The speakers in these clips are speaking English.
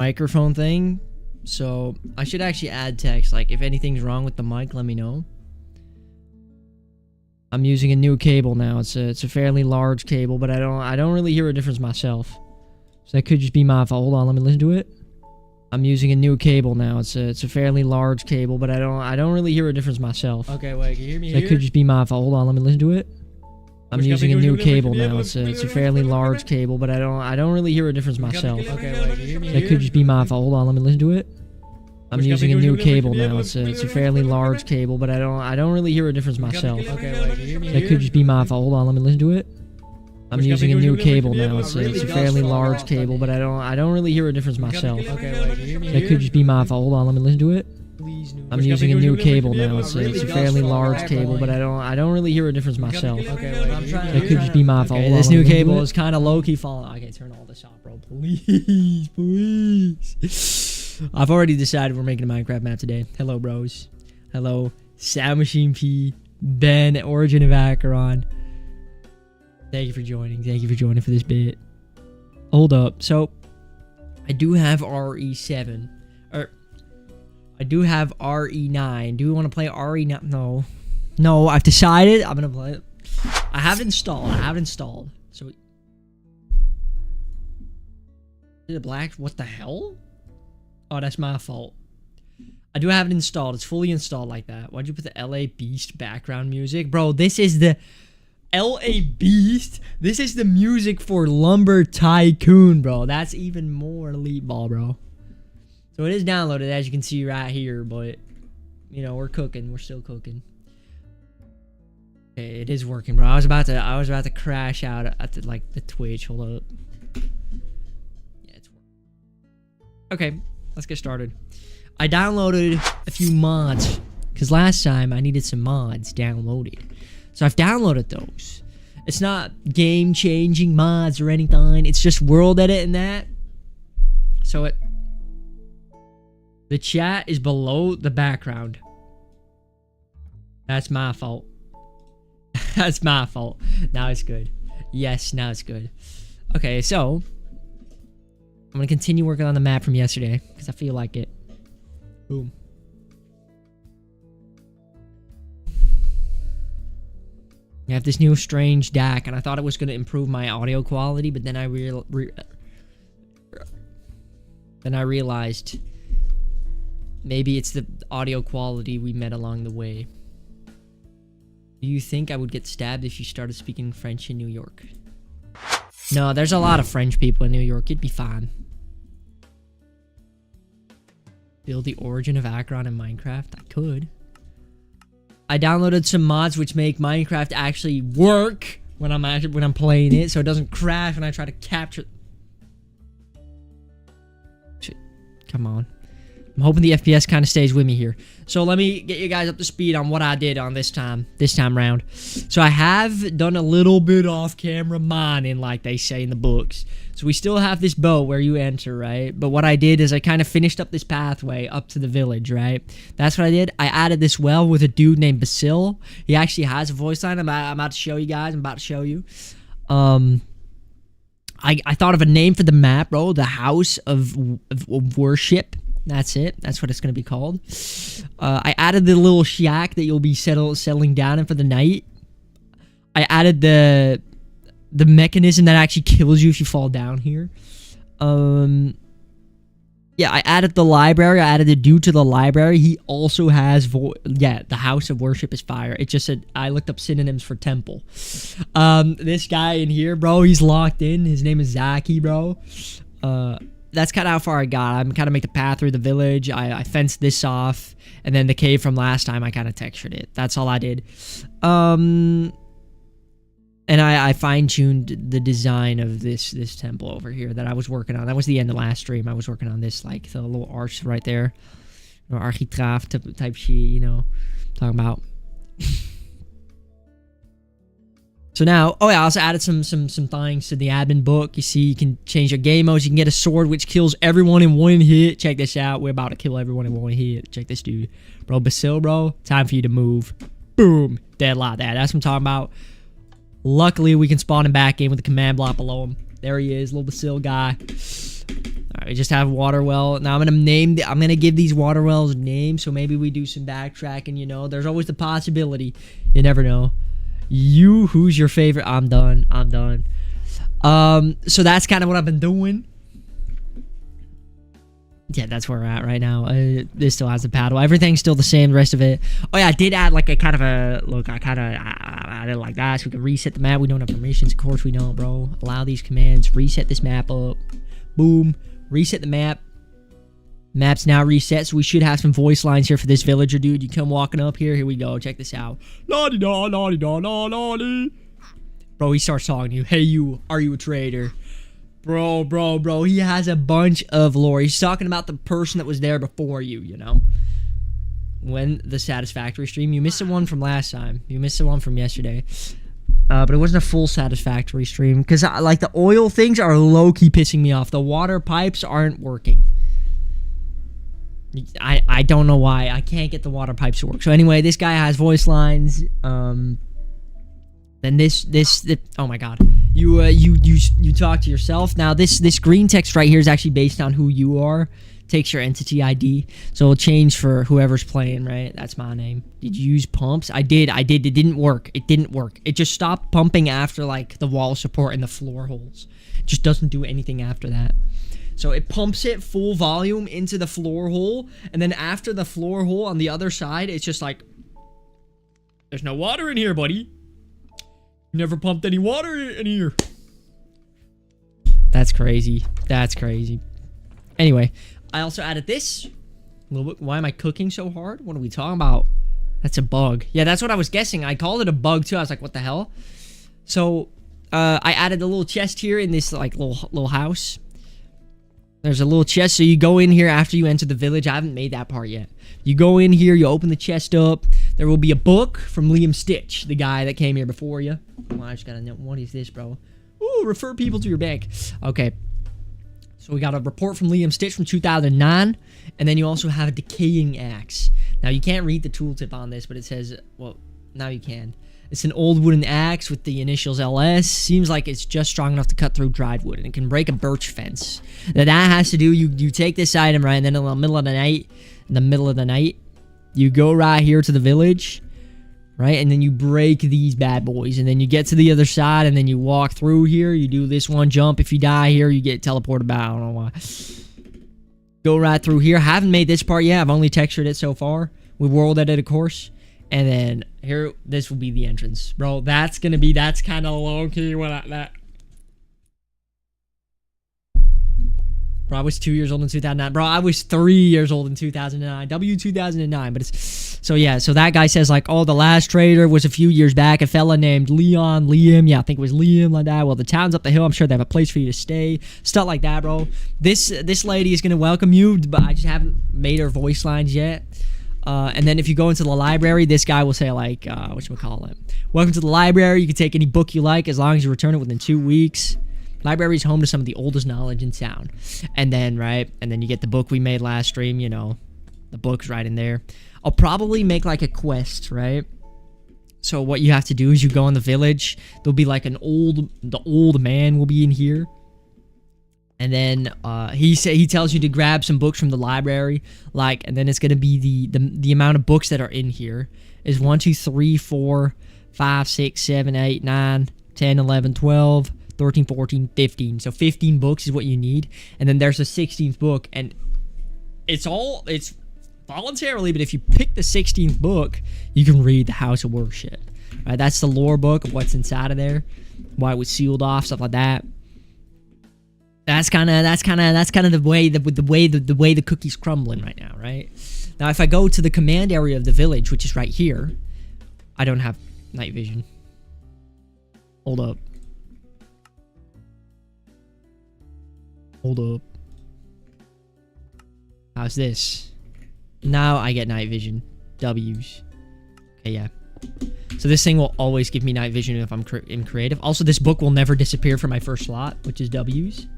microphone thing. So I should actually add text. Like if anything's wrong with the mic, let me know. I'm using a new cable now. It's a fairly large cable, but I don't really hear a difference myself. So that could just be my fault. Hold on, let me listen to it. I'm using a new cable now. It's a fairly large cable, but I don't really hear a difference myself. Okay, wait, can you hear me So that could just be my fault. Hold on, let me listen to it. I'm using a new cable now. It's a fairly large cable, but I don't really hear a difference myself. Okay, wait, can you hear me That could just be my fault. Hold on, let me listen to it. I'm using a new cable now. It's a fairly large cable, but I don't really hear a difference myself. Okay, wait, can you hear me That could just be my fault. Hold on, let me listen to it. I'm using a new cable now. It's a fairly large cable, but I don't really hear a difference myself. Okay, wait, can you hear me That could just be my fault. Hold on, let me listen to it. Please, no. I'm using a new cable now. It's a fairly large cable, but I don't really hear a difference myself. Okay, wait, I'm trying That could just be my fault. Okay, Hold on, this let me new listen to cable it. is kind of low-key falling. Okay, turn all this off, bro. Please, please. I've already decided we're making a Minecraft map today. Hello, bros. Hello, Sound Machine P, Ben, Origin of Acheron. Thank you for joining. Thank you for joining for this bit. Hold up. So, I do have RE7. Or, I do have RE9. Do we want to play RE9? No. No, I've decided I'm going to play it. I have it installed. So, is it black? What the hell? Oh, that's my fault. I do have it installed. It's fully installed like that. Why'd you put the LA Beast background music? Bro, this is the LA Beast. This is the music for Lumber Tycoon, bro. That's even more elite ball, bro. So it is downloaded, as you can see right here, but, you know, we're cooking. We're still cooking. Okay, it is working, bro. I was about to crash out at the Twitch. Hold up. Yeah, it's working. Okay. Let's get started. I downloaded a few mods because last time I needed some mods downloaded. So I've downloaded those. It's not game-changing mods or anything. It's just world edit and that. So the chat is below the background. That's my fault. That's my fault. Now it's good. Yes, now it's good. Okay, so I'm going to continue working on the map from yesterday because I feel like it. Boom. We have this new strange DAC, and I thought it was going to improve my audio quality, but then I realized maybe it's the audio quality we met along the way. Do you think I would get stabbed if you started speaking French in New York? No, there's a lot of French people in New York. It'd be fine. Build the origin of Acheron in Minecraft? I could. I downloaded some mods which make Minecraft actually work when I'm playing it, so it doesn't crash when I try to capture. Shit. Come on. I'm hoping the FPS kind of stays with me here. So let me get you guys up to speed on what I did on this time round. So I have done a little bit off-camera mining, like they say in the books. So we still have this boat where you enter, right? But what I did is I kind of finished up this pathway up to the village, right? That's what I did. I added this well with a dude named Basil. He actually has a voice line. I'm about to show you guys. I'm about to show you. I thought of a name for the map, bro. The House of Worship. That's it. That's what it's going to be called. I added the little shack that you'll be settling down in for the night. I added the mechanism that actually kills you if you fall down here. Yeah, I added the library. I added the dude to the library. He also has the House of Worship is fire. It just said, I looked up synonyms for temple. This guy in here, bro, he's locked in. His name is Zaki, bro. That's kind of how far I got. I'm kind of make the path through the village. I fenced this off, and then the cave from last time, I kind of textured it. That's all I did. And I fine-tuned the design of this temple over here that I was working on. That was the end of last stream. I was working on this, like, the little arch right there. You know, architrave type shit, you know. Talking about. So now, oh yeah, I also added some things to the admin book. You see, you can change your game modes. You can get a sword which kills everyone in one hit. Check this out. We're about to kill everyone in one hit. Check this dude. Bro, Basil, bro. Time for you to move. Boom. Dead like that. That's what I'm talking about. Luckily, we can spawn him back in with the command block below him. There he is, little Basil guy. All right, we just have water well. Now I'm gonna give these water wells names, so maybe we do some backtracking. You know, there's always the possibility. You never know. Who's your favorite? I'm done. So that's kind of what I've been doing. Yeah, that's where we're at right now. This still has the paddle. Everything's still the same. The rest of it. Oh yeah, I did add like a kind of a look. I did like that, so we can reset the map. We don't have permissions, of course we don't, bro. Allow these commands. Reset this map up. Boom. Reset the map. Map's now reset, so we should have some voice lines here for this villager dude. You come walking up here. Here we go. Check this out. La-di-da, la-di-da, la-la-di. Bro, he starts talking to you. Hey, you. Are you a traitor? Bro. He has a bunch of lore. He's talking about the person that was there before you, you know. When the Satisfactory stream. You missed the one from last time. You missed the one from yesterday. But it wasn't a full Satisfactory stream. Because, like, the oil things are low-key pissing me off. The water pipes aren't working. I don't know why. I can't get the water pipes to work. So, anyway, this guy has voice lines. Then this oh my god. You talk to yourself. Now, this green text right here is actually based on who you are. Takes your entity ID, so it'll change for whoever's playing, right? That's my name. Did you use pumps? I did. It didn't work. It just stopped pumping after, like, the wall support and the floor holes. It just doesn't do anything after that. So it pumps it full volume into the floor hole, and then after the floor hole on the other side, it's just like, there's no water in here, buddy. You never pumped any water in here. That's crazy. Anyway, I also added this. A little bit. Why am I cooking so hard? What are we talking about? That's a bug. Yeah, that's what I was guessing. I called it a bug too. I was like, what the hell? So, I added a little chest here in this, like, little house. There's a little chest, so you go in here after you enter the village. I haven't made that part yet. You go in here, you open the chest up. There will be a book from Liam Stitch, the guy that came here before you. Well, I just gotta know, what is this, bro? Ooh, refer people to your bank. Okay. So we got a report from Liam Stitch from 2009, and then you also have a decaying axe. Now, you can't read the tooltip on this, but it says, well, now you can. It's an old wooden axe with the initials LS. Seems like it's just strong enough to cut through dried wood, and it can break a birch fence. Now, that has to do, you take this item, right, and then in the middle of the night, you go right here to the village, right, and then you break these bad boys, and then you get to the other side, and then you walk through here. You do this one jump. If you die here, you get teleported back. I don't know why. Go right through here. Haven't made this part yet. I've only textured it so far. We world edited, of course. And then here, this will be the entrance. Bro, that's kind of low-key what that. Bro, I was 2 years old in 2009. Bro, I was 3 years old in 2009. 2009. But it's... So, yeah. So, that guy says, like, oh, the last trader was a few years back. A fella named Liam. Yeah, I think it was Liam, like that. Well, the town's up the hill. I'm sure they have a place for you to stay. Stuff like that, bro. This lady is going to welcome you, but I just haven't made her voice lines yet. And then if you go into the library, this guy will say, like, whatchamacallit? Welcome to the library. You can take any book you like as long as you return it within 2 weeks. Library is home to some of the oldest knowledge in town. And then, right, and then you get the book we made last stream, you know, the book's right in there. I'll probably make, like, a quest, right? So what you have to do is you go in the village. There'll be, like, the old man will be in here. And then he tells you to grab some books from the library, like, and then it's gonna be the amount of books that are in here is 1, 2, 3, 4, 5, 6, 7, 8, 9, 10, 11, 12, 13, 14, 15. So 15 books is what you need, and then there's a 16th book, and it's voluntarily, but if you pick the 16th book, you can read the House of Worship. Right, that's the lore book of what's inside of there, why it was sealed off, stuff like that. That's kind of the way the cookie's crumbling right now, right? Now, if I go to the command area of the village, which is right here, I don't have night vision. Hold up. How's this? Now I get night vision. W's. Okay, yeah. So this thing will always give me night vision if I'm in creative. Also, this book will never disappear from my first slot, which is W's.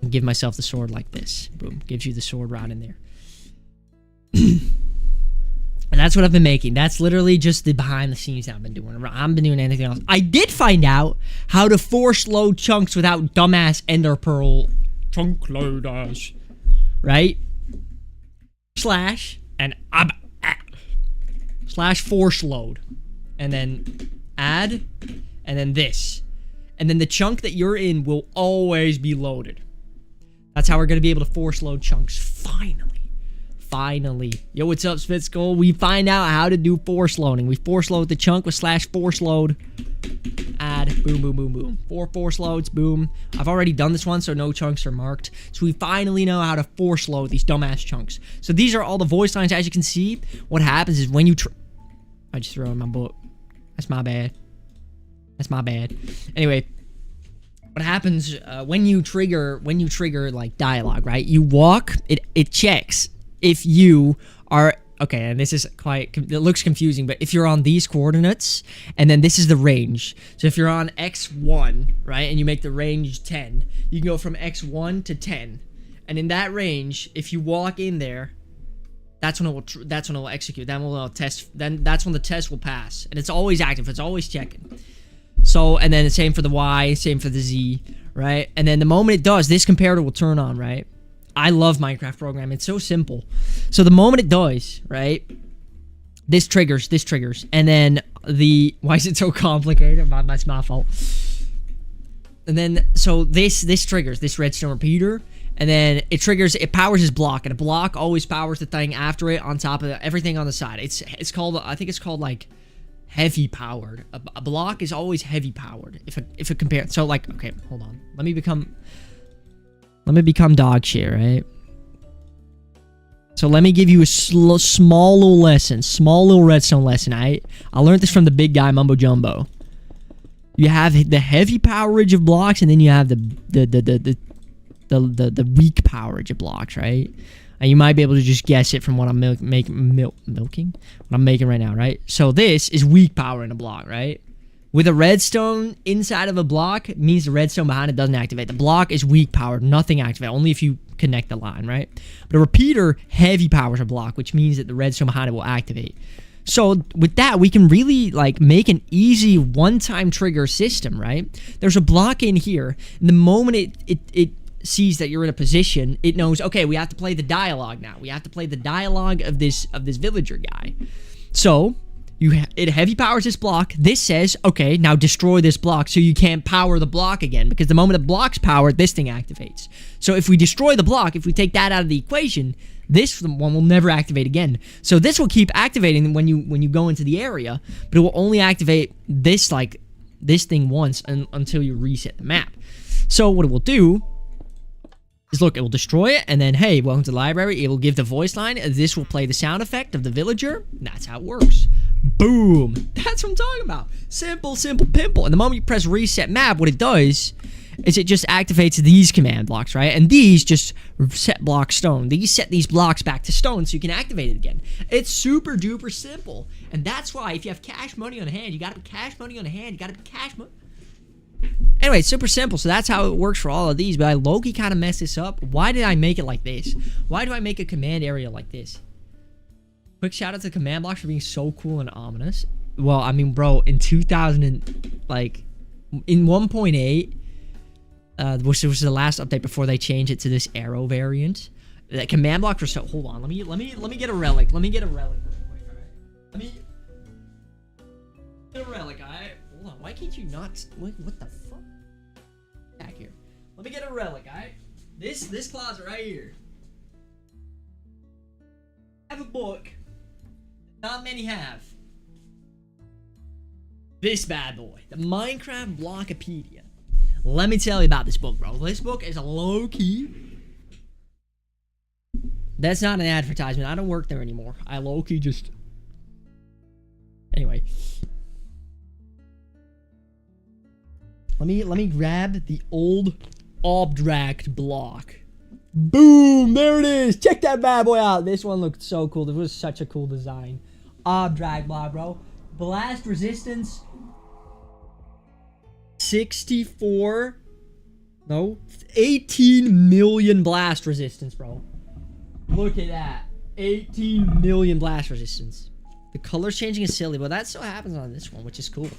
And give myself the sword like this. Boom. Gives you the sword right in there. And that's what I've been making. That's literally just the behind the scenes I've been doing. I haven't been doing anything else. I did find out how to force load chunks without dumbass ender pearl chunk loaders, right? Slash and slash force load, and then add, and then this, and then the chunk that you're in will always be loaded. That's how we're gonna be able to force load chunks. Finally. Yo, what's up, Spitskoll? We find out how to do force loading. We force load the chunk with slash force load. Add, boom, boom, boom, boom. 4 force loads, boom. I've already done this one, so no chunks are marked. So we finally know how to force load these dumbass chunks. So these are all the voice lines. As you can see, what happens is when you I just threw in my book. That's my bad. Anyway, what happens when you trigger like dialogue, right? You walk, it checks if you are, okay, and this is it looks confusing, but if you're on these coordinates, and then this is the range. So if you're on x1, right, and you make the range 10, you can go from x1 to 10. And in that range, if you walk in there, that's when it will execute. Then we'll test. Then that's when the test will pass, and it's always active. It's always checking. So, and then the same for the Y, same for the Z, right? And then the moment it does, this comparator will turn on, right? I love Minecraft programming. It's so simple. So the moment it does, right? This triggers, and then why is it so complicated? That's my fault. And then, so this triggers, this redstone repeater, and then it powers this block, and a block always powers the thing after it on top of everything on the side. It's called, I think it's called like heavy powered. A block is always heavy powered if it compares. So like, okay, hold on. Let me become dog shit, right? So let me give you a small little redstone lesson, right? I learned this from the big guy Mumbo Jumbo. You have the heavy powerage of blocks, and then you have the weak powerage of blocks, right? And you might be able to just guess it from what I'm milking? What I'm making right now, right? So this is weak power in a block, right? With a redstone inside of a block, it means the redstone behind it doesn't activate. The block is weak powered, nothing activates, only if you connect the line, right? But a repeater heavy powers a block, which means that the redstone behind it will activate. So with that, we can really like make an easy one-time trigger system, right? There's a block in here, and the moment it sees that you're in a position, it knows, okay, we have to play the dialogue now. We have to play the dialogue of this villager guy. So it heavy powers this block. This says, okay, now destroy this block so you can't power the block again, because the moment the block's powered, this thing activates. So if we destroy the block, if we take that out of the equation, this one will never activate again. So this will keep activating when you go into the area, but it will only activate this thing once until you reset the map. So what it will do is, look, it will destroy it, and then, hey, welcome to the library. It will give the voice line. This will play the sound effect of the villager. That's how it works. Boom. That's what I'm talking about. Simple, pimple. And the moment you press reset map, what it does is it just activates these command blocks, right? And these just set block stone. These set these blocks back to stone so you can activate it again. It's super duper simple. And that's why if you have cash money on hand, you gotta be cash money on hand. You gotta be cash money. Anyway, it's super simple. So that's how it works for all of these. But I low-key kind of messed this up. Why did I make it like this? Why do I make a command area like this? Quick shout out to command blocks for being so cool and ominous. Well, I mean, bro, in 2000 and like in 1.8, which was the last update before they changed it to this arrow variant, that command blocks were so. Hold on, let me get a relic. Let me get a relic. Let me get a relic. Alright, hold on. Why can't you not? What the fuck? Back here. Let me get a relic. Alright, this closet right here. I have a book. Not many have. This bad boy, the Minecraft Blockopedia. Let me tell you about this book, bro. This book is a low-key. That's not an advertisement. I don't work there anymore. I low-key just. Anyway. Let me grab the old Obdract block. Boom! There it is! Check that bad boy out! This one looked so cool. This was such a cool design. Obdract block, bro. Blast resistance. 64. No. 18 million blast resistance, bro. Look at that. 18 million blast resistance. The colors changing is silly, but that still happens on this one, which is cool.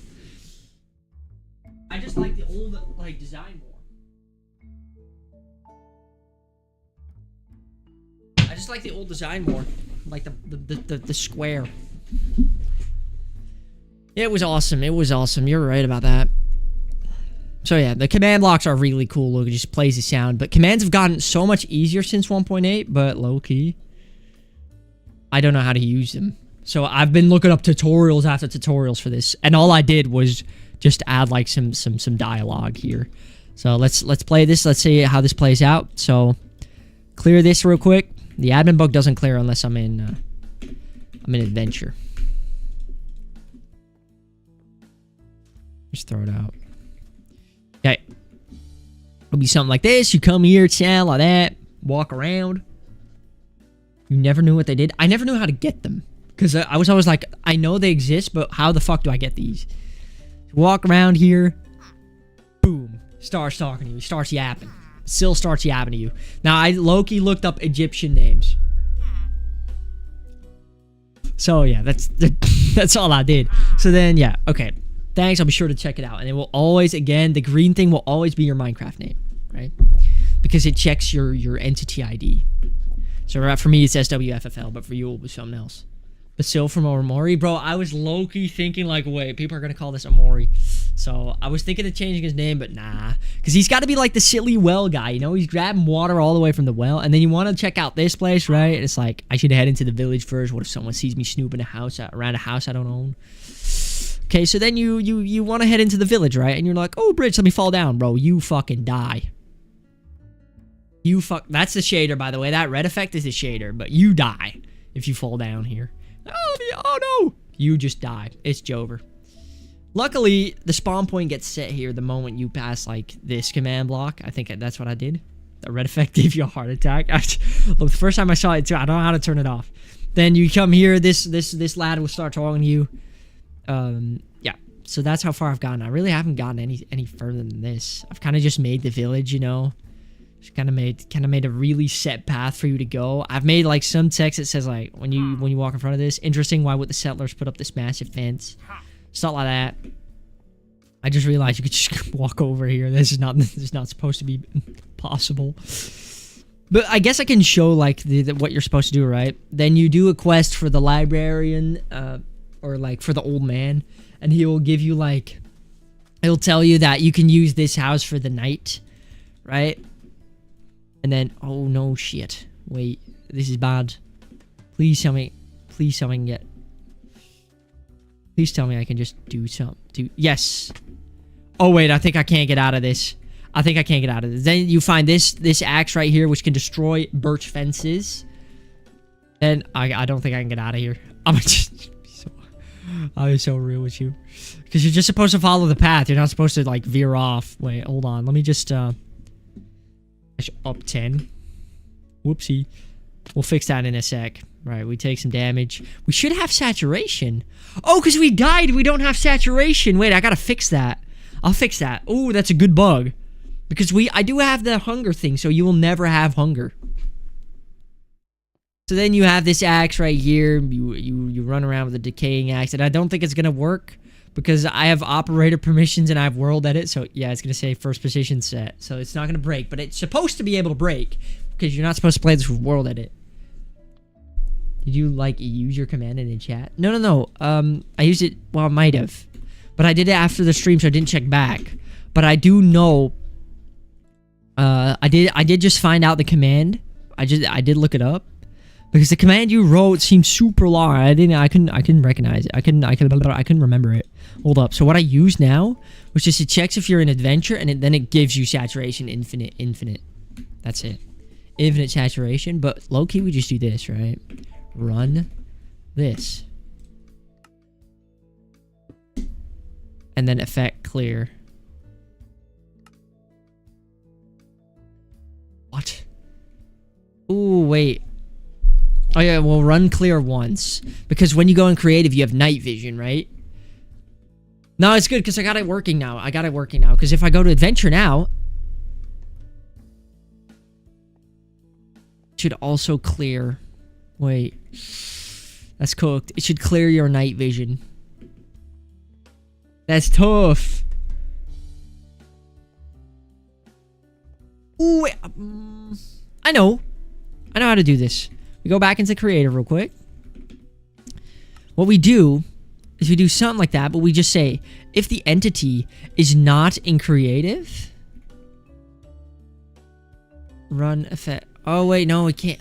I just like the old design more. just like the old design more. Like the square. It was awesome. It was awesome. You're right about that. So yeah, the command blocks are really cool. Look, it just plays the sound. But commands have gotten so much easier since 1.8, but low-key, I don't know how to use them. So I've been looking up tutorials after tutorials for this, and all I did was just add like some dialogue here. So let's play this. Let's see how this plays out. So clear this real quick. The admin bug doesn't clear unless I'm in adventure. Just throw it out. Okay. It'll be something like this. You come here, sound like that, walk around. You never knew what they did. I never knew how to get them. Because I was always like, I know they exist, but how the fuck do I get these? Walk around here. Boom. Starts talking to you. Starts yapping. Still starts yapping to you. Now, I low-key looked up Egyptian names. So, yeah, that's all I did. So then, yeah, okay. Thanks, I'll be sure to check it out. And it will always, again, the green thing will always be your Minecraft name, right? Because it checks your entity ID. So for me, it's SWFFL, but for you, it will be something else. Basil from Omori. Bro, I was low-key thinking, like, wait, people are going to call this Omori. So I was thinking of changing his name, but nah. Because he's got to be like the silly well guy, you know? He's grabbing water all the way from the well. And then you want to check out this place, right? And it's like, I should head into the village first. What if someone sees me snooping around a house I don't own? Okay, so then you want to head into the village, right? And you're like, oh, bridge, let me fall down, bro. You fucking die. That's the shader, by the way. That red effect is the shader, but you die if you fall down here. Oh no! You just die. It's Jover. Luckily, the spawn point gets set here the moment you pass, like, this command block. I think that's what I did. The red effect gave you a heart attack. Look, the first time I saw it, too, I don't know how to turn it off. Then you come here, this lad will start talking to you. Yeah, so that's how far I've gotten. I really haven't gotten any further than this. I've kind of just made the village, you know. Just kind of made a really set path for you to go. I've made like some text that says like when you walk in front of this, interesting, why would the settlers put up this massive fence? Stuff like that. I just realized you could just walk over here. This is not supposed to be possible. But I guess I can show like what you're supposed to do, right? Then you do a quest for the librarian, or like for the old man, and he will give you like, he'll tell you that you can use this house for the night, right? And then, oh no, shit. Wait, this is bad. Please tell me I can get... Please tell me I can just do something. Yes. Oh wait, I think I can't get out of this. Then you find this axe right here, which can destroy birch fences. Then I don't think I can get out of here. I'm so real with you. Because you're just supposed to follow the path. You're not supposed to like veer off. Wait, hold on. Let me just up 10. Whoopsie. We'll fix that in a sec. Right, we take some damage. We should have saturation. Oh, because we died. We don't have saturation. Wait, I gotta fix that. I'll fix that. Oh, that's a good bug. Because I do have the hunger thing, so you will never have hunger. So then you have this axe right here. You run around with a decaying axe, and I don't think it's gonna work because I have operator permissions and I have world edit. So yeah, it's gonna say first position set. So it's not gonna break, but it's supposed to be able to break because you're not supposed to play this with world edit. Did you like use your command in the chat? No. I used it. Well, I might have, but I did it after the stream, so I didn't check back. But I do know. I did just find out the command. I did look it up because the command you wrote seemed super long. I couldn't recognize it. I couldn't remember it. Hold up. So what I use now, which is it checks if you're in adventure, and then it gives you saturation infinite. That's it. Infinite saturation. But low key, we just do this, right? Run this. And then effect clear. What? Ooh, wait. Oh yeah, we'll run clear once. Because when you go in creative, you have night vision, right? No, it's good because I got it working now. Because if I go to adventure now, it should also clear. Wait. That's cooked. It should clear your night vision. That's tough. Ooh, wait. I know how to do this. We go back into creative real quick. What we do is we do something like that, but we just say, if the entity is not in creative, run effect. Oh, wait, no, we can't.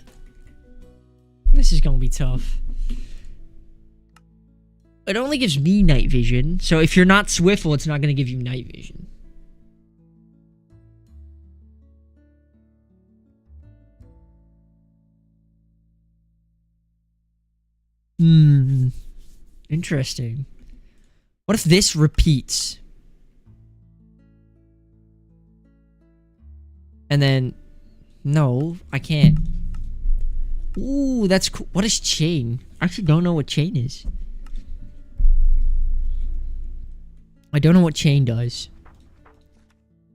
This is going to be tough. It only gives me night vision, so if you're not Swiffle, it's not going to give you night vision. Interesting. What if this repeats? And then... No, I can't. Ooh, that's cool. What is chain? I actually don't know what chain is. I don't know what chain does.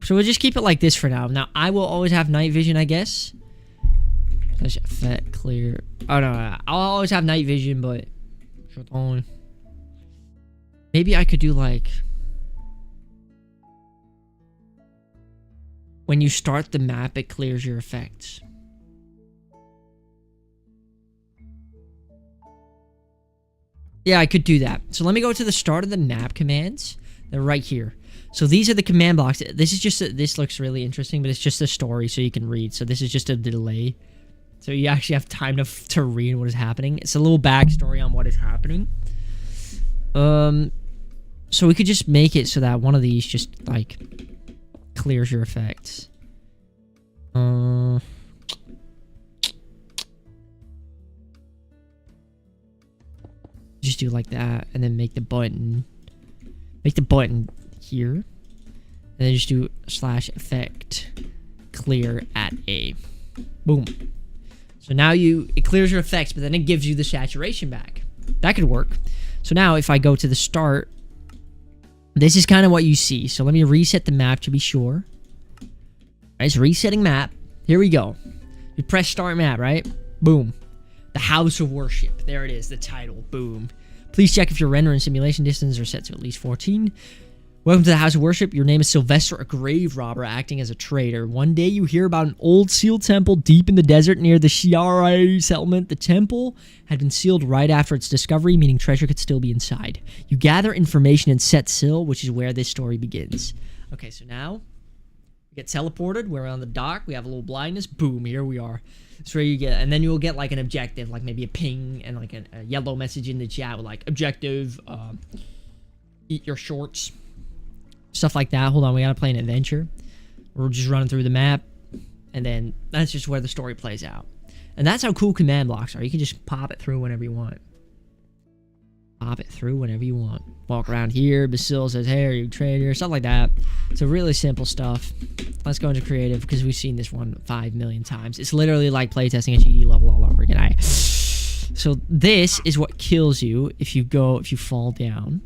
So we'll just keep it like this for now. Now, I will always have night vision, I guess. That's effect clear. Oh, no. I'll always have night vision, but... Maybe I could do, like... When you start the map, it clears your effects. Yeah, I could do that. So let me go to the start of the map commands. They're right here. So these are the command blocks. This is just this looks really interesting, but it's just a story so you can read. So this is just a delay. So you actually have time to read what is happening. It's a little backstory on what is happening. So we could just make it so that one of these just like clears your effects. Just do like that, and then make the button here, and then just do /effect clear at A. Boom. So now it clears your effects, but then it gives you the saturation back. That could work. So now if I go to the start, this is kind of what you see. So let me reset the map to be sure. All right, it's resetting map. Here we go. You press start map, right? Boom. The House of Worship. There it is, the title. Boom. Please check if your render and simulation distance are set to at least 14. Welcome to the House of Worship. Your name is Sylvester, a grave robber acting as a traitor. One day you hear about an old sealed temple deep in the desert near the Shiara settlement. The temple had been sealed right after its discovery, meaning treasure could still be inside. You gather information and set sail, which is where this story begins. Okay, so now we get teleported. We're on the dock. We have a little blindness. Boom, here we are. That's where you get, and then you'll get like an objective, like maybe a ping and like a yellow message in the chat with like objective, eat your shorts. Stuff like that. Hold on, we gotta play an adventure. We're just running through the map, and then that's just where the story plays out. And that's how cool command blocks are. You can just pop it through whenever you want. Pop it through whenever you want. Walk around here. Basil says, "Hey, are you a trader?" Stuff like that. So really simple stuff. Let's go into creative because we've seen this one 5 million times. It's literally like playtesting a GD level all over again. So this is what kills you if you fall down.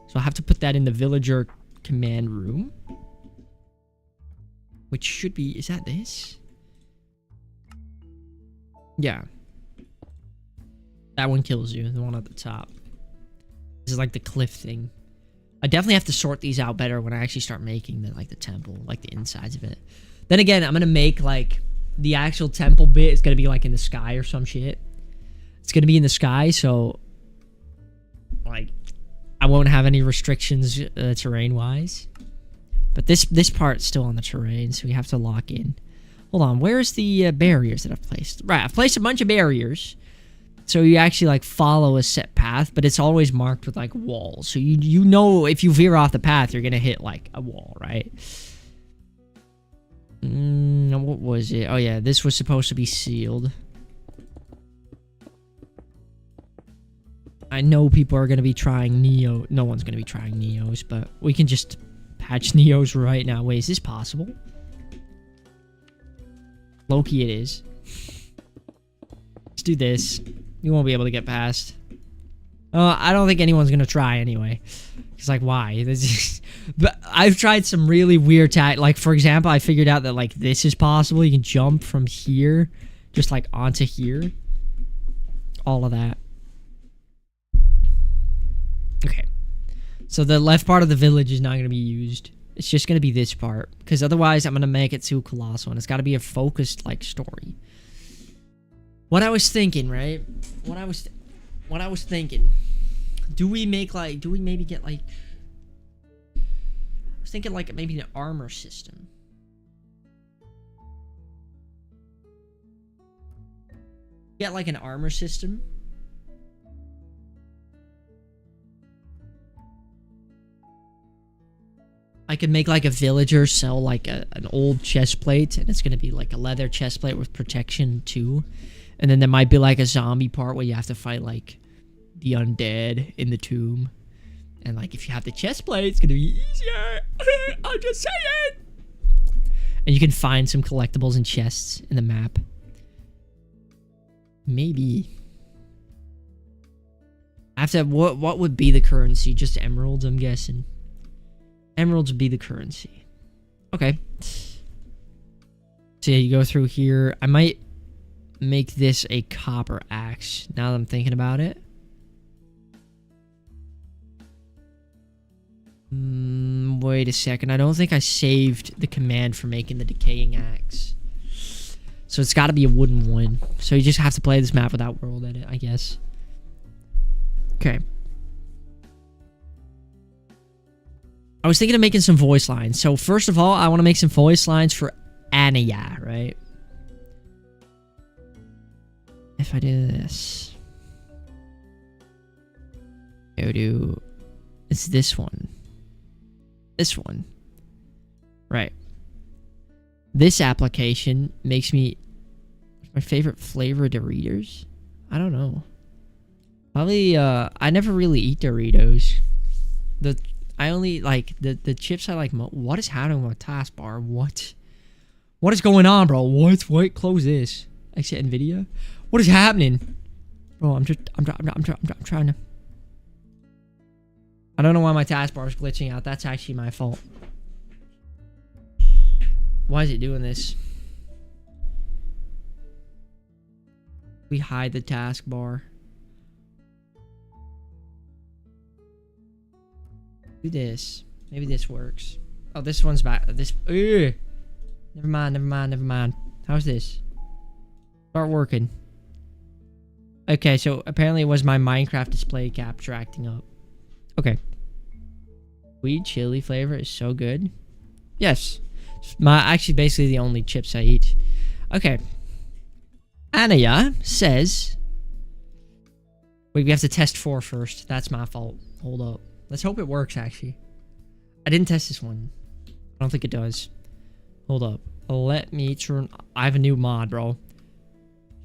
So I have to put that in the villager command room, which should be, is that this? Yeah, that one kills you, the one at the top. This is like the cliff thing. I definitely have to sort these out better when I actually start making the temple, like the insides of it. Then again, I'm gonna make like the actual temple bit is gonna be like in the sky or some shit. It's gonna be in the sky, so like I won't have any restrictions terrain-wise. But this part's still on the terrain, so we have to lock in. Hold on, where's the barriers that I've placed? Right, I've placed a bunch of barriers. So you actually like follow a set path, but it's always marked with like walls. So you know if you veer off the path, you're gonna hit like a wall, right? What was it? Oh yeah, this was supposed to be sealed. I know people are going to be trying Neo. No one's going to be trying Neos, but we can just patch Neos right now. Wait, is this possible? Low-key it is. Let's do this. You won't be able to get past. I don't think anyone's going to try anyway. It's like, why? But I've tried some really weird like, for example, I figured out that, like, this is possible. You can jump from here, just, like, onto here. All of that. Okay, so the left part of the village is not going to be used. It's just going to be this part, because otherwise I'm going to make it too colossal, and it's got to be a focused, like, story. What I was thinking, right? What I was thinking. Do we maybe get like... I was thinking like maybe an armor system. Get like an armor system. I could make like a villager sell like an old chest plate, and it's gonna be like a leather chest plate with protection too. And then there might be like a zombie part where you have to fight like the undead in the tomb. And like if you have the chest plate, it's gonna be easier. I'm just saying. And you can find some collectibles and chests in the map. Maybe. After what would be the currency? Just emeralds, I'm guessing. Emeralds would be the currency. Okay. So yeah, you go through here. I might make this a copper axe now that I'm thinking about it. Wait a second. I don't think I saved the command for making the decaying axe. So it's got to be a wooden one. So you just have to play this map without world edit, I guess. Okay. I was thinking of making some voice lines. So first of all, I want to make some voice lines for Anaya, right? If I do this. It's this one. This one. Right. This application makes me... my favorite flavor of Doritos? I don't know. Probably, I never really eat Doritos. I only like the chips I like most. What is happening with my taskbar? What is going on, bro? What? Close this. Exit NVIDIA. What is happening, bro? I'm trying to. I don't know why my taskbar is glitching out. That's actually my fault. Why is it doing this? We hide the taskbar. Do this. Maybe this works. Oh, this one's back. This. Ugh. Never mind. How's this? Start working. Okay, so apparently it was my Minecraft display capture acting up. Okay. Sweet chili flavor is so good. Yes. Actually, basically the only chips I eat. Okay. Anaya says... Wait, we have to test 4 first. That's my fault. Hold up. Let's hope it works, actually. I didn't test this one. I don't think it does. Hold up. Let me turn... I have a new mod, bro.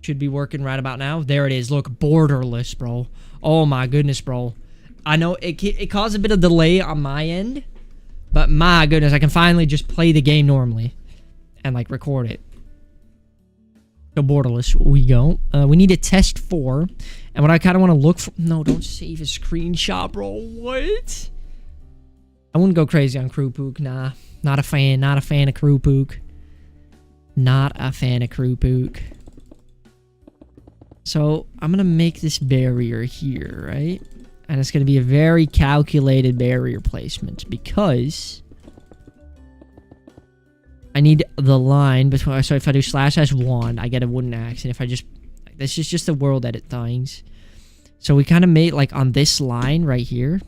Should be working right about now. There it is. Look, borderless, bro. Oh, my goodness, bro. I know it caused a bit of delay on my end. But my goodness, I can finally just play the game normally. And, like, record it. So, borderless. We go. We need to test 4. And what I kind of want to look for... No, don't save a screenshot, bro. What? I wouldn't go crazy on Krupuk. Nah. Not a fan. Not a fan of Krupuk. Not a fan of Krupuk. So, I'm going to make this barrier here, right? And it's going to be a very calculated barrier placement. Because... I need the line between... So, if I do /S1, I get a wooden axe. And if I just... This is just the world edit things. So we kind of made like on this line right here.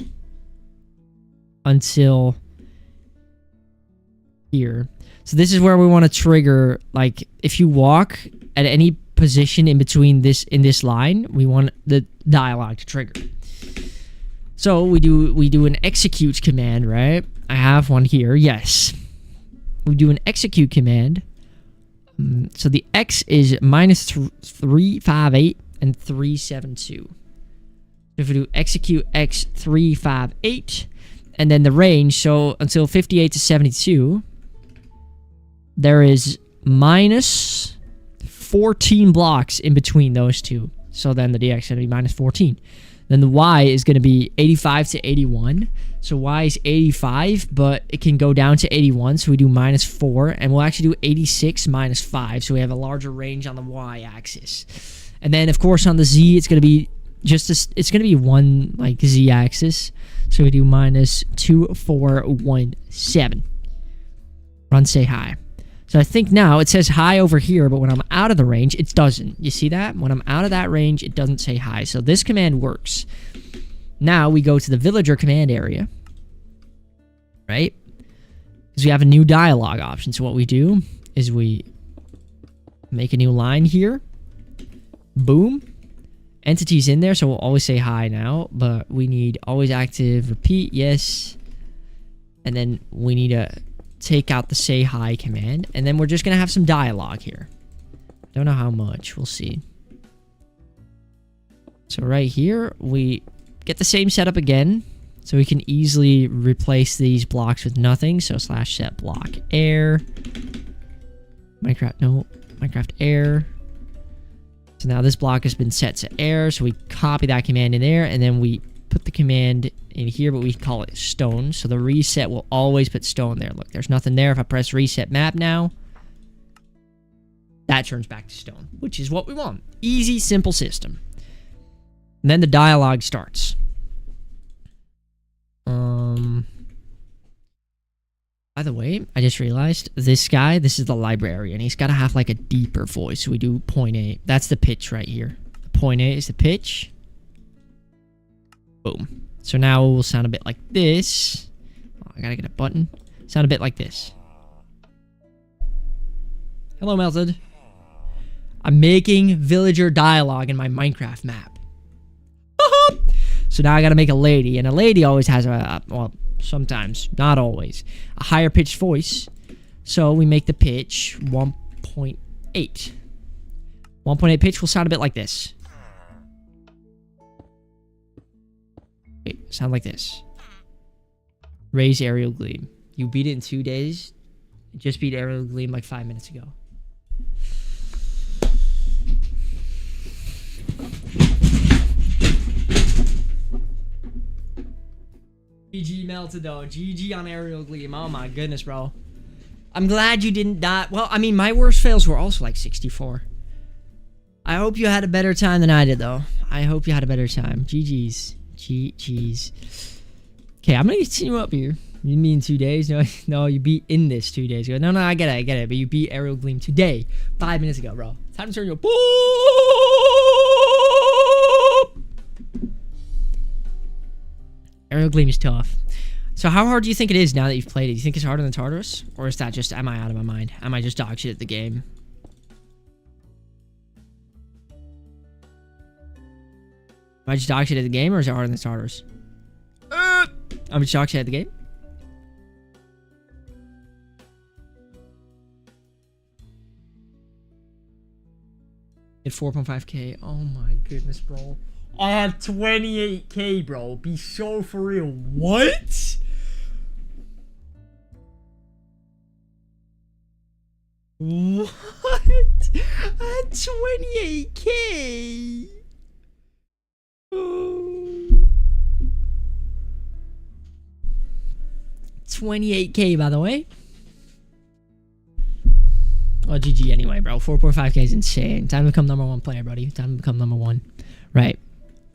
Until here. So this is where we want to trigger, like if you walk at any position in between this, in this line, we want the dialogue to trigger. So we do an execute command, right? I have one here, yes. We do an execute command. So the X is -358 and 372. If we do execute X358, and then the range, so until 58 to 72, there is -14 blocks in between those two. So then the DX is going to be -14. Then the Y is going to be 85 to 81. So Y is 85, but it can go down to 81. So we do -4, and we'll actually do 86 -5. So we have a larger range on the Y axis. And then of course on the Z, it's going to be just it's going to be one like Z axis. So we do -2417. Run, say hi. So I think now it says hi over here, but when I'm out of the range, it doesn't. You see that? When I'm out of that range, it doesn't say hi. So this command works. Now we go to the villager command area, right? Because we have a new dialogue option. So what we do is we make a new line here. Boom. Entity's in there, so we'll always say hi now. But we need always active, repeat, yes. And then we need to take out the say hi command. And then we're just going to have some dialogue here. Don't know how much. We'll see. So right here, we get the same setup again. So we can easily replace these blocks with nothing. So slash set block air. Minecraft air. So now this block has been set to air. So we copy that command in there. And then we put the command in here, but we call it stone. So the reset will always put stone there. Look, there's nothing there. If I press reset map now, that turns back to stone, which is what we want. Easy, simple system. And then the dialogue starts. By the way, I just realized this guy, this is the librarian. He's got to have like a deeper voice. So we do 0.8. That's the pitch right here. The 0.8 is the pitch. Boom. So now it will sound a bit like this. Oh, I gotta get a button. Sound a bit like this. Hello, Melted. I'm making villager dialogue in my Minecraft map. So now I gotta make a lady. And a lady always has well, sometimes, not always, a higher pitched voice. So we make the pitch 1.8. 1.8 pitch will sound a bit like this. Sound like this. Raise aerial gleam. You beat it in 2 days. Just beat aerial gleam like 5 minutes ago. GG melted though. GG on aerial gleam. Oh my goodness, bro. I'm glad you didn't die. Well, I mean, my worst fails were also like 64. I hope you had a better time than I did, though. I hope you had a better time. GG's. GG's. Okay, I'm gonna continue up here. You mean 2 days? No, you beat in this 2 days ago. No, I get it. But you beat aerial gleam today, 5 minutes ago, bro. Time to turn your boop. Aerial gleam is tough. So how hard do you think it is now that you've played it? Do you think it's harder than Tartarus? Or is that just, am I out of my mind? Am I just dog shit at the game? Am I just dog shit at the game, or is it harder than Tartarus? I'm just dog shit at the game? At 4.5k. Oh my goodness, bro. I have 28k, bro. Be so for real. What? What? I had 28k. Oh. 28k, by the way. Well, GG anyway, bro. 4.5k is insane. Time to become #1 player, buddy. Time to become #1. Right.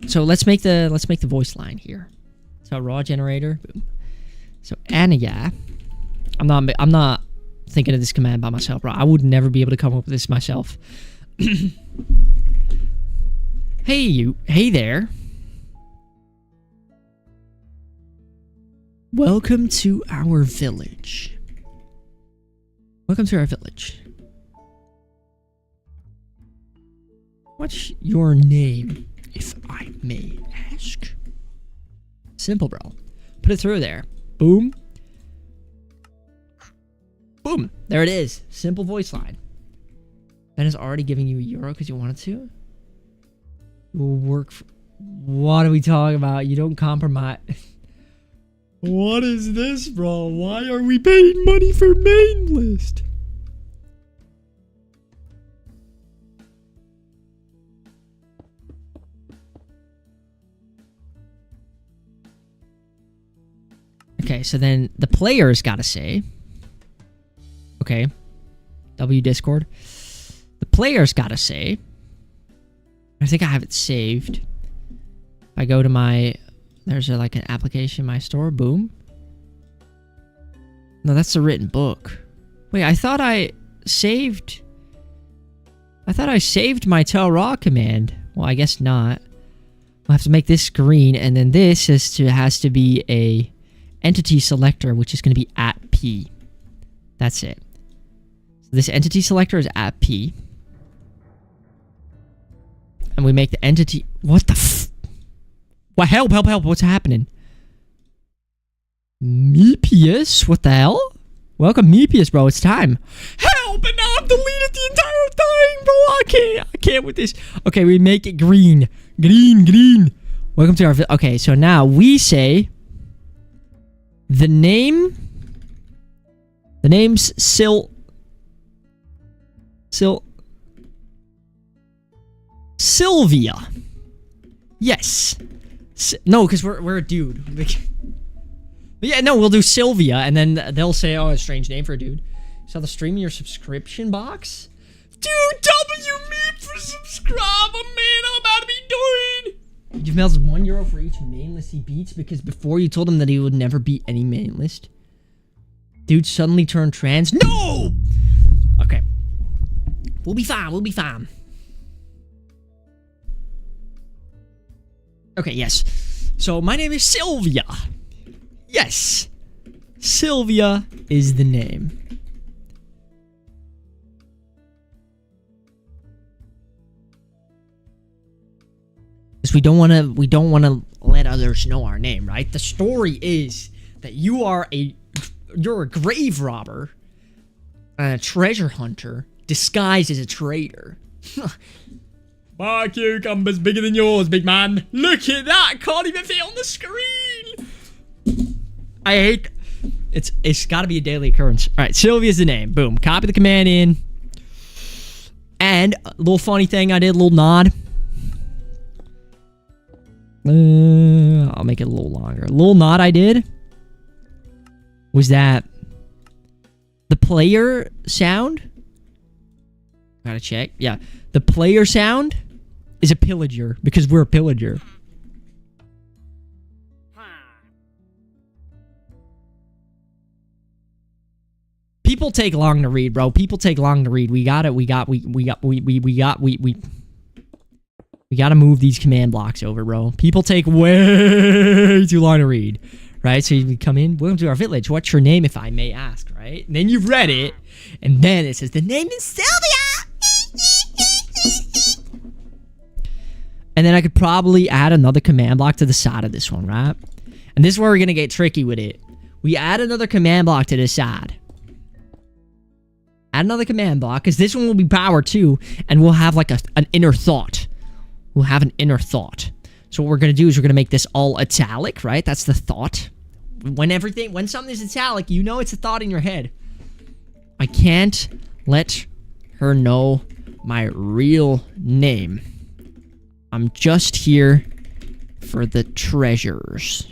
So let's make the voice line here. So raw generator. Boom. So Aniga. I'm not thinking of this command by myself, bro. I would never be able to come up with this myself. Hey you. Hey there. Welcome to our village. Welcome to our village. What's your name, if I may ask? Simple, bro. Put it through there. Boom. Boom. There it is. Simple voice line. Ben is already giving you €1 because you wanted to. Will work for... What are we talking about? You don't compromise. What is this, bro? Why are we paying money for main list? Okay, so then the player's got to say... Okay. W Discord. The player's got to say... I think I have it saved. If I go to my... There's like an application, my store. Boom. No, that's the written book. Wait, I thought I saved... I thought I saved my tell raw command. Well, I guess not. We'll have to make this green, and then this has to be a entity selector, which is going to be at P. That's it. So this entity selector is at P. And we make the entity... What the f... What? Help, help, help. What's happening? Meepius? What the hell? Welcome, Meepius, bro. It's time. Help! And now I've deleted the entire thing, bro. I can't with this. Okay, we make it green. Green, green. Welcome to our... Okay, so now we say... The name's Sylvia. Yes. No, because we're a dude. Yeah, no, we'll do Sylvia, and then they'll say, oh, a strange name for a dude. Saw the stream in your subscription box? Dude, W me for subscribe, man, I'm about to be doing. You've mailed €1 for each main list he beats because before you told him that he would never beat any main list. Dude suddenly turned trans. No! Okay. We'll be fine, we'll be fine. Okay, yes. So, my name is Sylvia. Yes. Sylvia is the name. Because we don't want to let others know our name, right? The story is that you're a grave robber and a treasure hunter disguised as a traitor. My cucumber's bigger than yours, big man. Look at that. Can't even fit on the screen. I hate... It's got to be a daily occurrence. All right, Sylvia's the name. Boom. Copy the command in. And a little funny thing I did, a little nod. I'll make it a little longer. A little nod I did was that the player sound... Gotta check. Yeah. The player sound is a pillager because we're a pillager. People take long to read, bro. People take long to read. We gotta move these command blocks over, bro. People take way too long to read, right? So you come in, welcome to our village. What's your name, if I may ask, right? And then you've read it, and then it says, the name is Sylvia! And then I could probably add another command block to the side of this one, right? And this is where we're gonna get tricky with it. We add another command block to the side. Add another command block, because this one will be power too, and we'll have like an inner thought. We'll have an inner thought. So what we're going to do is we're going to make this all italic, right? That's the thought. When something is italic, you know it's a thought in your head. I can't let her know my real name. I'm just here for the treasures.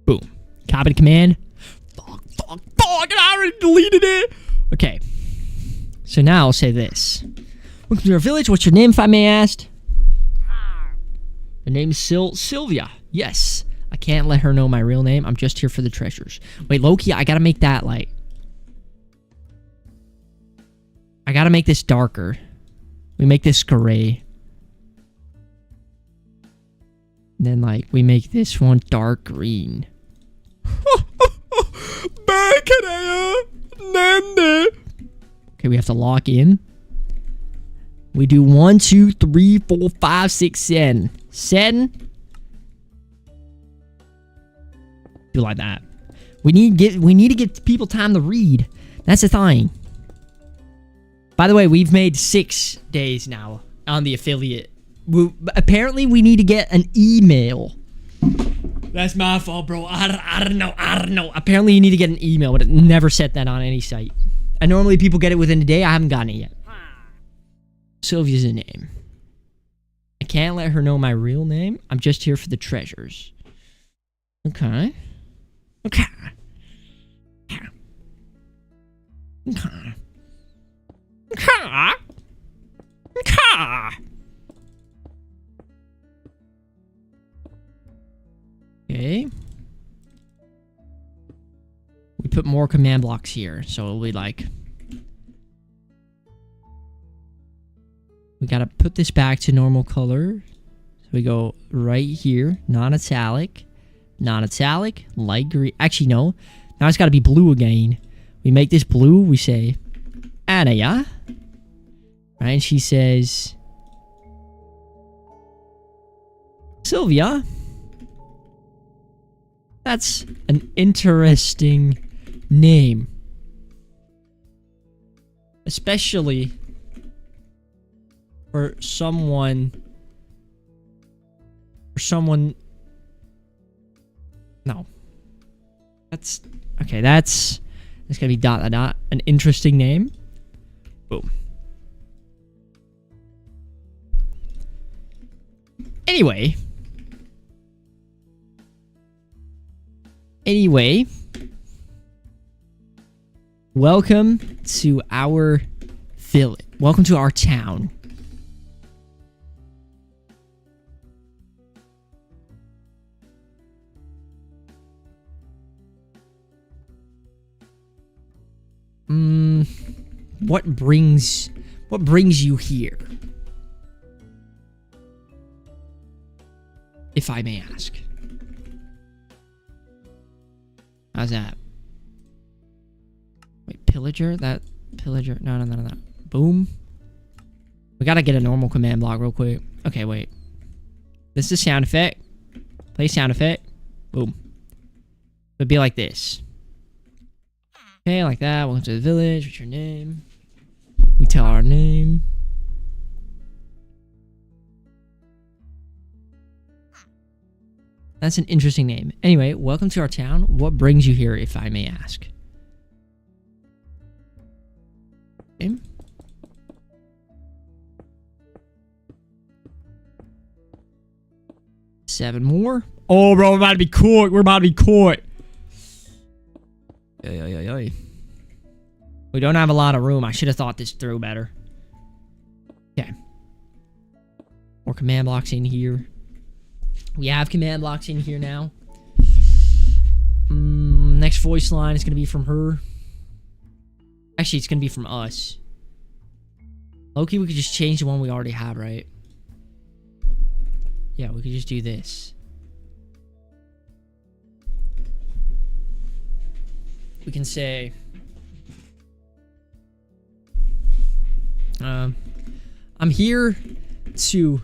Boom. Copy the command. Fuck, I already deleted it. Okay. So now I'll say this. Welcome to our village. What's your name, if I may ask? The name's Sylvia. Yes. I can't let her know my real name. I'm just here for the treasures. Wait, Loki, I gotta make that, like... I gotta make this darker. We make this gray. And then, like, we make this one dark green. Okay, we have to lock in. We do 1, 2, 3, 4, 5, 6, 7. 7. Do like that. We need to give people time to read. That's the thing. By the way, we've made 6 days now on the affiliate. Apparently, we need to get an email. That's my fault, bro. I don't know. Apparently, you need to get an email, but it never said that on any site. And normally, people get it within a day. I haven't gotten it yet. Sylvia's a name. I can't let her know my real name. I'm just here for the treasures. Okay. Okay. Okay. Okay. Okay. Okay. We put more command blocks here, so it'll be like we gotta put this back to normal color. So we go right here, non-italic, light green. Actually, no. Now it's gotta be blue again. We make this blue. We say, Anaya. Right, and she says, Sylvia. That's an interesting name. Especially for someone. No. That's okay, that's gonna be dot dot dot. An interesting name. Boom. Anyway, welcome to our village. Welcome to our town. What brings you here? If I may ask. How's that? Wait, pillager? That pillager? No. Boom. We gotta get a normal command block real quick. Okay, wait. This is a sound effect. Play sound effect. Boom. It'd be like this. Okay, like that. Welcome to the village. What's your name? We tell our name. That's an interesting name. Anyway, welcome to our town. What brings you here, if I may ask? Okay. 7 more. Oh, bro, we're about to be caught. We're about to be caught. We don't have a lot of room. I should have thought this through better. Okay. More command blocks in here. We have command blocks in here now. Next voice line is going to be from her. Actually, it's going to be from us. Loki, we could just change the one we already have, right? Yeah, we could just do this. We can say... I'm here to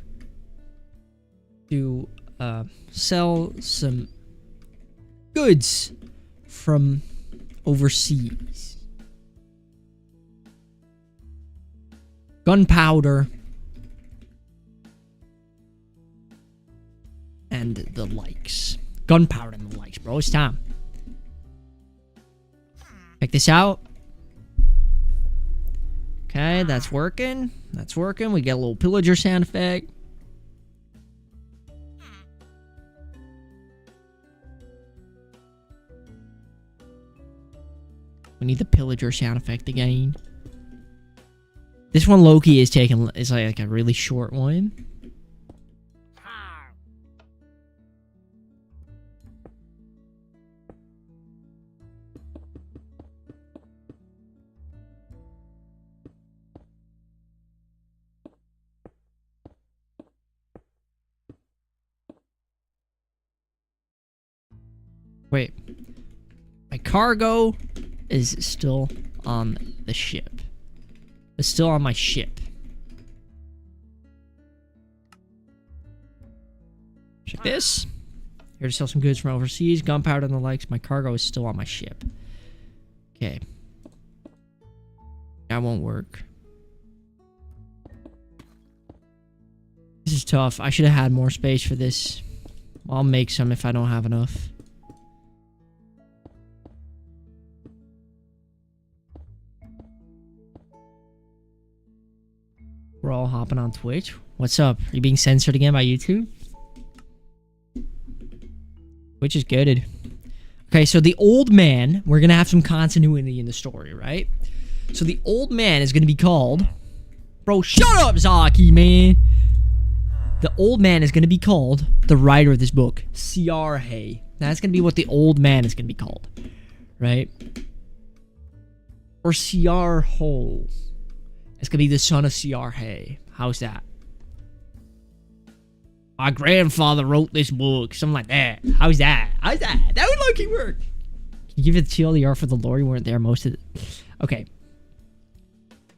sell some goods from overseas. Gunpowder and the likes. Gunpowder and the likes, bro. It's time. Check this out. Okay, that's working. That's working. We get a little pillager sound effect. We need the pillager sound effect again. This one, Loki, is like a really short one. Wait. My cargo is still on the ship. It's still on my ship. Check this. Here to sell some goods from overseas. Gunpowder and the likes. My cargo is still on my ship. Okay. That won't work. This is tough. I should have had more space for this. I'll make some if I don't have enough. We're all hopping on Twitch. What's up? Are you being censored again by YouTube? Twitch is goaded. Okay, so the old man, we're going to have some continuity in the story, right? So the old man is going to be called... Bro, shut up, Zaki, man! The old man is going to be called the writer of this book, Ciarhe. That's going to be what the old man is going to be called, right? Or Ciarho. It's going to be the son of Ciarhe. How's that? My grandfather wrote this book. Something like that. How's that? How's that? That would low-key work. Can you give it the TLDR for the lore? You weren't there most of it. Okay.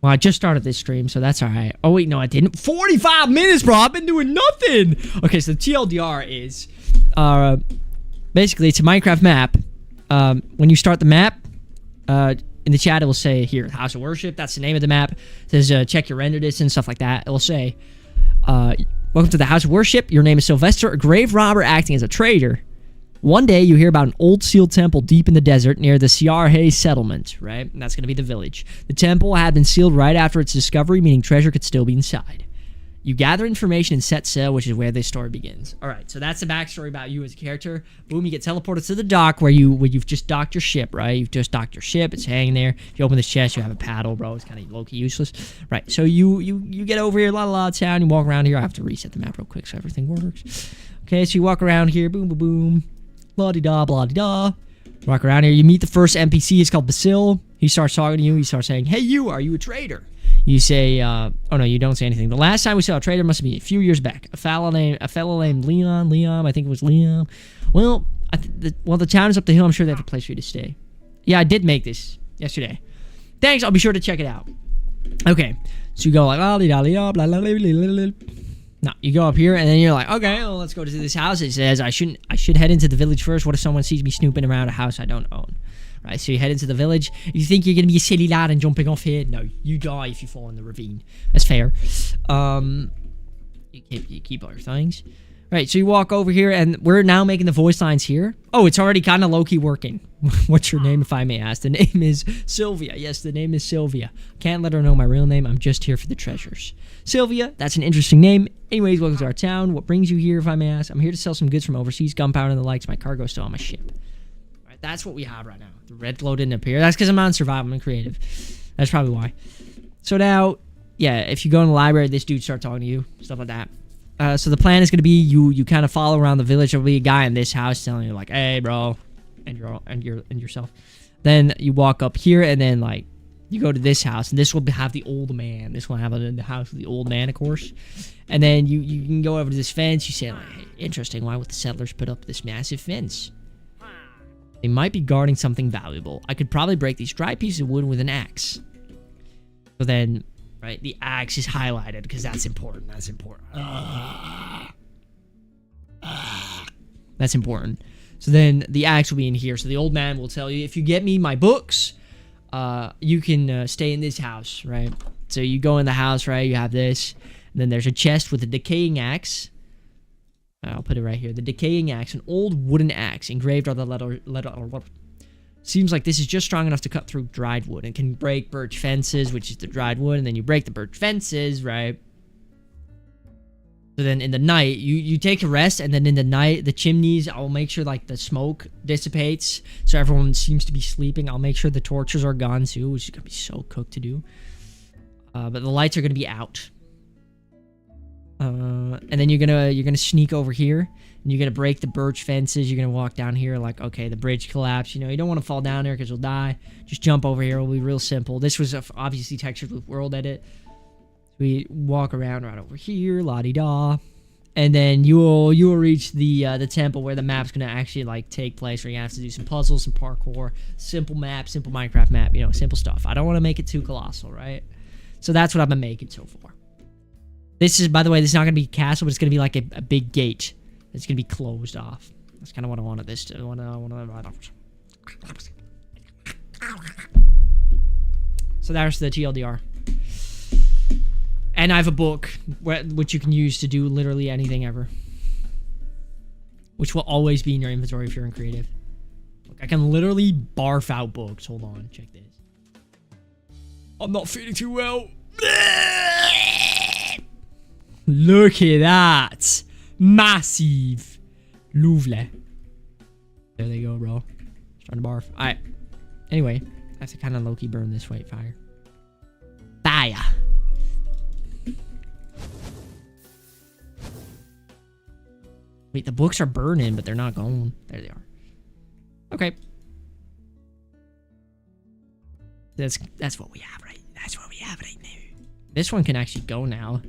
Well, I just started this stream, so that's all right. Oh, wait, no, I didn't. 45 minutes, bro. I've been doing nothing. Okay, so the TLDR is... basically, it's a Minecraft map. When you start the map, in the chat, it will say here, House of Worship. That's the name of the map. It says, check your render distance, stuff like that. It will say, welcome to the House of Worship. Your name is Sylvester, a grave robber acting as a trader. One day, you hear about an old sealed temple deep in the desert near the Siarhe settlement, right? And that's going to be the village. The temple had been sealed right after its discovery, meaning treasure could still be inside. You gather information and set sail, which is where this story begins. All right, so that's the backstory about you as a character. Boom, you get teleported to the dock where you've just docked your ship, right? You've just docked your ship. It's hanging there. If you open this chest, you have a paddle, bro. It's kind of low-key useless. Right, so you get over here, la town. You walk around here. I have to reset the map real quick so everything works. Okay, so you walk around here. Boom, boom, boom. Blah-de-da, blah-de-da. Walk around here. You meet the first NPC. It's called Basil. He starts talking to you. He starts saying, hey, you, are you a trader? You say, oh no, you don't say anything. The last time we saw a trader must be a few years back. A fellow named Leon, I think it was Leon. Well, the town is up the hill. I'm sure they have a place for you to stay. Yeah, I did make this yesterday. Thanks, I'll be sure to check it out. Okay, so you go like, no, you go up here, and then you're like, okay, well, let's go to this house. It says, I should head into the village first. What if someone sees me snooping around a house I don't own? Right, so you head into the village. You think you're going to be a silly lad and jumping off here? No, you die if you fall in the ravine. That's fair. You keep all your things. Right, so you walk over here, and we're now making the voice lines here. Oh, it's already kind of low-key working. What's your name, if I may ask? The name is Sylvia. Yes, the name is Sylvia. Can't let her know my real name. I'm just here for the treasures. Sylvia, that's an interesting name. Anyways, welcome to our town. What brings you here, if I may ask? I'm here to sell some goods from overseas, gunpowder and the likes. My cargo's still on my ship. Right, that's what we have right now. The red glow didn't appear. That's because I'm on survival and creative. That's probably why. So now, yeah, if you go in the library, this dude starts talking to you, stuff like that. So the plan is going to be you kind of follow around the village. There'll be a guy in this house telling you like, "Hey, bro," and yourself. Then you walk up here, and then like you go to this house, and this will have the old man. This will have the house of the old man, of course. And then you can go over to this fence. You say, like, hey, interesting. Why would the settlers put up this massive fence? They might be guarding something valuable. I could probably break these dry pieces of wood with an axe. So then, right, the axe is highlighted because that's important. That's important. That's important. So then the axe will be in here. So the old man will tell you, if you get me my books, you can stay in this house, right? So you go in the house, right? You have this. And then there's a chest with a decaying axe. I'll put it right here. The decaying axe, an old wooden axe. Engraved are the letter. Seems like this is just strong enough to cut through dried wood and can break birch fences, which is the dried wood, and then you break the birch fences, right? So then in the night, you take a rest, and then in the night, the chimneys, I'll make sure like the smoke dissipates, so everyone seems to be sleeping. I'll make sure the torches are gone too, which is gonna be so cooked to do. But the lights are gonna be out. And then you're gonna sneak over here, and you're gonna break the birch fences. You're gonna walk down here like, okay, the bridge collapsed. You know, you don't want to fall down there because you'll die. Just jump over here. It'll be real simple. This was obviously textured with world edit. So we walk around right over here, la-di-da, and then you will reach the temple where the map's gonna actually like take place. Where you have to do some puzzles, some parkour, simple map, simple Minecraft map. You know, simple stuff. I don't want to make it too colossal, right? So that's what I've been making so far. This is, by the way, this is not going to be a castle, but it's going to be like a big gate. It's going to be closed off. That's kind of what I wanted this to. So there's the TLDR. And I have a book, which you can use to do literally anything ever. Which will always be in your inventory if you're in creative. Look, I can literally barf out books. Hold on, check this. I'm not feeling too well. Look at that. Massive. Lovely. There they go, bro. Starting to barf. Alright. Anyway, I have to kind of low-key burn this white fire. Fire. Wait, the books are burning, but they're not going. There they are. Okay. That's what we have, right? That's what we have right now. This one can actually go now.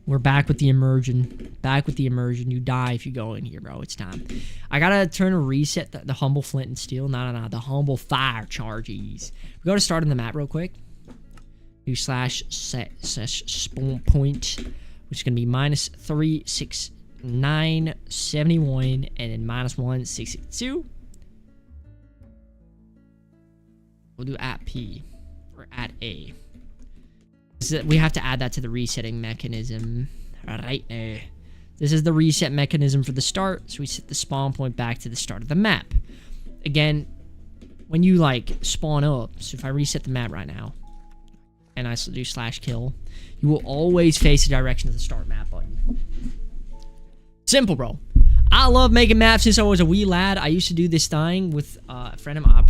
We're back with the immersion. Back with the immersion. You die if you go in here, bro. It's time. I gotta turn and reset the humble flint and steel. No. The humble fire charges. We go to start on the map real quick. Do slash set spawn point, which is gonna be -36971 and then -1662. We'll do at P or at A. We have to add that to the resetting mechanism right there. This is the reset mechanism for the start, so we set the spawn point back to the start of the map. Again, when you like spawn up, so if I reset the map right now and I do /kill, you will always face the direction of the start map button. Simple, bro. I love making maps since I was a wee lad. I used to do this thing with a friend of mine.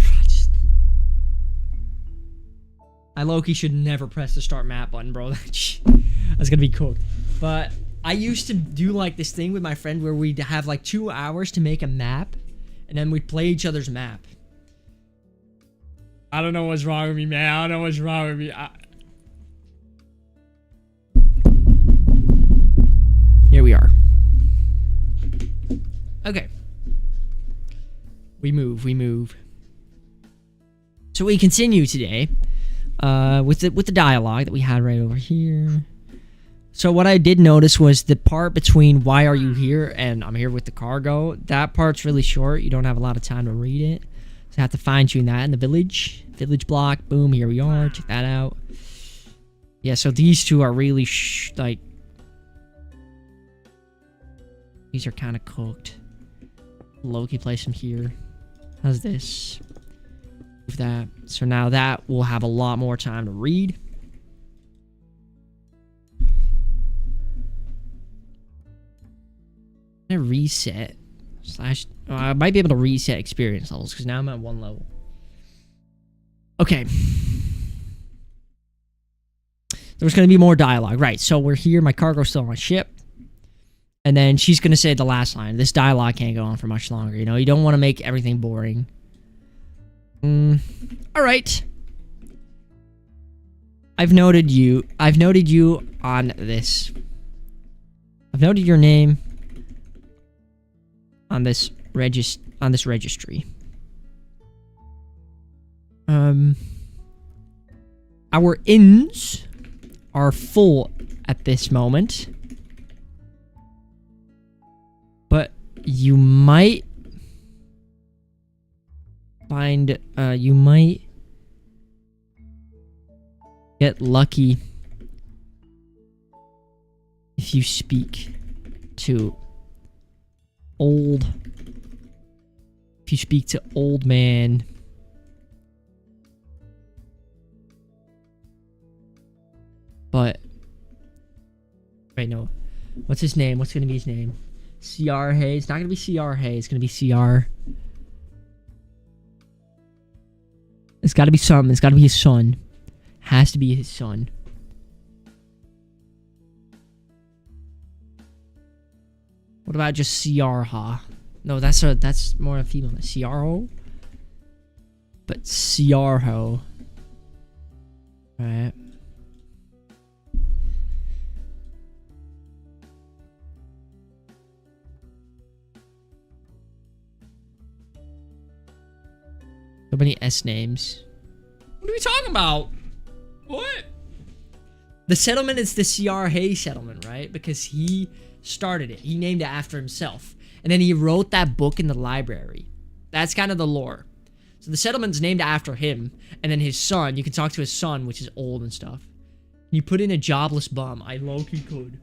I low-key should never press the start map button, bro. That's gonna be cooked. But I used to do like this thing with my friend where we'd have like 2 hours to make a map, and then we'd play each other's map. I don't know what's wrong with me, man. I don't know what's wrong with me. Here we are. Okay. We move. So we continue today. With the dialogue that we had right over here. So what I did notice was the part between "why are you here" and "I'm here with the cargo." That part's really short. You don't have a lot of time to read it, so I have to fine tune that in the village block. Boom, here we are. Check that out. Yeah, so these two are really like these are kind of cooked. Loki place them here. How's this? That. So now that will have a lot more time to read. I'm gonna reset I might be able to reset experience levels because now I'm at 1 level. Okay. There's gonna be more dialogue. Right, so we're here, my cargo's still on my ship. And then she's gonna say the last line. This dialogue can't go on for much longer, you know? You don't want to make everything boring. All right. I've noted you on this. I've noted your name on this registry. Our inns are full at this moment, but you might get lucky if you speak to old man but wait, no, what's his name? What's gonna be his name? CR Hay. It's not gonna be CR Hay, it's gonna be CR. It's gotta be something. It's gotta be his son. Has to be his son. What about just CR-ha? No, that's more a female. CR-ho? But CR-ho. Alright. So many S names. What are we talking about? What? The settlement is the CR Hay settlement, right? Because he started it. He named it after himself. And then he wrote that book in the library. That's kind of the lore. So the settlement's named after him. And then his son, you can talk to his son, which is old and stuff. You put in a jobless bum. I low-key could.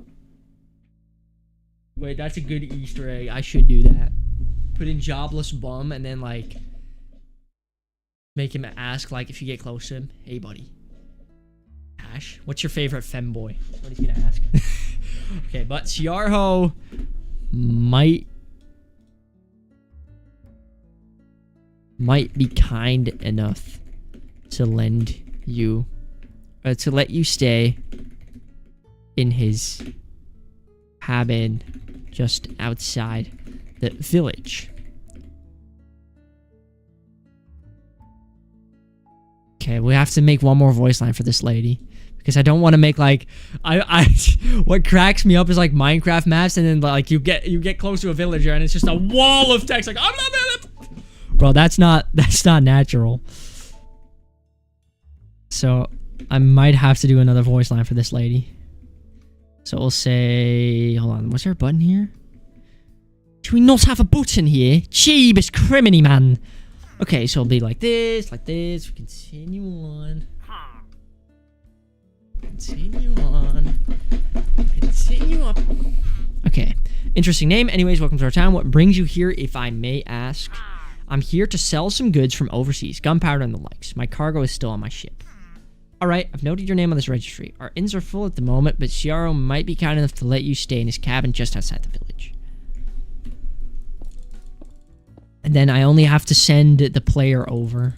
Wait, that's a good Easter egg. I should do that. Put in jobless bum and then, like, make him ask, like, if you get close to him, "Hey, buddy. Ash, what's your favorite femboy?" What he's gonna ask. Okay, but Ciarho might be kind enough to lend you, to let you stay in his cabin just outside the village. Okay, we have to make one more voice line for this lady because I don't want to make like I what cracks me up is like Minecraft maps, and then like you get close to a villager and it's just a wall of text like bro, that's not natural. So I might have to do another voice line for this lady. So we'll say, hold on, was there a button here? Do we not have a button here? Jeebus criminy, man. Okay, so it'll be like this. We continue on. Continue on. Okay, interesting name. Anyways, welcome to our town. What brings you here, if I may ask? I'm here to sell some goods from overseas, gunpowder and the likes. My cargo is still on my ship. Alright, I've noted your name on this registry. Our inns are full at the moment, but Ciaro might be kind enough to let you stay in his cabin just outside the village. And then I only have to send the player over.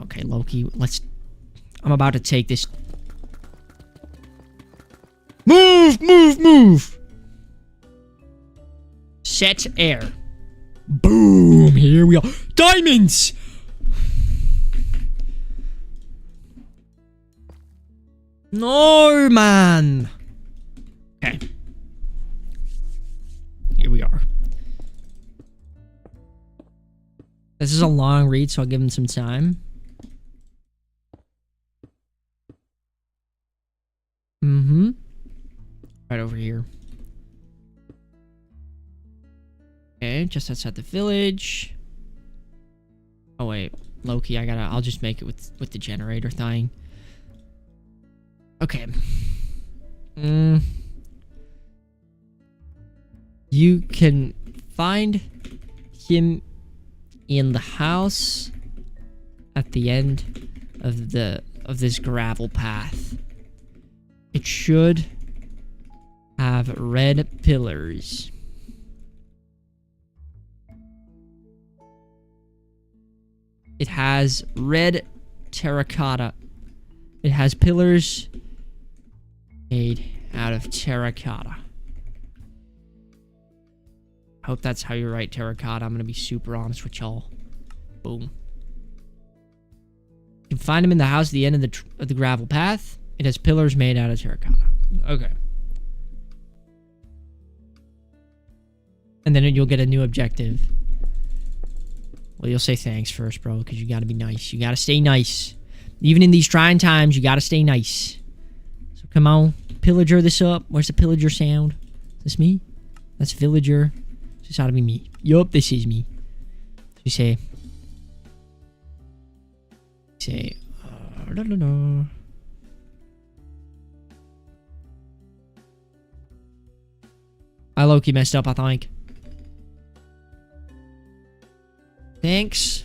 Okay, Loki, I'm about to take this. Move! Set air. Boom! Here we are. Diamonds! No, man! Okay. Here we are. This is a long read, so I'll give him some time. Right over here. Okay, just outside the village. Oh wait, Loki, I'll just make it with the generator thing. Okay. You can find him in the house at the end of this gravel path. It should have red pillars. It has red terracotta. It has pillars made out of terracotta. I hope that's how you write terracotta. I'm gonna be super honest with y'all. Boom. You can find him in the house at the end of the gravel path. It has pillars made out of terracotta. Okay. And then you'll get a new objective. Well, you'll say thanks first, bro, because you gotta be nice. You gotta stay nice. Even in these trying times, you gotta stay nice. So come on, pillager this up. Where's the pillager sound? Is this me? That's villager. This ought to be me. Yup, this is me. So you say... no. I low-key messed up, I think. Thanks.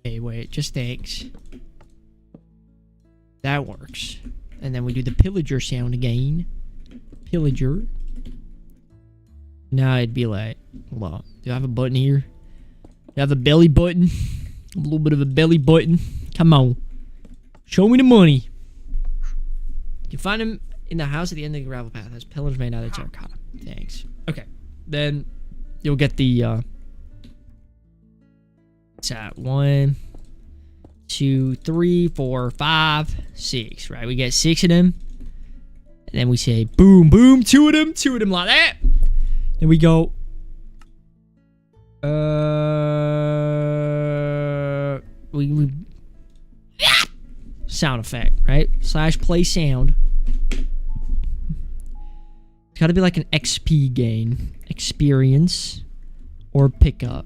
Okay, wait, just thanks. That works. And then we do the pillager sound again. Pillager. Now it'd be like, hold on. Do I have a button here? Do I have a belly button? A little bit of a belly button. Come on. Show me the money. You can find him in the house at the end of the gravel path. Has pillars made out of terracotta. Thanks. Okay. Then you'll get the what's that? 1, 2, 3, 4, 5, 6. Right? We get 6 of them. And then we say boom, boom, 2 of them like that. Then we go we sound effect, right? / play sound. It's got to be like an XP gain, experience, or pickup.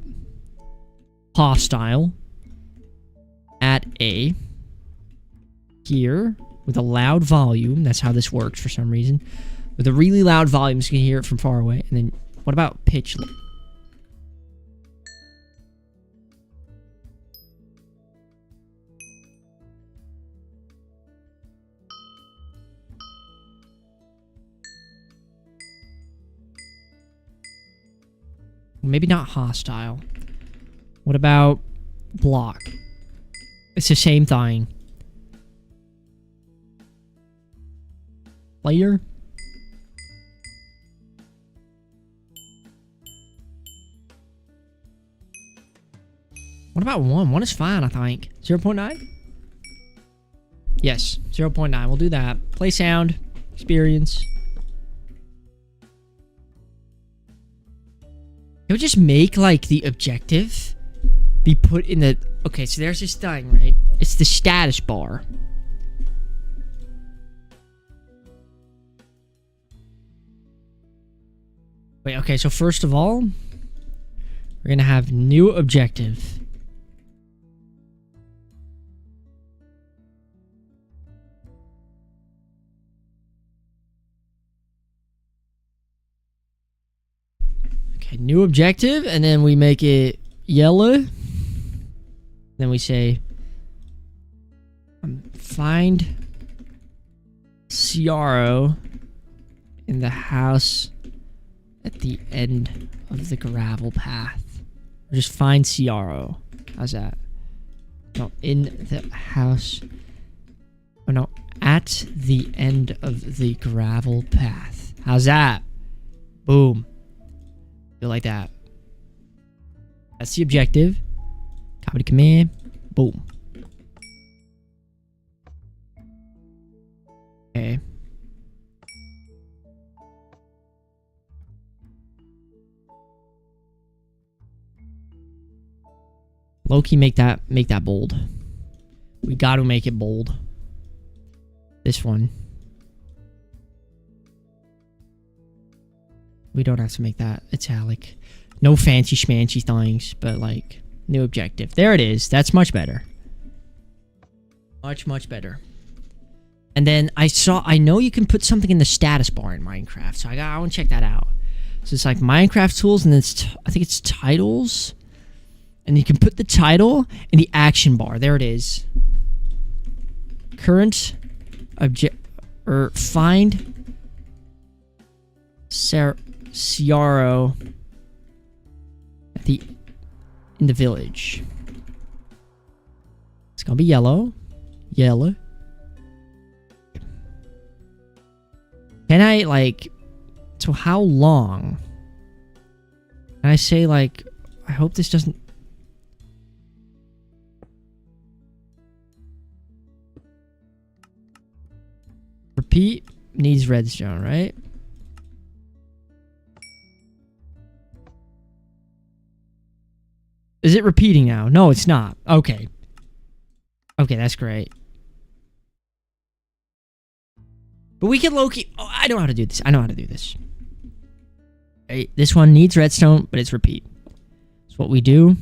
Hostile. At A. Here. With a loud volume. That's how this works for some reason. With a really loud volume, so you can hear it from far away. And then, what about pitch? Maybe not hostile. What about block? It's the same thing. Player? What about 1? 1 is fine, I think. 0.9? Yes, 0.9. We'll do that. Play sound. Experience. It would just make, like, the objective be put in the... Okay, so there's this thing, right? It's the status bar. Wait, okay, so first of all, we're going to have new objective. Okay, new objective, and then we make it yellow. Then we say, find Ciaro in the house at the end of the gravel path. Or just find Ciaro. How's that? No, in the house. Oh no, at the end of the gravel path. How's that? Boom. Feel like that. That's the objective. Copy the command. Boom. Okay. Low-key make that bold. We got to make it bold. This one. We don't have to make that italic. No fancy schmancy things, but like new objective. There it is. That's much better. Much, much better. And then I know you can put something in the status bar in Minecraft, so I want to check that out. So it's like Minecraft tools, and then I think it's titles. And you can put the title in the action bar. There it is. Current object, or find Ciaro at in the village. It's gonna be yellow. Yellow. Can I, like... So how long? Can I say, like... I hope this doesn't... Repeat needs redstone, right? Is it repeating now? No, it's not. Okay. Okay, that's great. But we can low-key... Oh, I know how to do this. I know how to do this. Right, this one needs redstone, but it's repeat. So what we do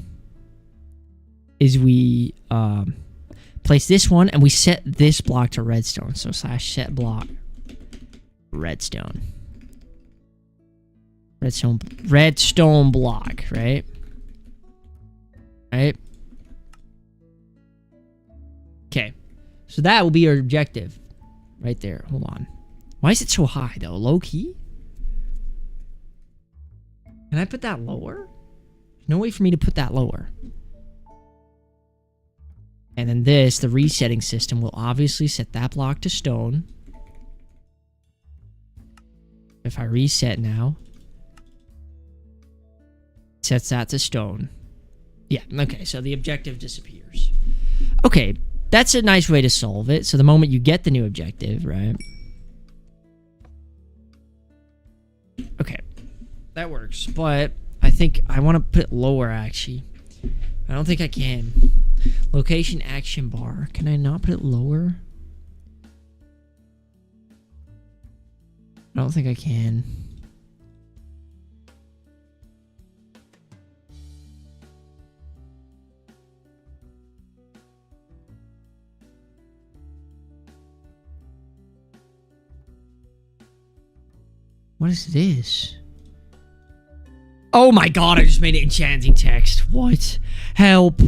is we place this one, and we set this block to redstone. So /set block redstone. Redstone block, right? Right? Okay. So that will be our objective. Right there. Hold on. Why is it so high, though? Low key? Can I put that lower? There's no way for me to put that lower. And then this, the resetting system, will obviously set that block to stone. If I reset now, it sets that to stone. Yeah, okay, so the objective disappears. Okay, that's a nice way to solve it. So the moment you get the new objective, right? Okay, that works. But I think I want to put it lower, actually. I don't think I can. Location action bar. Can I not put it lower? I don't think I can. What is this? Oh my god, I just made it enchanting text. What? Help.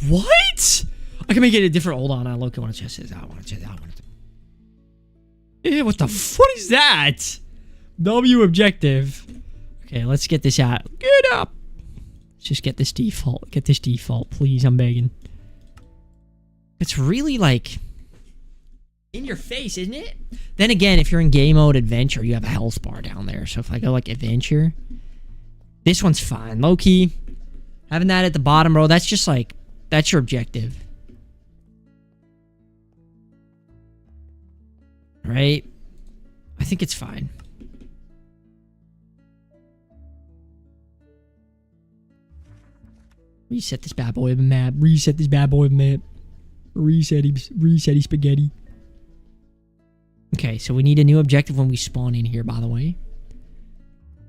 What? I can make it a different... Hold on, I look. I want to check this out. I want to check that out. Yeah, what the... What is that? W objective. Okay, let's get this out. Get up. Let's just get this default. Get this default, please. I'm begging. It's really like... in your face, isn't it? Then again, if you're in game mode adventure, you have a health bar down there. So if I go like adventure, this one's fine. Low key, Having that at the bottom, bro, that's just like, that's your objective. Right? I think it's fine. Reset this bad boy of a map. Reset this bad boy of a map. Reset spaghetti. Okay, so we need a new objective when we spawn in here, by the way.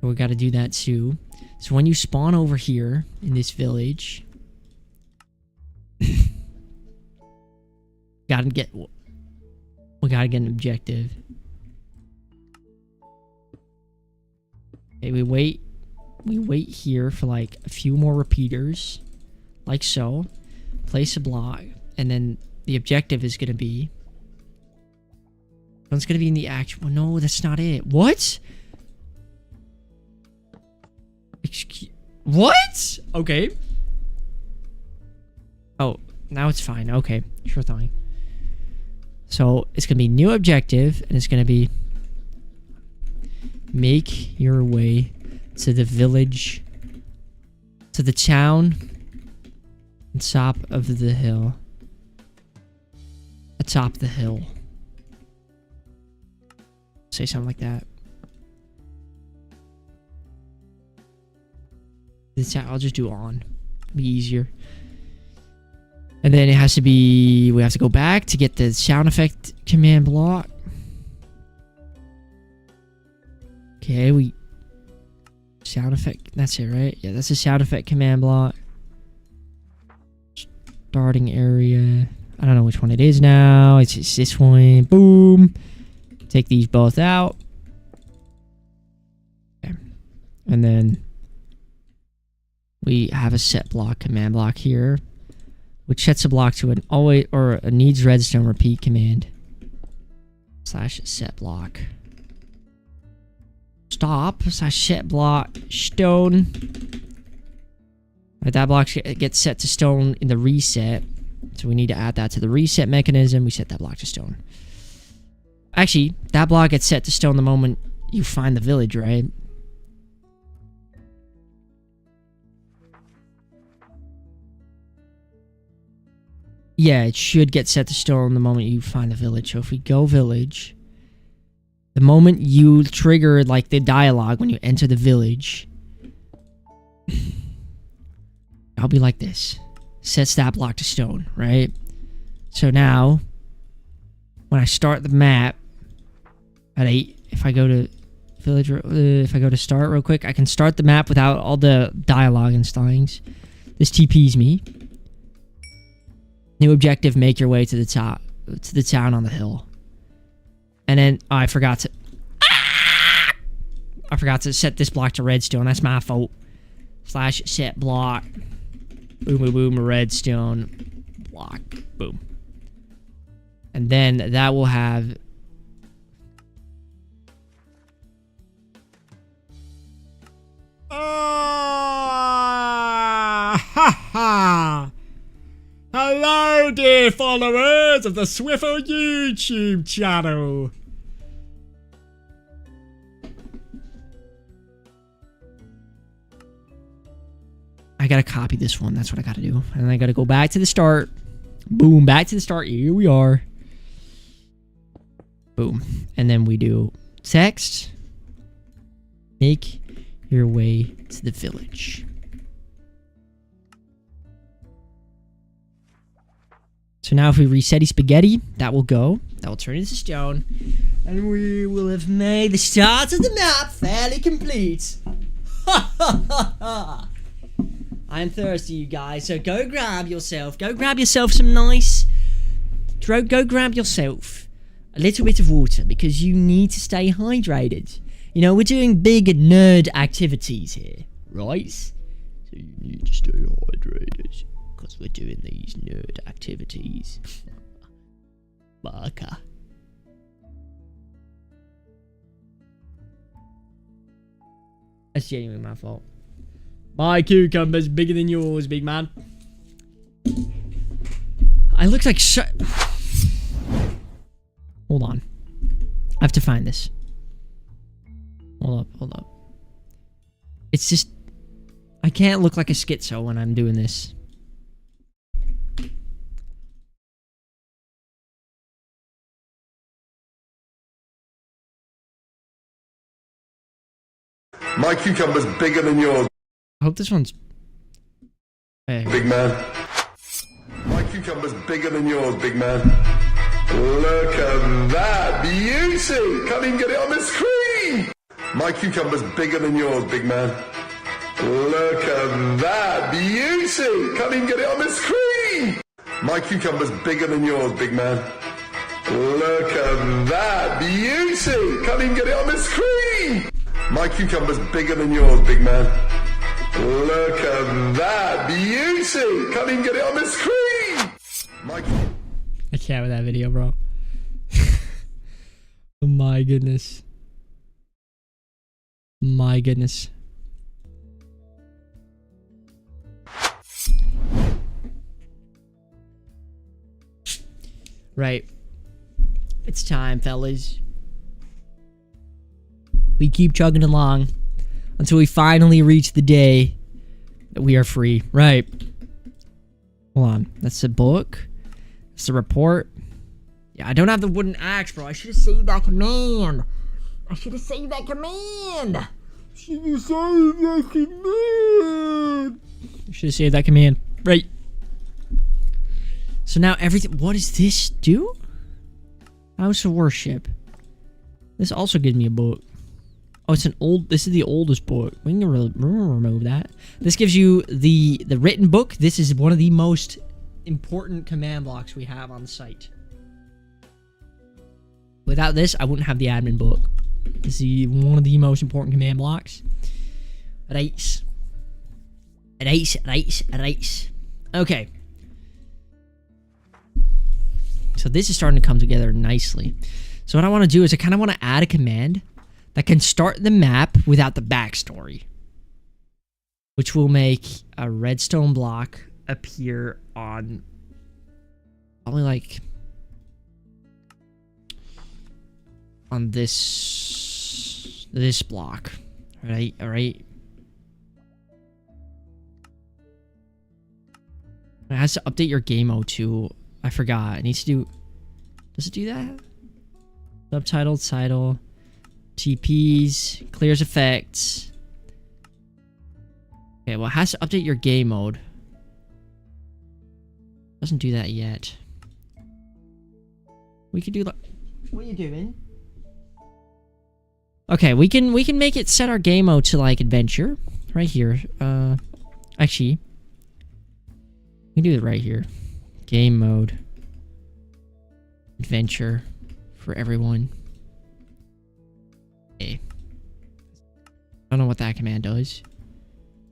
We gotta do that too. So when you spawn over here in this village, we gotta get an objective. Okay, we wait here for like a few more repeaters, like so. Place a block, and then the objective is gonna be. It's gonna be in the actual. No, that's not it. What? What? Okay. Oh, now it's fine. Okay, sure thing. So it's gonna be new objective, and it's gonna be make your way to the village, to the town, on top of the hill. Atop the hill. Say something like that. I'll just do on. Be easier. And then it has to be... We have to go back to get the sound effect command block. Okay, we... Sound effect... That's it, right? Yeah, that's the sound effect command block. Starting area... I don't know which one it is now. It's this one. Boom. Take these both out. Okay. And then... We have a set block command block here, which sets a block to an always or a needs redstone repeat command / set block. Stop / set block stone. Right, that block gets set to stone in the reset, so we need to add that to the reset mechanism. We set that block to stone. Actually, that block gets set to stone the moment you find the village, right? Yeah, it should get set to stone the moment you find the village. So if we go village, the moment you trigger like the dialogue when you enter the village, I'll be like this. Sets that block to stone, right? So now, when I start the map at 8, if I go to village, if I go to start real quick, I can start the map without all the dialogue and things. This TPs me. New objective, make your way to the top, to the town on the hill. And then, oh, I forgot to set this block to redstone. That's my fault. / set block. Boom, boom, boom, redstone. Block. Boom. And then that will have... Ha ha! Hello, dear followers of the swiffelll YouTube channel. I gotta copy this one. That's what I gotta do. And I gotta go back to the start. Boom, back to the start. Here we are. Boom. And then we do text. Make your way to the village. So now if we reset spaghetti, that will go. That will turn into stone. And we will have made the start of the map fairly complete. Ha ha ha ha. I'm thirsty, you guys, so go grab yourself some nice... Go grab yourself a little bit of water, because you need to stay hydrated. You know, we're doing big nerd activities here, right? So you need to stay hydrated, because we're doing these nerd activities. Barker. That's genuinely my fault. My cucumber's bigger than yours, big man. I look like Hold on. I have to find this. Hold up. It's just... I can't look like a schizo when I'm doing this. My cucumber's bigger than yours, I hope this one's... Hey. big man. My cucumber's bigger than yours, big man. Look at that beauty! Can't even get it on the screen! My cucumber's bigger than yours, big man. Look at that beauty! Can't even get it on the screen! My cucumber's bigger than yours, big man. Look at that beauty! Can't even get it on the screen! My cucumber's bigger than yours, big man. Look at that beauty! Can't even get it on the screen! I can't with that video, bro. Oh my goodness. My goodness. Right. It's time, fellas. We keep chugging along until we finally reach the day that we are free. Right. Hold on. That's the book. That's the report. Yeah, I don't have the wooden axe, bro. I should have saved that command. I should have saved that command. Should have saved that command. Should have saved that command. Right. So now everything... What does this do? House of Worship. This also gives me a book. Oh, it's an old... This is the oldest book. We can remove that. This gives you the written book. This is one of the most important command blocks we have on the site. Without this, I wouldn't have the admin book. This is one of the most important command blocks. Right. Right. Okay. So this is starting to come together nicely. So what I want to do is I kind of want to add a command that can start the map without the backstory, which will make a redstone block appear on probably like on this block. All right. It has to update your game mode too. I forgot. It needs to do... Does it do that? Subtitle, title, TPs, clears effects. Okay, well, it has to update your game mode. Doesn't do that yet. We could do like... What are you doing? Okay, we can make it set our game mode to like adventure. Right here. Actually, we can do it right here. Game mode. Adventure for everyone. Okay. I don't know what that command does.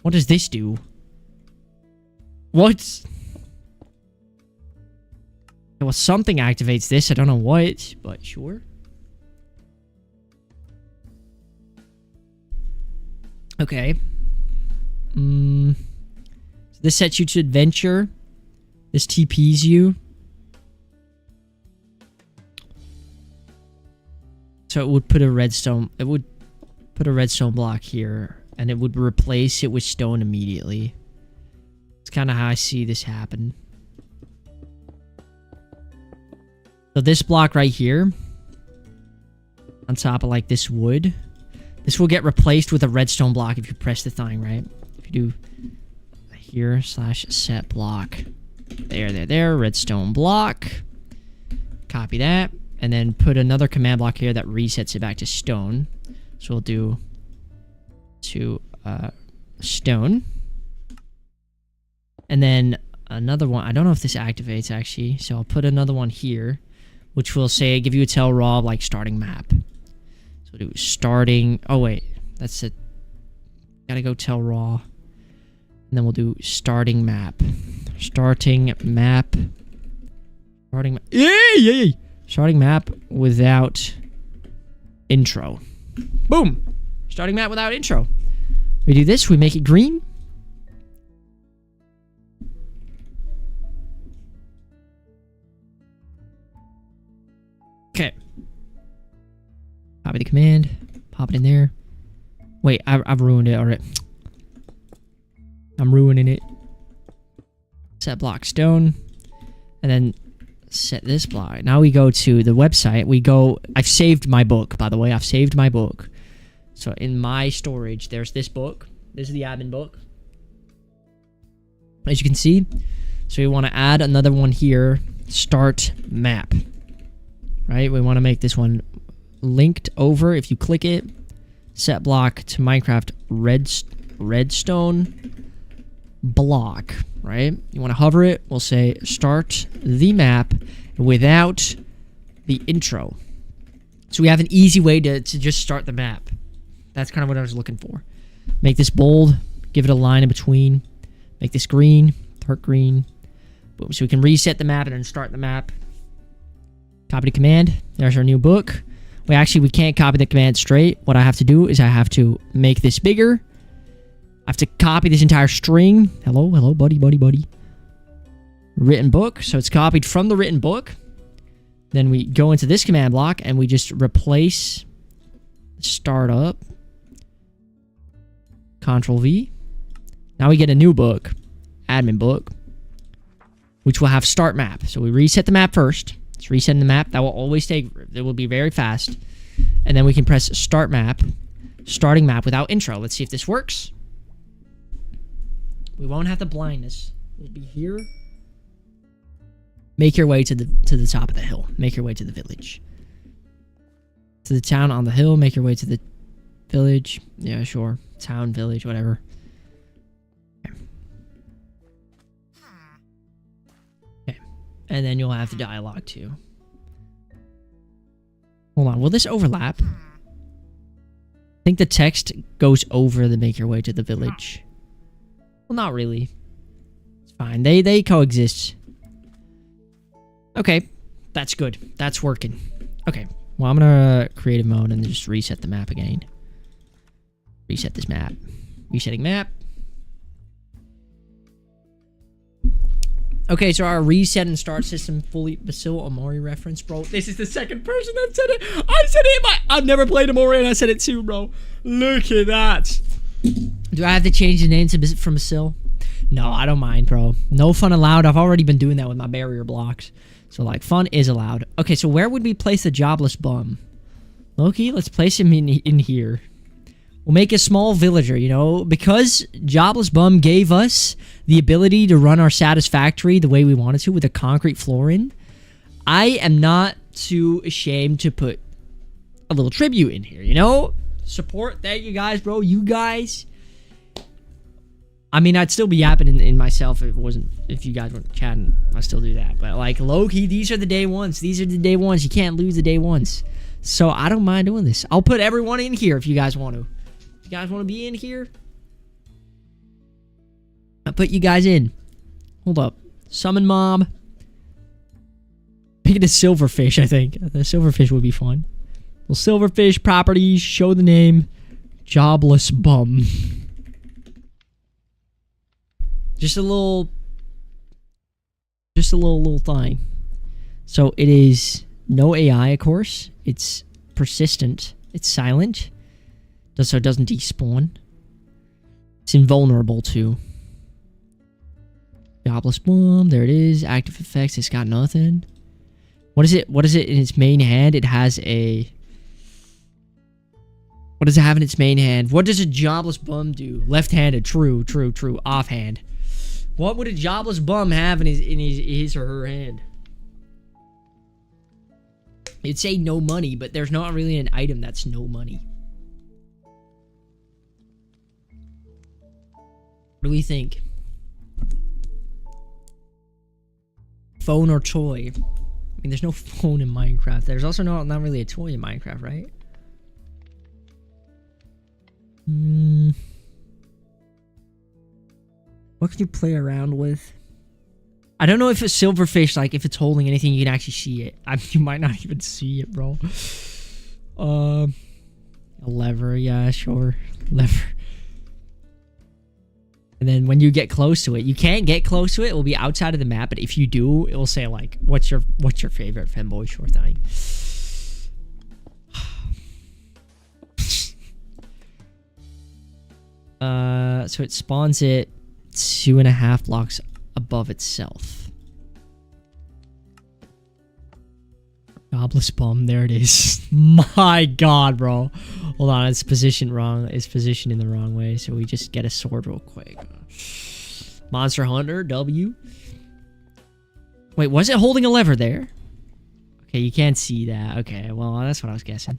What does this do? What? Well, something activates this. I don't know what, but sure. Okay. So this sets you to adventure. This TPs you. So it would put a redstone... It would put a redstone block here. And it would replace it with stone immediately. It's kind of how I see this happen. So this block right here. On top of like this wood. This will get replaced with a redstone block if you press the thing, right? If you do here /set block. There, redstone block. Copy that. And then put another command block here that resets it back to stone. So we'll do to stone. And then another one. I don't know if this activates actually. So I'll put another one here. Which will say, give you a tell raw of like starting map. So we'll do starting. Oh wait. That's it. Gotta go tell raw. And then we'll do starting map. Starting map. Starting map without intro. Boom. Starting map without intro. We do this. We make it green. Okay. Copy the command. Pop it in there. Wait, I've ruined it already. I'm ruining it. Set block stone. And then set this block. Now we go to the website. I've saved my book, by the way. I've saved my book. So in my storage, there's this book. This is the admin book. As you can see. So we want to add another one here. Start map. Right? We want to make this one linked over. If you click it, set block to Minecraft redstone block. Right? You want to hover it. We'll say start the map without the intro. So we have an easy way to just start the map. That's kind of what I was looking for. Make this bold. Give it a line in between. Make this green. Dark green. Boom. So we can reset the map and then start the map. Copy the command. There's our new book. We can't copy the command straight. What I have to do is I have to make this bigger. I have to copy this entire string. Hello, buddy. Written book. So it's copied from the written book. Then we go into this command block and we just replace startup. Control V. Now we get a new book. Admin book. Which will have start map. So we reset the map first. It's resetting the map. That will always take... It will be very fast. And then we can press start map. Starting map without intro. Let's see if this works. We won't have the blindness. We'll be here. Make your way to the top of the hill. Make your way to the village. To the town on the hill. Make your way to the village. Yeah, sure. Town, village, whatever. Okay. And then you'll have the dialogue too. Hold on. Will this overlap? I think the text goes over the make your way to the village. Well, not really. It's fine. They coexist. Okay. That's good. That's working. Okay. Well, I'm gonna creative mode and just reset the map again. Reset this map. Resetting map. Okay, so our reset and start system fully... Basil Amori reference, bro. This is the second person that said it. I said it. I've never played Amori and I said it too, bro. Look at that. Do I have to change the name from Basil? No, I don't mind, bro. No fun allowed. I've already been doing that with my barrier blocks. So, like, fun is allowed. Okay, so where would we place the jobless bum? Loki, let's place him in here. We'll make a small villager, you know, because Jobless Bum gave us the ability to run our Satisfactory the way we wanted to with a concrete floor in. I am not too ashamed to put a little tribute in here, you know? Support, thank you guys, bro. You guys. I mean, I'd still be yapping in myself if you guys weren't chatting. I'd still do that. But, like, low-key, these are the day ones. These are the day ones. You can't lose the day ones. So, I don't mind doing this. I'll put everyone in here if you guys want to. You guys want to be in here? I'll put you guys in. Hold up. Summon mob. Pick the silverfish, I think. The silverfish would be fun. Well, silverfish properties. Show the name. Jobless bum. Just a little thing. So it is no AI, of course. It's persistent. It's silent. So it doesn't despawn. It's invulnerable too. Jobless bomb. There it is. Active effects. It's got nothing. What is it? What is it in its main hand? It has a... What does it have in its main hand? What does a jobless bum do? Left-handed. True. Offhand. What would a jobless bum have in his or her hand? It'd say no money, but there's not really an item that's no money. What do we think? Phone or toy? I mean, there's no phone in Minecraft. There's also not really a toy in Minecraft, right? What can you play around with? I don't know if a silverfish, like, if it's holding anything, you can actually see it. You might not even see it, bro. A lever, yeah, sure. Lever. And then when you get close to it, you can't get close to it. It will be outside of the map. But if you do, it will say, like, what's your favorite fanboy short thing? So it spawns it 2.5 blocks above itself. Jobless bum. There it is. My god, bro. Hold on. It's positioned wrong. It's positioned in the wrong way. So we just get a sword real quick. Monster Hunter. W. Wait, was it holding a lever there? Okay, you can't see that. Okay, well, that's what I was guessing.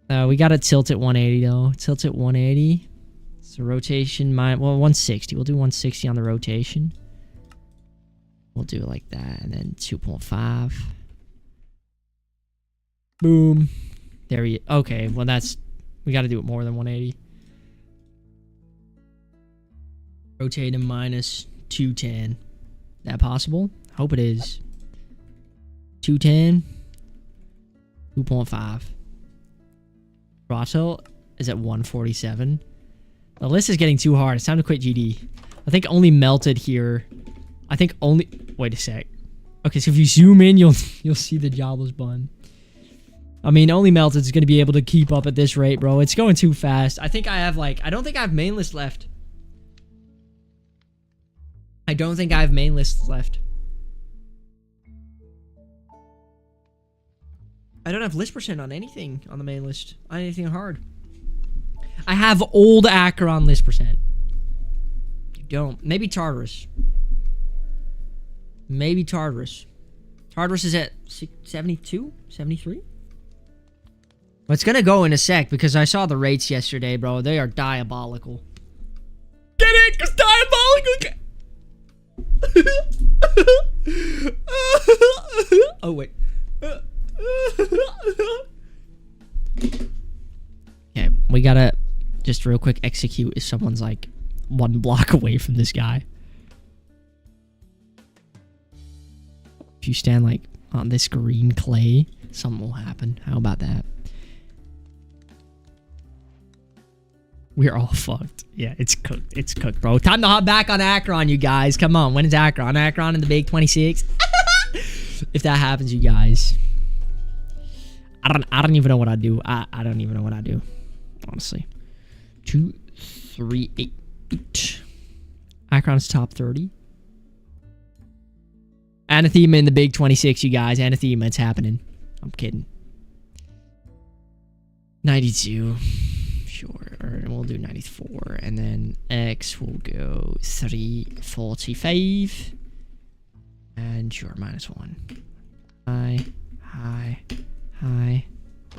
We gotta tilt it 180 though. Tilt it 180. So rotation, well, 160. We'll do 160 on the rotation. We'll do it like that, and then 2.5. Boom. There you. Okay, well we gotta do it more than 180. Rotate him minus 210. That possible? Hope it is. 210. 2.5. Throttle is at 147. The list is getting too hard. It's time to quit GD. I think only melted here. I think only... Wait a sec. Okay, so if you zoom in, you'll see the jobless bun. I mean, only melted is going to be able to keep up at this rate, bro. It's going too fast. I think I have, like... I don't think I have main list left. I don't think I have main lists left. I don't have list percent on anything on the main list. On anything hard. I have old Acheron list percent. You don't. Maybe Tartarus. Maybe Tartarus. Tartarus is at 72? 73? Well, it's gonna go in a sec because I saw the rates yesterday, bro. They are diabolical. Get it? It's diabolical! Oh, wait. Okay, we gotta just real quick execute if someone's like 1 block away from this guy. If you stand like on this green clay, something will happen. How about that? We're all fucked. Yeah, it's cooked. It's cooked, bro. Time to hop back on Acheron, you guys. Come on. When is Acheron? Acheron in the big 26. If that happens, you guys. I don't even know what I do. I don't even know what I do. Honestly. 2, 3, 8. Acheron's top 30. Anathema in the big 26, you guys. Anathema, it's happening. I'm kidding. 92. Sure. We'll do 94. And then X will go 345. And sure, -1. High.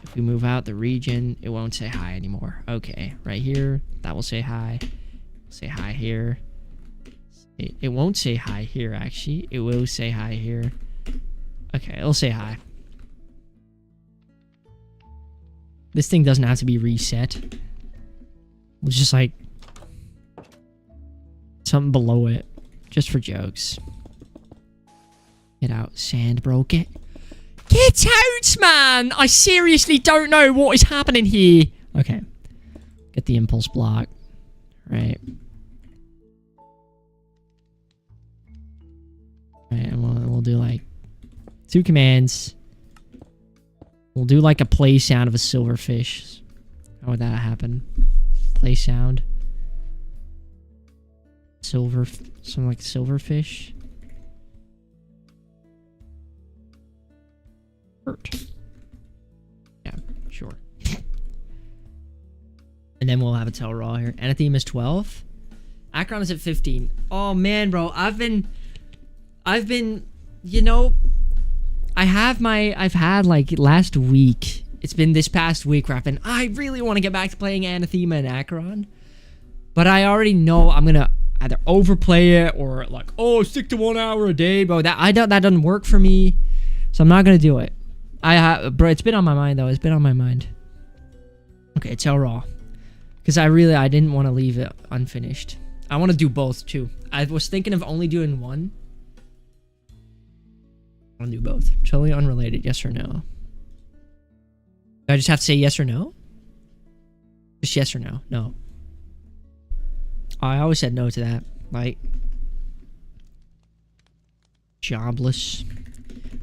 If we move out the region, it won't say hi anymore. Okay, right here, that will say hi. Say hi here. It won't say hi here, actually. It will say hi here. Okay, it'll say hi. This thing doesn't have to be reset. It's just like something below it, just for jokes. Get out, sand, bro. Get out, man! I seriously don't know what is happening here. Okay. Get the impulse block. Right. Right, and we'll do like 2 commands. We'll do like a play sound of a silverfish. How would that happen? Play sound. Something like silverfish. Yeah, sure. And then we'll have a tell raw here. Anathema is 12. Acheron is at 15. Oh man, bro, I've been, you know, I've had like last week. It's been this past week where I really want to get back to playing Anathema and Acheron, but I already know I'm gonna either overplay it or like, oh, stick to 1 hour a day, bro. That doesn't work for me, so I'm not gonna do it. Bro, it's been on my mind though. It's been on my mind. Okay, tell raw, because I didn't want to leave it unfinished. I want to do both too. I was thinking of only doing one. I want to do both. Totally unrelated. Yes or no? Do I just have to say yes or no? Just yes or no? No. Oh, I always said no to that. Like, jobless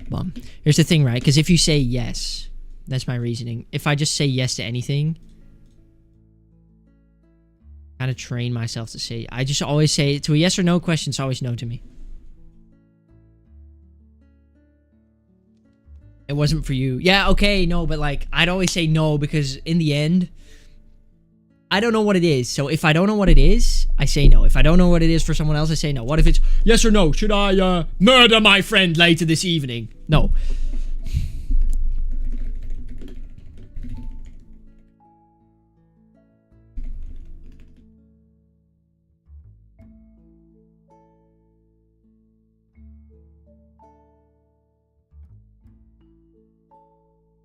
bum. Here's the thing, right? Because if you say yes, that's my reasoning. If I just say yes to anything, Kind of train myself to say. I just always say to a yes or no question, it's always no to me. It wasn't for you. Yeah, okay, no, but like, I'd always say no because in the end, I don't know what it is. So if I don't know what it is, I say no. If I don't know what it is for someone else, I say no. What if it's yes or no? Should I murder my friend later this evening? No.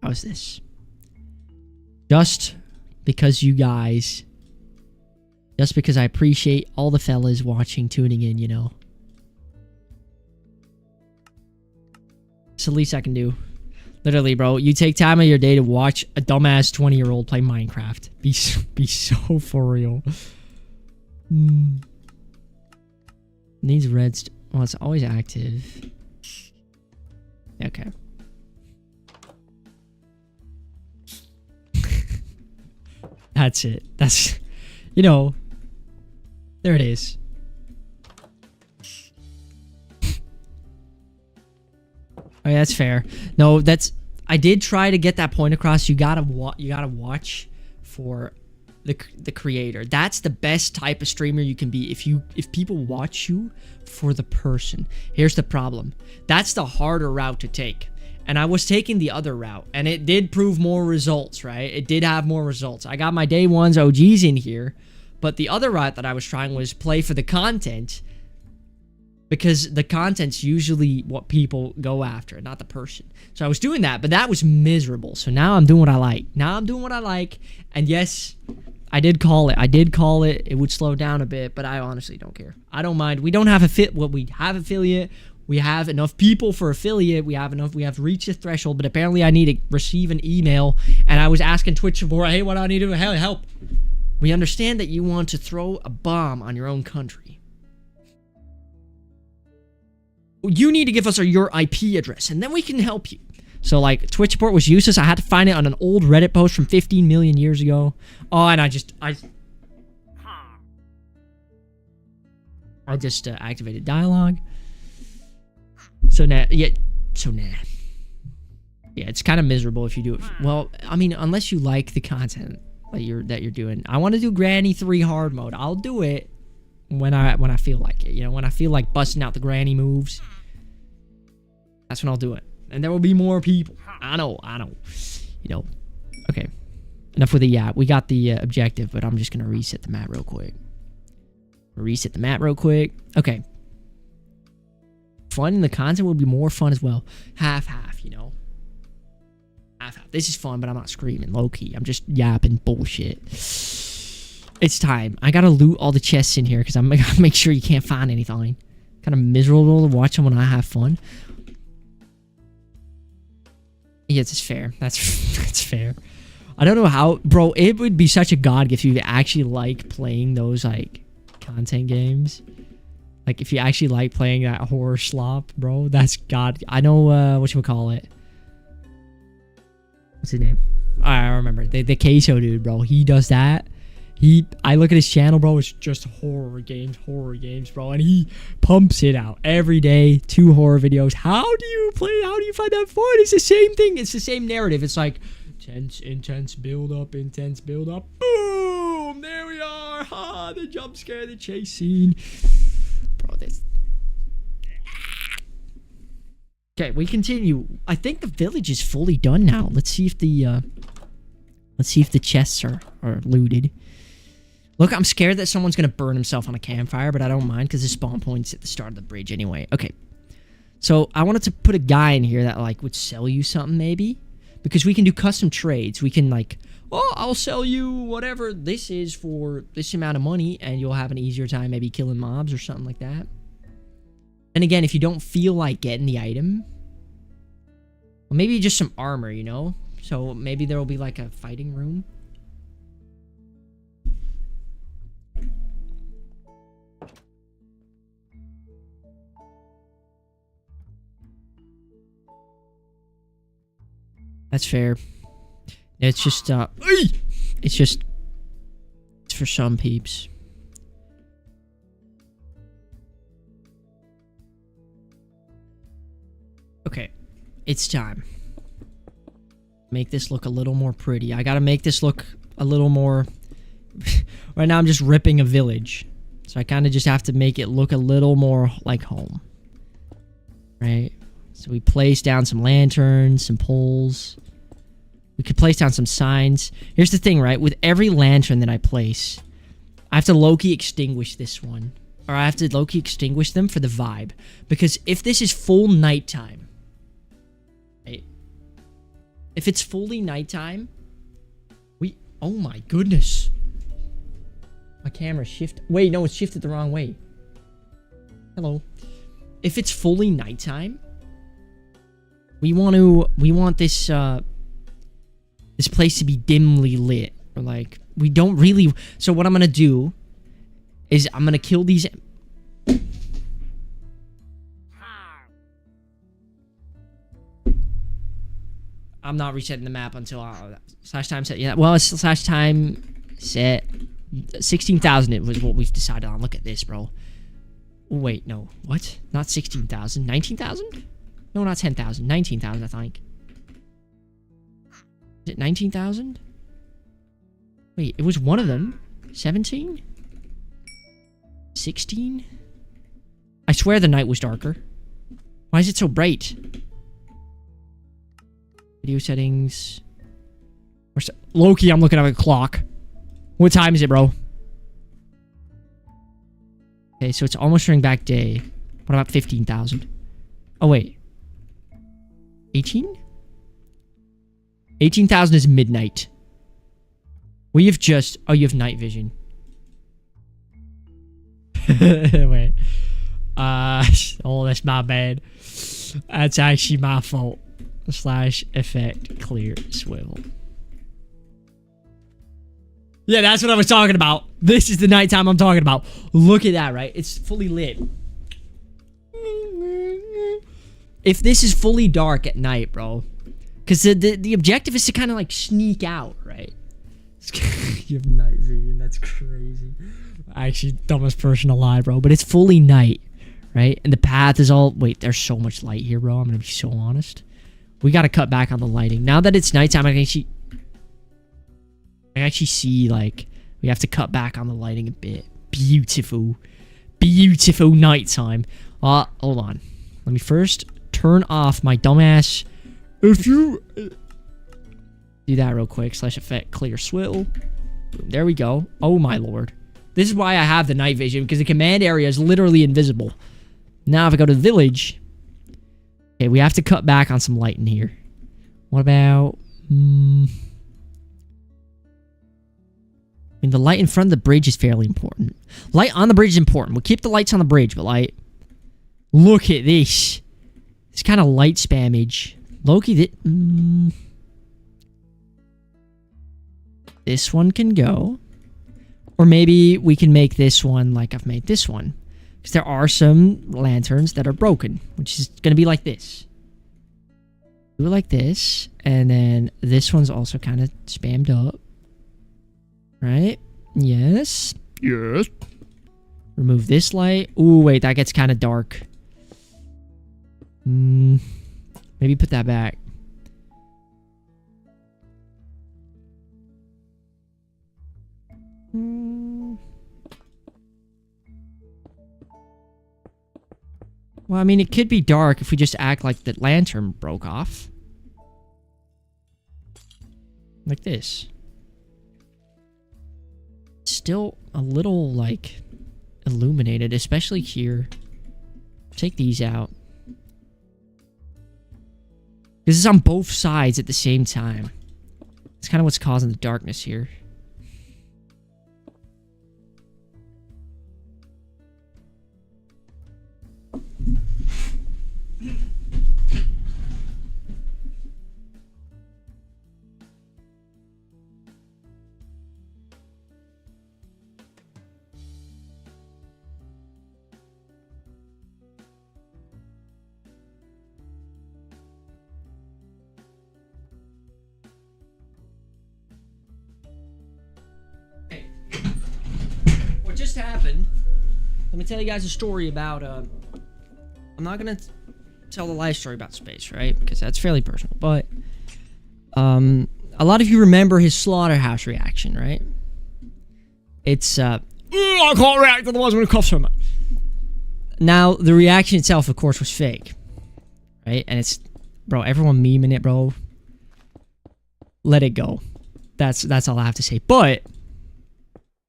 How's this? Just because you guys... Just because I appreciate all the fellas watching, tuning in, you know. It's the least I can do. Literally, bro. You take time of your day to watch a dumbass 20-year-old play Minecraft. Be so for real. Needs redstone. Well, it's always active. Okay. That's it. That's, you know, there it is. Oh, yeah, that's fair. No, that's, I did try to get that point across. You gotta watch for the creator. That's the best type of streamer you can be. If people watch you for the person. Here's the problem. That's the harder route to take. And I was taking the other route, and it did prove more results, right? It did have more results. I got my day ones OGs in here, but the other route that I was trying was play for the content, because the content's usually what people go after, not the person. So I was doing that, but that was miserable. So now I'm doing what I like. And yes, I did call it. It would slow down a bit, but I honestly don't care. I don't mind. We don't have we have affiliate. We have enough people for affiliate. We have reached the threshold, but apparently I need to receive an email. And I was asking Twitch support, hey, what do I need to do? Help. We understand that you want to throw a bomb on your own country. You need to give us your IP address, and then we can help you. So, like, Twitch support was useless. I had to find it on an old Reddit post from 15 million years ago. Oh, and I just activated dialogue. So nah. Yeah, it's kind of miserable if you do it. Well, I mean, unless you like the content that you're doing. I want to do Granny 3 hard mode. I'll do it when I feel like it. You know, when I feel like busting out the granny moves. That's when I'll do it. And there will be more people. I know. You know. Okay. Enough with the yeah. We got the objective, but I'm just gonna reset the map real quick. Okay. Fun and the content will be more fun as well. Half, you know. Half. This is fun, but I'm not screaming low key. I'm just yapping bullshit. It's time. I gotta loot all the chests in here because I'm gonna make sure you can't find anything. Kind of miserable to watch them when I have fun. Yes, it's fair. That's fair. I don't know how, bro. It would be such a god gift if you actually like playing those like content games. Like, if you actually like playing that horror slop, bro, that's god. I know, whatchamacallit. What's his name? I remember. The queso dude, bro. He does that. I look at his channel, bro. It's just horror games, bro. And he pumps it out every day. 2 horror videos. How do you play? How do you find that fun? It's the same thing. It's the same narrative. It's like, intense build up. Boom! There we are. Ha! The jump scare, the chase scene. Bro, this. Okay, we continue. I think the village is fully done now. Let's see if the chests are looted. Look, I'm scared that someone's gonna burn himself on a campfire, but I don't mind because the spawn point's at the start of the bridge anyway. Okay, so I wanted to put a guy in here that like would sell you something maybe, because we can do custom trades. We can like, oh, I'll sell you whatever this is for this amount of money, and you'll have an easier time maybe killing mobs or something like that. And again, if you don't feel like getting the item, well, maybe just some armor, you know? So maybe there will be like a fighting room. That's fair. It's just, it's for some peeps. It's time. Make this look a little more pretty. I gotta make this look a little more... Right now I'm just ripping a village. So I kind of just have to make it look a little more like home. Right? So we place down some lanterns, some poles. We could place down some signs. Here's the thing, right? With every lantern that I place, I have to low-key extinguish this one. Or I have to low-key extinguish them for the vibe. Because if this is full nighttime, right? If it's fully nighttime, oh my goodness. My camera shift. Wait, no, it's shifted the wrong way. Hello. If it's fully nighttime, we want this this place to be dimly lit. Or like, we don't really... So what I'm gonna do is I'm gonna kill these... I'm not resetting the map until slash time set. Yeah, well, it's slash time set 16,000. It was what we've decided on. Look at this, bro. Wait, no, what? Not 16,000, 19,000? No, not 10,000, 19,000. I think. Is it 19,000? Wait, it was one of them. 17? 16? I swear the night was darker. Why is it so bright? Video settings. Loki, I'm looking at a clock. What time is it, bro? Okay, so it's almost turning back day. What about 15,000? Oh, wait. 18? 18,000 is midnight. We have just... Oh, you have night vision. Wait. Oh, that's my bad. That's actually my fault. Slash effect clear swivel. Yeah, that's what I was talking about. This is the nighttime I'm talking about. Look at that, right? It's fully lit. If this is fully dark at night, bro, because the objective is to kind of like sneak out, right? You have night vision. That's crazy. Actually, dumbest person alive, bro. But it's fully night, right? And the path is all... Wait, there's so much light here, bro. I'm gonna be so honest. We gotta cut back on the lighting. Now that it's nighttime, I can actually see, like, we have to cut back on the lighting a bit. Beautiful. Beautiful nighttime. Hold on. Let me first turn off my dumbass... If you... Do that real quick. Slash effect clear swivel. Boom. There we go. Oh my lord. This is why I have the night vision, because the command area is literally invisible. Now if I go to the village... Okay, we have to cut back on some light in here. What about... I mean, the light in front of the bridge is fairly important. Light on the bridge is important. We'll keep the lights on the bridge, but like... Look at this. It's kind of light spammage. Loki, this one can go. Or maybe we can make this one like I've made this one. Because there are some lanterns that are broken, which is going to be like this. Do it like this. And then this one's also kind of spammed up. Right? Yes. Yes. Remove this light. Ooh, wait, that gets kind of dark. Maybe put that back. Well, I mean, it could be dark if we just act like the lantern broke off. Like this. Still a little, like, illuminated, especially here. Take these out. This is on both sides at the same time. It's kind of what's causing the darkness here. Happened. Let me tell you guys a story about I'm not gonna tell the life story about space, right? Because that's fairly personal. But a lot of you remember his slaughterhouse reaction, right? It's I can't react otherwise I'm gonna cough so much. now the reaction itself, of course, was fake, right? And it's, bro, everyone memeing it, bro. Let it go. That's all I have to say. But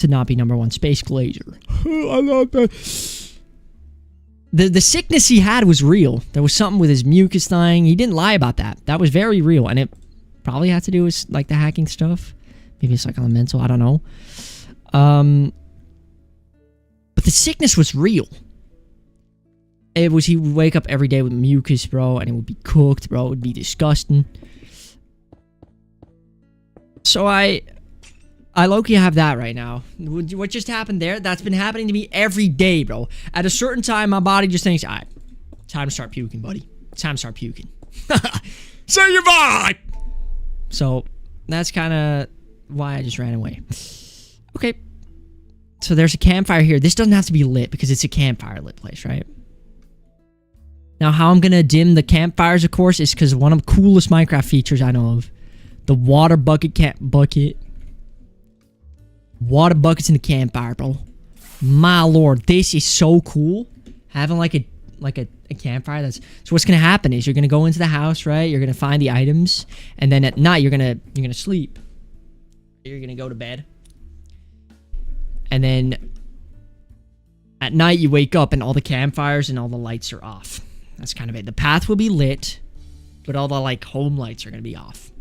to not be #1 space glazer. I love that. The sickness he had was real. There was something with his mucus dying. He didn't lie about that. That was very real, and it probably had to do with like the hacking stuff. Maybe it's like elemental. I don't know. But the sickness was real. It was, he would wake up every day with mucus, bro, and it would be cooked, bro. It would be disgusting. So I low-key have that right now. What just happened there? That's been happening to me every day, bro. At a certain time, my body just thinks, all right, time to start puking, buddy. Time to start puking. Say your bye. So that's kind of why I just ran away. Okay. So there's a campfire here. This doesn't have to be lit because it's a campfire lit place, right? Now, how I'm going to dim the campfires, of course, is because one of the coolest Minecraft features I know of. The water bucket Water buckets in the campfire, bro. My lord, this is so cool. Having like a campfire. That's so. What's gonna happen is you're gonna go into the house, right? You're gonna find the items, and then at night you're gonna sleep. You're gonna go to bed, and then at night you wake up and all the campfires and all the lights are off. That's kind of it. The path will be lit, but all the like home lights are gonna be off.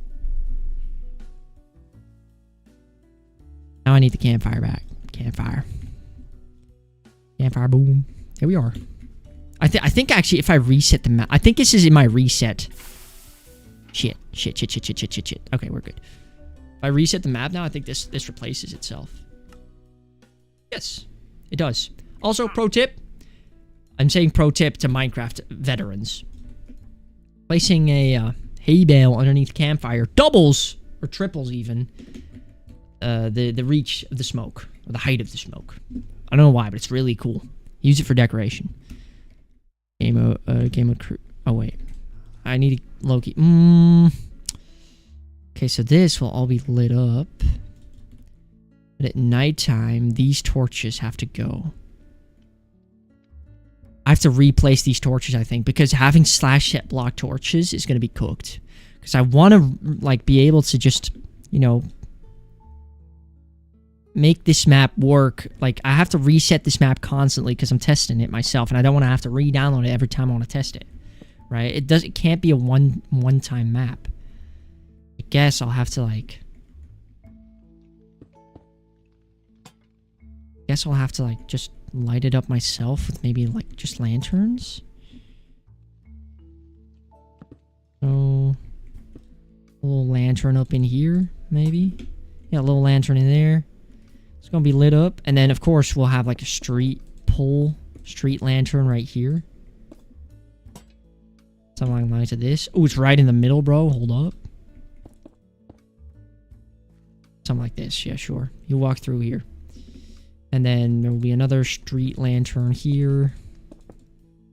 Now I need the campfire back. Campfire. Campfire, boom. Here we are. I think actually if I reset the map, I think this is in my reset. Shit. Okay, we're good. If I reset the map now, I think this replaces itself. Yes, it does. Also, pro tip. I'm saying pro tip to Minecraft veterans. Placing a hay bale underneath campfire doubles, or triples even, the reach of the smoke, or the height of the smoke. I don't know why, but it's really cool. Use it for decoration. Game of crew. Oh wait, I need Loki. Okay, so this will all be lit up, but at nighttime, these torches have to go. I have to replace these torches, I think, because having slash set block torches is going to be cooked. Because I want to like be able to just, you know, make this map work. Like, I have to reset this map constantly because I'm testing it myself, and I don't want to have to re-download it every time I want to test it. Right? It can't be a one-time map. I guess I'll have to like just light it up myself with maybe like just lanterns. So a little lantern up in here, maybe. Yeah, a little lantern in there. It's gonna be lit up, and then of course we'll have like a street lantern right here. Something along the lines of this. Oh, it's right in the middle, bro. Hold up. Something like this. Yeah, sure. You walk through here, and then there will be another street lantern here.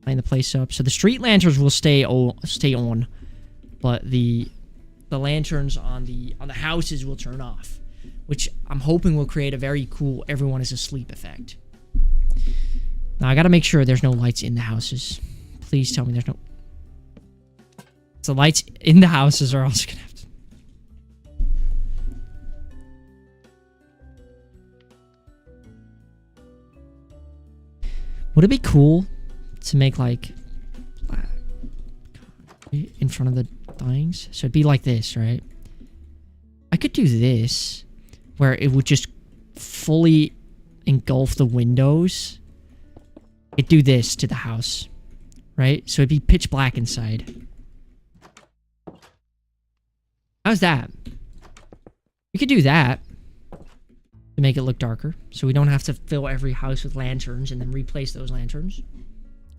Line the place up. So the street lanterns will stay on, but the lanterns on the houses will turn off, which I'm hoping will create a very cool everyone is asleep effect. Now I gotta make sure there's no lights in the houses. Please tell me there's no. So lights in the houses are also gonna have to. Would it be cool to make like in front of the things? So it'd be like this, right? I could do this where it would just fully engulf the windows. It'd do this to the house, right? So it'd be pitch black inside. How's that? We could do that to make it look darker, so we don't have to fill every house with lanterns and then replace those lanterns.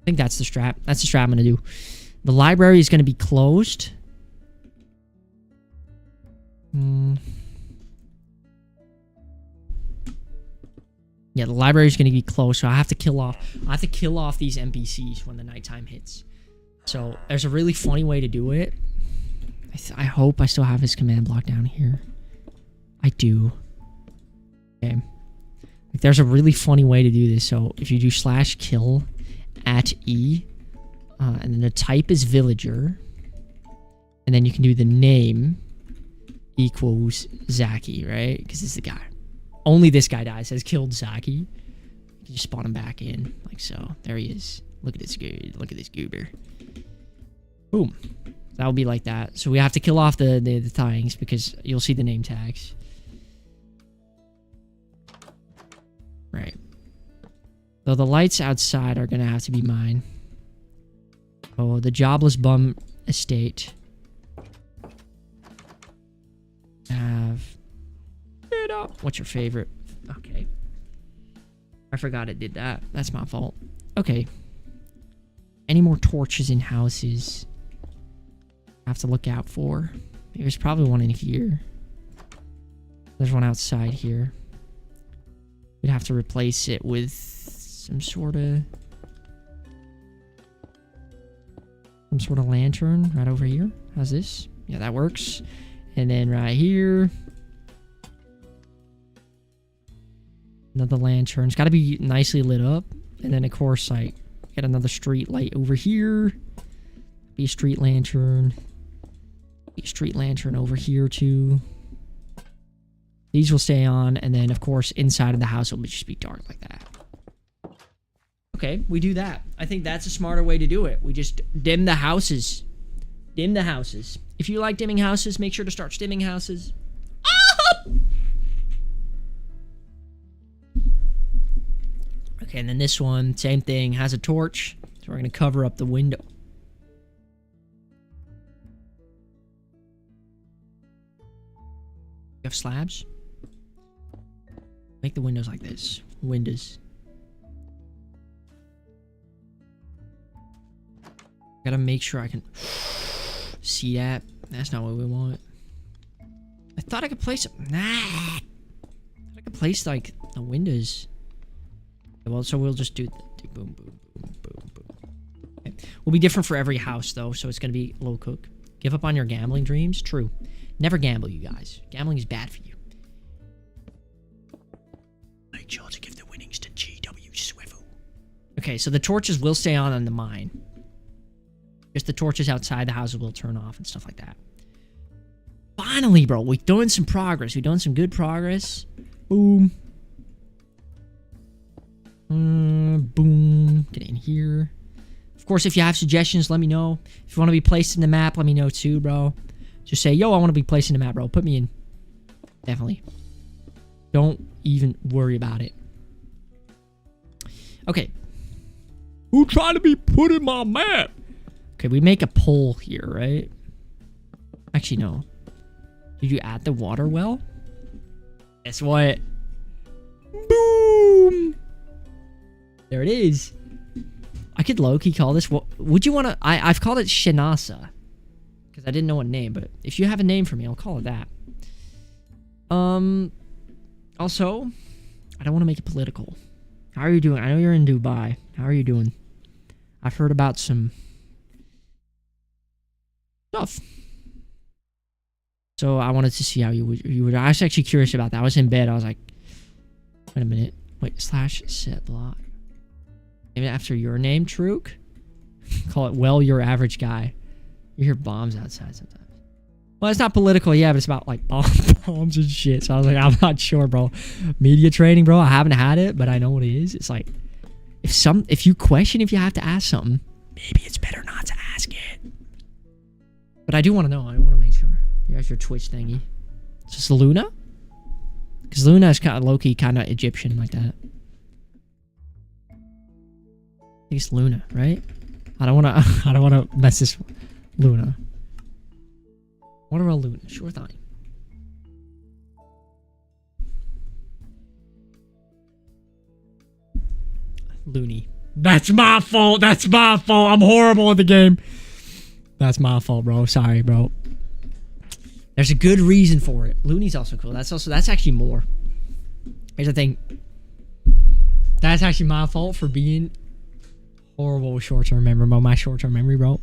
I think that's the strat. That's the strat I'm gonna do. The library is gonna be closed. Yeah, the library is gonna be closed, so I have to kill off these NPCs when the nighttime hits. So there's a really funny way to do it. I hope I still have his command block down here. I do. Okay. Like, there's a really funny way to do this. So if you do /kill at E, and then the type is villager, and then you can do the name equals Zaki, right? Because it's the guy. Only this guy dies. Has killed Zaki. You can just spawn him back in, like so. There he is. Look at this dude. Look at this goober. Boom. That will be like that. So we have to kill off the things because you'll see the name tags. Right. So the lights outside are gonna have to be mine. Oh, the jobless bum estate. What's your favorite? Okay. I forgot it did that. That's my fault. Okay. Any more torches in houses? I have to look out for. There's probably one in here. There's one outside here. We'd have to replace it with some sort of lantern right over here. How's this? Yeah, that works. And then right here, another lantern. It's got to be nicely lit up. And then, of course, like, get another street light over here. Be a street lantern. Be a street lantern over here, too. These will stay on. And then, of course, inside of the house, it will just be dark like that. Okay, we do that. I think that's a smarter way to do it. We just dim the houses. Dim the houses. If you like dimming houses, make sure to start dimming houses. Okay, and then this one, same thing, has a torch. So we're going to cover up the window. You have slabs? Make the windows like this. Windows. Gotta make sure I can see that. That's not what we want. I thought I could place... Nah! I could place, like, the windows. Well, so we'll just do boom, boom, boom, boom, boom. Okay. Will be different for every house, though, so it's gonna be low cook. Give up on your gambling dreams? True. Never gamble, you guys. Gambling is bad for you. Make sure to give the winnings to GW Swivel. Okay, so the torches will stay on the mine. Just the torches outside the houses will turn off and stuff like that. Finally, bro, we're doing some progress. We're doing some good progress. Boom. Boom. Get in here. Of course, if you have suggestions, let me know. If you want to be placed in the map, let me know too, bro. Just say, yo, I want to be placed in the map, bro. Put me in. Definitely. Don't even worry about it. Okay. Who tried to be put in my map? Okay, we make a pole here, right? Actually, no. Did you add the water well? Guess what? Boom! There it is. I could low-key call this... What would you want to... I've called it Shinasa. Because I didn't know a name, but if you have a name for me, I'll call it that. Also, I don't want to make it political. How are you doing? I know you're in Dubai. How are you doing? I've heard about some... stuff. So I wanted to see how you would. I was actually curious about that. I was in bed. I was like, wait a minute. Wait, /set block. Maybe after your name, Truk? Call it, well, your average guy. You hear bombs outside sometimes. Well, it's not political, yeah, but it's about like bombs and shit. So I was like, I'm not sure, bro. Media training, bro. I haven't had it, but I know what it is. It's like, if you question if you have to ask something, maybe it's better not to ask it. But I do want to know. I want to make sure. Here's your Twitch thingy. Is this Luna? Because Luna is kind of low-key, kind of Egyptian like that. I think it's Luna, right? I don't want to mess this Luna. What about Luna? Sure thing. Looney. That's my fault. That's my fault. I'm horrible at the game. That's my fault, bro. Sorry, bro. There's a good reason for it. Looney's also cool. That's actually more. Here's the thing. That's actually my fault for being Horrible short-term memory, bro. My short-term memory, bro.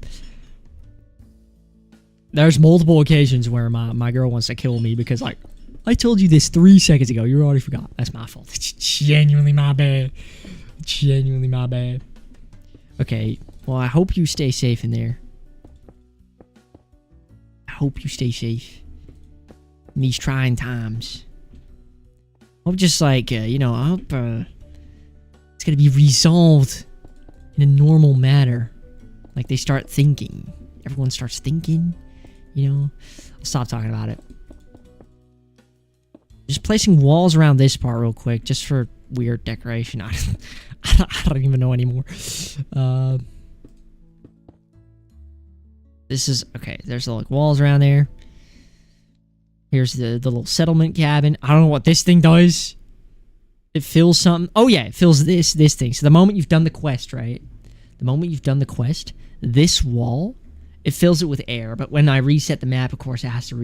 There's multiple occasions where my girl wants to kill me because, like, I told you this 3 seconds ago. You already forgot. That's my fault. It's genuinely my bad. Genuinely my bad. Okay. Well, I hope you stay safe in there. I hope you stay safe in these trying times. I hope just like, you know, I hope it's going to be resolved in a normal manner. Like they start thinking. Everyone starts thinking, you know. I'll stop talking about it. Just placing walls around this part real quick, just for weird decoration. I don't even know anymore. This is okay. There's like walls around there. Here's the little settlement cabin. I don't know what this thing does. It fills something. Oh yeah, it fills this thing. So the moment you've done the quest, right? The moment you've done the quest, this wall, it fills it with air. But when I reset the map, of course, it has to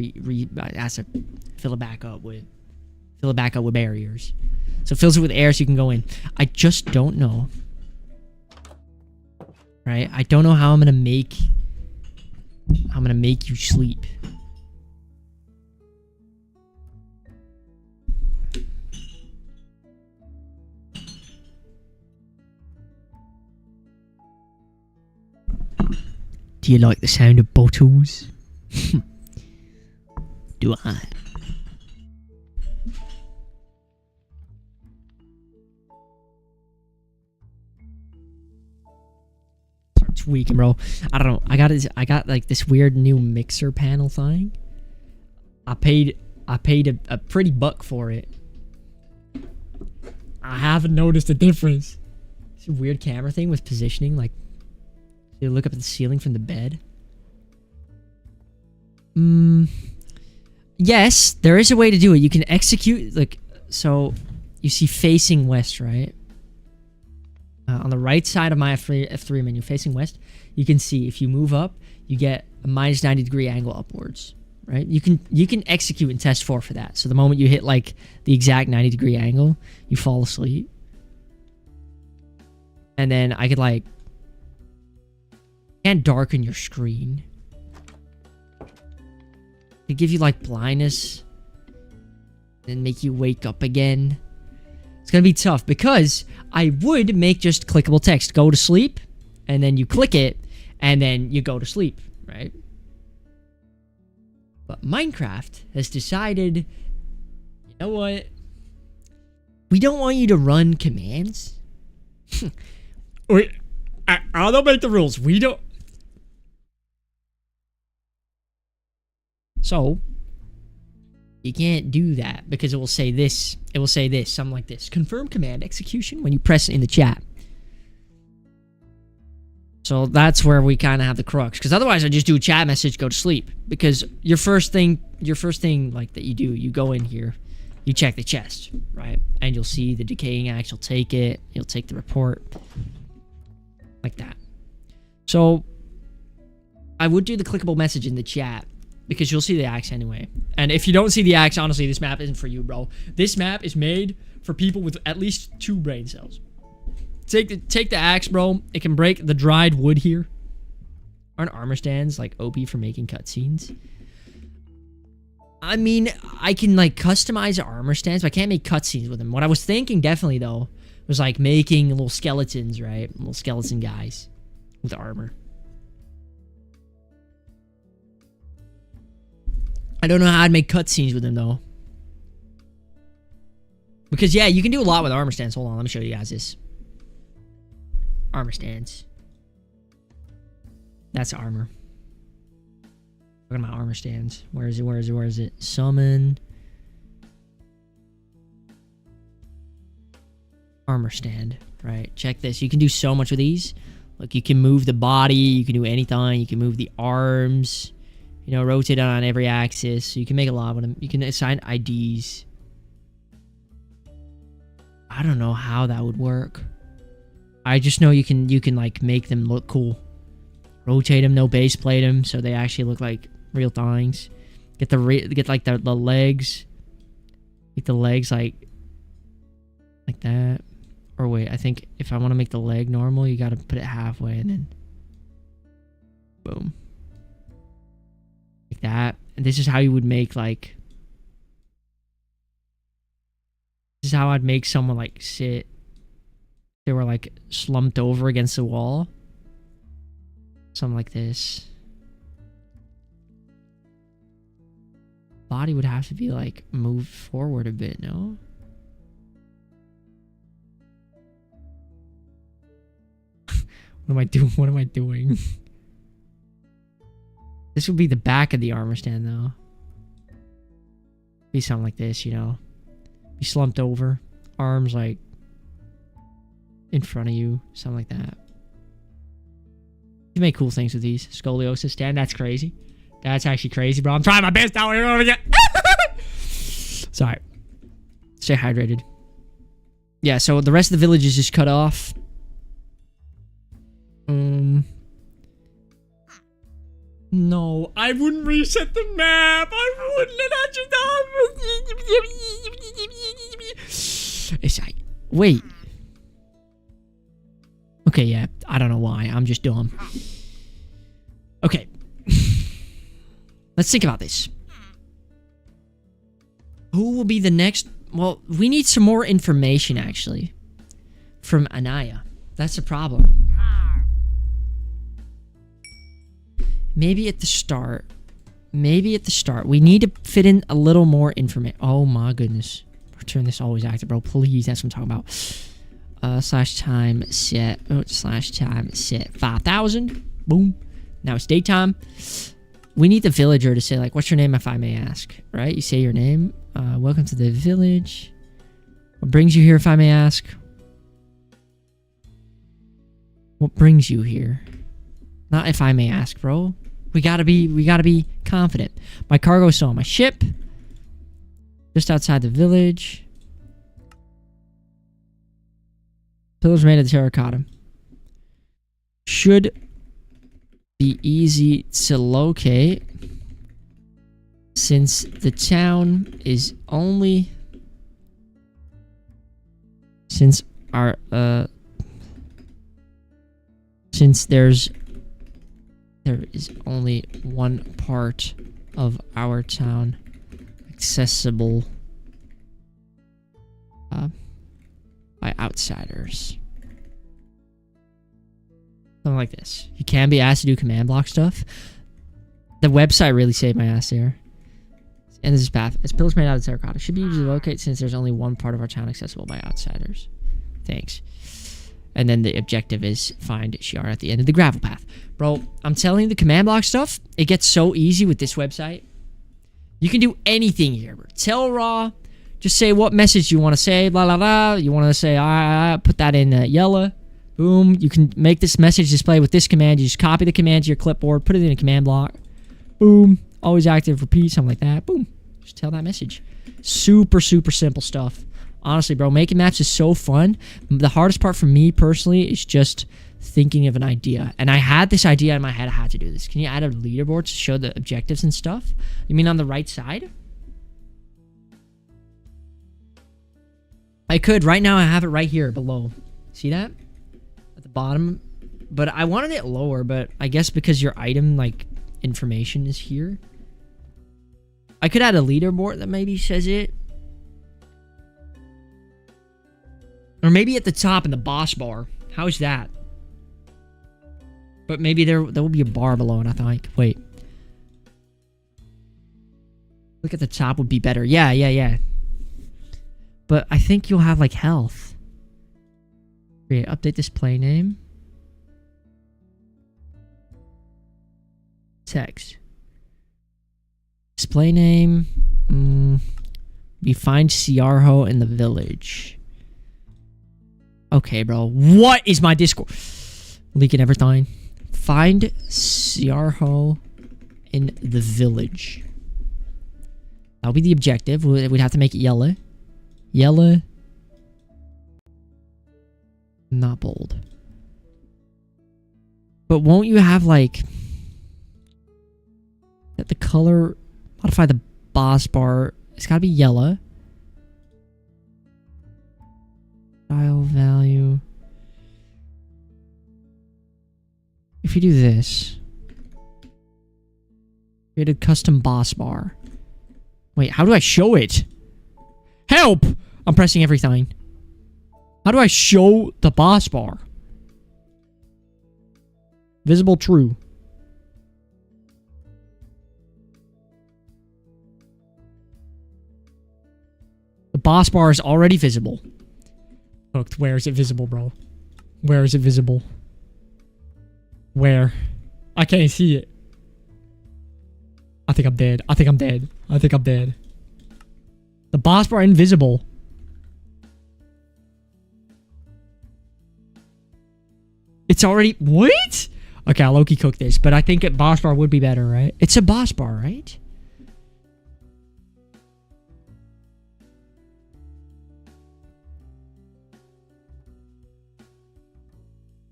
fill it back up with barriers. So it fills it with air so you can go in. I just don't know. Right? I don't know how I'm gonna make you sleep. Do you like the sound of bottles? Do I? It's weak, bro. I don't know. I got like this weird new mixer panel thing. I paid a pretty buck for it. I haven't noticed a difference. It's a weird camera thing with positioning, like you look up at the ceiling from the bed. Yes, there is a way to do it. You can execute, like, so you see facing west, right? On the right side of my F3 menu, facing west, you can see if you move up, you get a minus 90 degree angle upwards, right? You can execute in test 4 for that. So the moment you hit like the exact 90 degree angle, you fall asleep. And then I could like, and darken your screen. To give you like blindness and make you wake up again. It's gonna be tough because I would make just clickable text go to sleep, and then you click it and then you go to sleep, right? But Minecraft has decided, you know what? We don't want you to run commands. Wait, I don't make the rules. We don't. So, you can't do that because it will say this. It will say this, something like this. Confirm command execution when you press it in the chat. So that's where we kind of have the crux. Because otherwise I just do a chat message, go to sleep. Because your first thing like that you do, you go in here, you check the chest, right? And you'll see the decaying axe, you'll take it, you'll take the report. Like that. So, I would do the clickable message in the chat. Because you'll see the axe anyway. And if you don't see the axe, honestly, this map isn't for you, bro. This map is made for people with at least 2 brain cells. Take the axe, bro. It can break the dried wood here. Aren't armor stands like OP for making cutscenes? I mean, I can like customize armor stands, but I can't make cutscenes with them. What I was thinking definitely though was like making little skeletons, right? Little skeleton guys with armor. I don't know how I'd make cutscenes with him, though. Because, yeah, you can do a lot with armor stands. Hold on, let me show you guys this. Armor stands. That's armor. Look at my armor stands. Where is it? Summon. Armor stand. Right, check this. You can do so much with these. Look, you can move the body. You can do anything. You can move the arms. You know, rotate on every axis. So you can make a lot of them. You can assign IDs. I don't know how that would work. I just know you can like make them look cool. Rotate them, no base plate them, so they actually look like real things. Get like the legs. Make the legs like that. Or wait, I think if I want to make the leg normal, you got to put it halfway and then boom. Like that. And this is how you would make like, this is how I'd make someone like sit. They were like slumped over against the wall. Something like this. Body would have to be like moved forward a bit, no? What am I doing? What am I doing? This would be the back of the armor stand, though. Be something like this, you know. Be slumped over. Arms, like, in front of you. Something like that. You make cool things with these. Scoliosis stand. That's crazy. That's actually crazy, bro. I'm trying my best out here. Sorry. Stay hydrated. Yeah, so the rest of the village is just cut off. No, I wouldn't reset the map. I wouldn't. It's like, wait. Okay, yeah. I don't know why. I'm just dumb. Okay. Let's think about this. Who will be the next? Well, we need some more information, actually. From Anaya. That's the problem. Maybe at the start. Maybe at the start. We need to fit in a little more information. Oh my goodness. Return this always active, bro. Please, that's what I'm talking about. Slash time set. Oh, slash time set 5,000. Boom. Now it's daytime. We need the villager to say, like, what's your name if I may ask? Right? You say your name. Welcome to the village. What brings you here if I may ask? What brings you here? Not if I may ask, bro. We gotta be confident. My cargo is still on my ship. Just outside the village. Pillars made of terracotta. Should be easy to locate since the town is only since there is only one part of our town accessible by outsiders. Something like this. You can be asked to do command block stuff. The website really saved my ass there. And this is path. It's pillars made out of terracotta. Should be easy to locate since there's only one part of our town accessible by outsiders. Thanks. And then the objective is find Shiara at the end of the gravel path. Bro, I'm telling you, the command block stuff, it gets so easy with this website. You can do anything here, bro. Tell Raw, just say what message you want to say, blah, blah, blah. You want to say, put that in yellow. Boom. You can make this message display with this command. You just copy the command to your clipboard, put it in a command block. Boom. Always active, repeat, something like that. Boom. Just tell that message. Super, super simple stuff. Honestly, bro, making maps is so fun. The hardest part for me personally is just thinking of an idea. And I had this idea in my head. I had to do this. Can you add a leaderboard to show the objectives and stuff? You mean on the right side? I could. Right now, I have it right here below. See that? At the bottom. But I wanted it lower, but I guess because your item, like, information is here. I could add a leaderboard that maybe says it. Or maybe at the top in the boss bar. How's that? But maybe there will be a bar below it, I think. Wait. Look at the top would be better. Yeah. But I think you'll have, like, health. Create, update display name. Text. Display name. We find Ciarho in the village. Okay, bro. What is my Discord? Leaking everything. Find Ciarho in the village. That'll be the objective. We'd have to make it yellow. Yellow. Not bold. But won't you have, like... that the color... modify the boss bar. It's gotta be yellow. Style value. If you do this, create a custom boss bar. Wait, how do I show it? Help! I'm pressing everything. How do I show the boss bar? Visible true. The boss bar is already visible. Hooked. Where is it visible, bro? Where is it visible? Where? I can't see it. I think I'm dead. I think I'm dead. I think I'm dead. The boss bar invisible. It's already... What? Okay, I'll low-key cook this, but I think a boss bar would be better, right? It's a boss bar, right?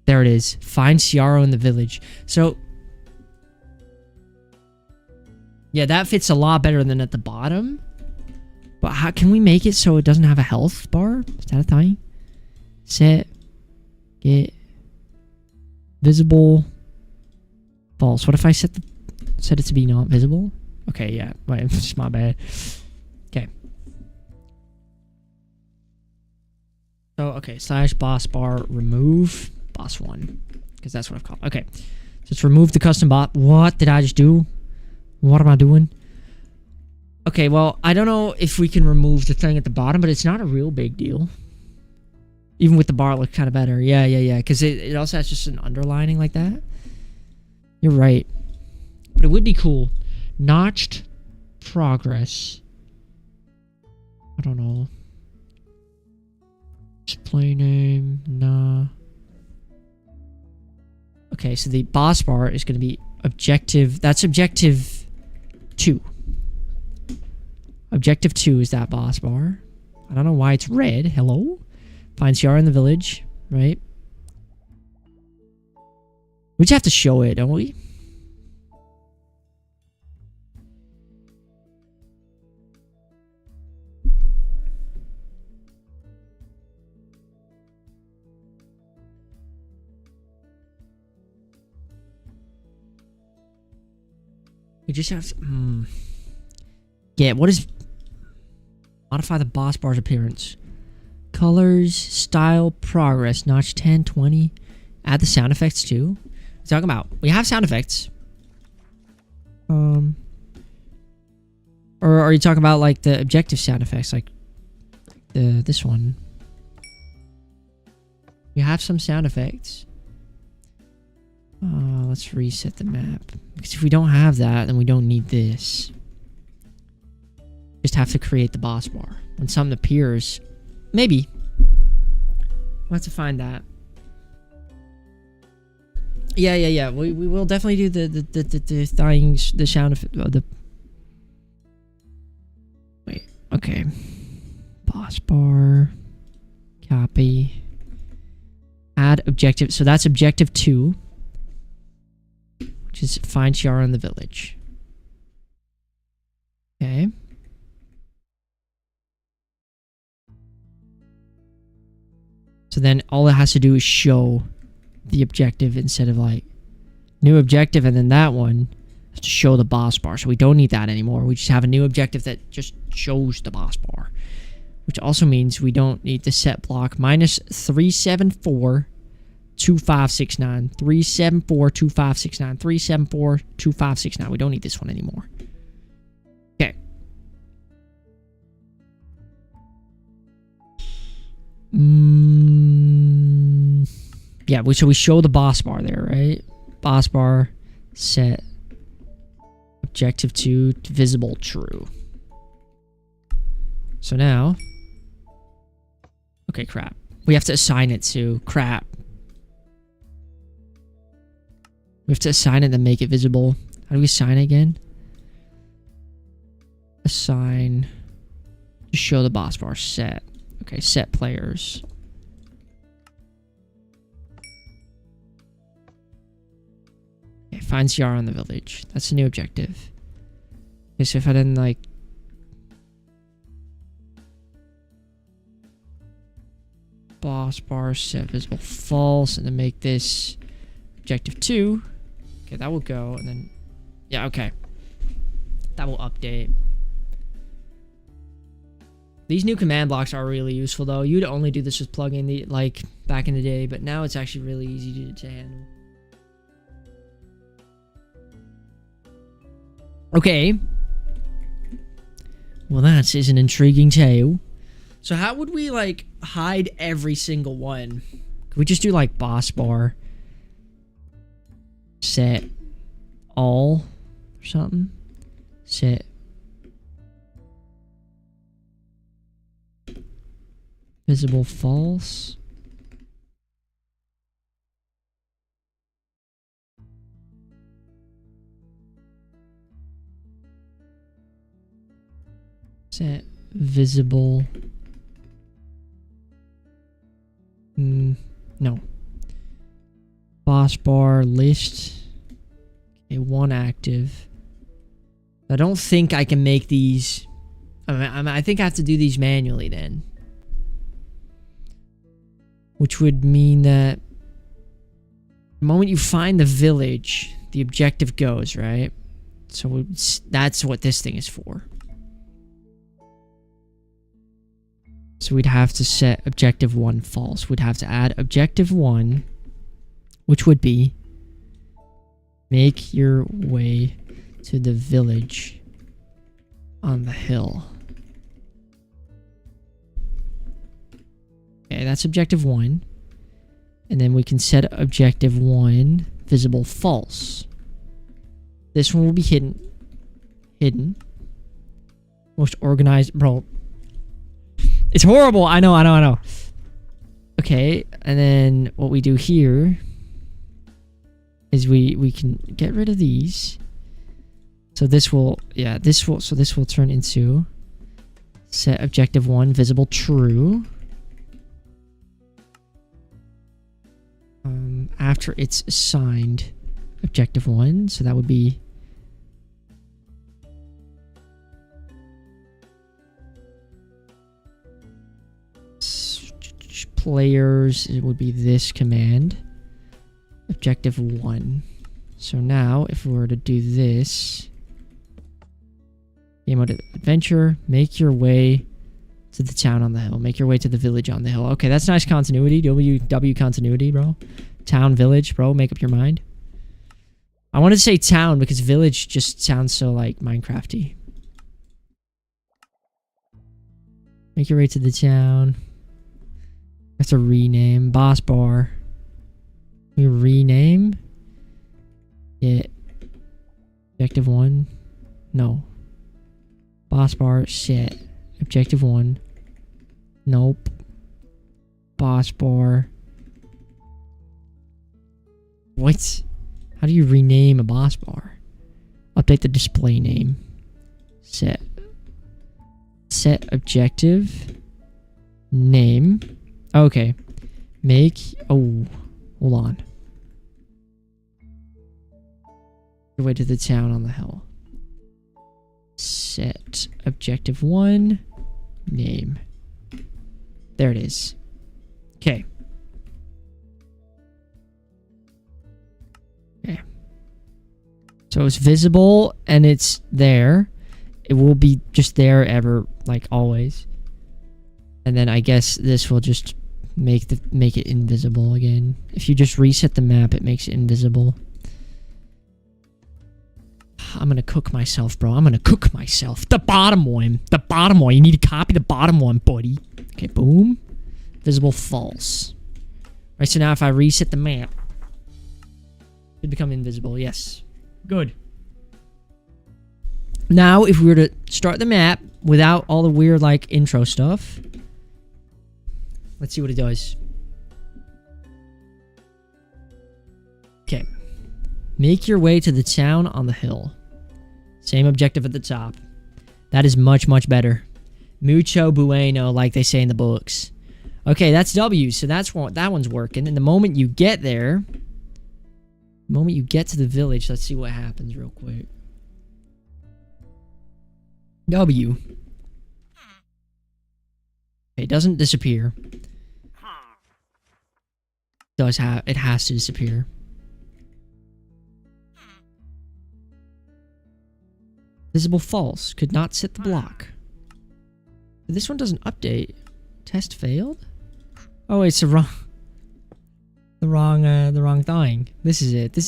There it is. Find Ciaro in the village. So... yeah, that fits a lot better than at the bottom. But how can we make it so it doesn't have a health bar? Is that a thing? Set. Get. Visible. False. What if I set it to be not visible? Okay, yeah. Wait, it's just my bad. Okay. So, okay. Slash boss bar remove boss one. Because that's what I've called. Okay. So let's remove the custom bot. What did I just do? What am I doing? Okay, well, I don't know if we can remove the thing at the bottom, but it's not a real big deal. Even with the bar, it looks kind of better. Yeah. Because it also has just an underlining like that. You're right. But it would be cool. Notched progress. I don't know. Display name. Nah. Okay, so the boss bar is going to be objective. That's objective 2. Objective 2 is that boss bar. I don't know why it's red. Hello? Find Ciaro in the village, right? We just have to show it, don't we? We just have to... Yeah, what is... Modify the boss bar's appearance. Colors, style, progress, notch 10, 20. Add the sound effects too. What are you talking about? We have sound effects. Or are you talking about like the objective sound effects, like this one? We have some sound effects. Let's reset the map. Because if we don't have that, then we don't need this. Just have to create the boss bar. When something appears, maybe. We'll have to find that. Yeah. We will definitely do the things, the sound of the. Wait. Okay. Boss bar. Copy. Add objective. So that's objective 2. Which is find Ciaro in the village. Okay. So then all it has to do is show the objective instead of like new objective, and then that one has to show the boss bar. So we don't need that anymore. We just have a new objective that just shows the boss bar. Which also means we don't need the set block. Minus 374 2569. 374 2569. 374 2569. We don't need this one anymore. Okay. Yeah, so we show the boss bar there, right? Boss bar, set, objective 2, visible true. So now, okay, crap. We have to assign it to crap. We have to assign it and make it visible. How do we assign it again? Assign, just show the boss bar, set. Okay, set players. Okay, find Ciaro in the village. That's a new objective. Okay, so if I didn't like... boss bar, set visible false, and then make this objective 2. Okay, that will go, and then, yeah, okay. That will update. These new command blocks are really useful, though. You'd only do this with plugin, like, back in the day, but now it's actually really easy to handle. Okay. Well, that is an intriguing tale. So how would we, like, hide every single one? Could we just do, like, boss bar? Set all or something? Set visible false. Set visible. No. Boss bar list. Okay, 1 active. I don't think I can make these. I think I have to do these manually then. Which would mean that the moment you find the village, the objective goes, right? So that's what this thing is for. So we'd have to set objective 1 false. We'd have to add objective 1, which would be make your way to the village on the hill. Okay, that's objective 1. And then we can set objective 1 visible false. This one will be hidden. Most organized, bro. It's horrible. I know. Okay, and then what we do here is we can get rid of these. So this will turn into set objective 1 visible true. After it's assigned objective 1, so that would be players, it would be this command, objective 1. So now if we were to do this, game mode adventure, make your way to the town on the hill, make your way to the village on the hill. Okay, that's nice continuity. W continuity, bro. Town, village, bro, make up your mind. I wanted to say town because village just sounds so like Minecrafty. Make your way to the town. Have to rename boss bar. We rename it. Objective 1. No. Boss bar set. Objective 1. Nope. Boss bar. What? How do you rename a boss bar? Update the display name. Set objective name. Okay. Hold on. Your way to the town on the hill. Set objective 1 name. There it is. Okay. So it's visible and it's there. It will be just there ever, like always. And then I guess this will just make it invisible again. If you just reset the map, it makes it invisible. I'm gonna cook myself, bro. I'm gonna cook myself. The bottom one. The bottom one. You need to copy the bottom one, buddy. Okay, boom. Visible false. Right, so now if I reset the map, it become invisible. Yes. Good. Now, if we were to start the map without all the weird, like, intro stuff, let's see what it does. Okay. Make your way to the town on the hill. Same objective at the top. That is much, much better. Mucho bueno, like they say in the books. Okay, that's W, so that one's working. And the moment you get there, the moment you get to the village, let's see what happens real quick. W. Okay, it doesn't disappear. It has to disappear. Visible false. Could not set the block. This one doesn't update. Test failed? Oh, it's the wrong thing. This is it.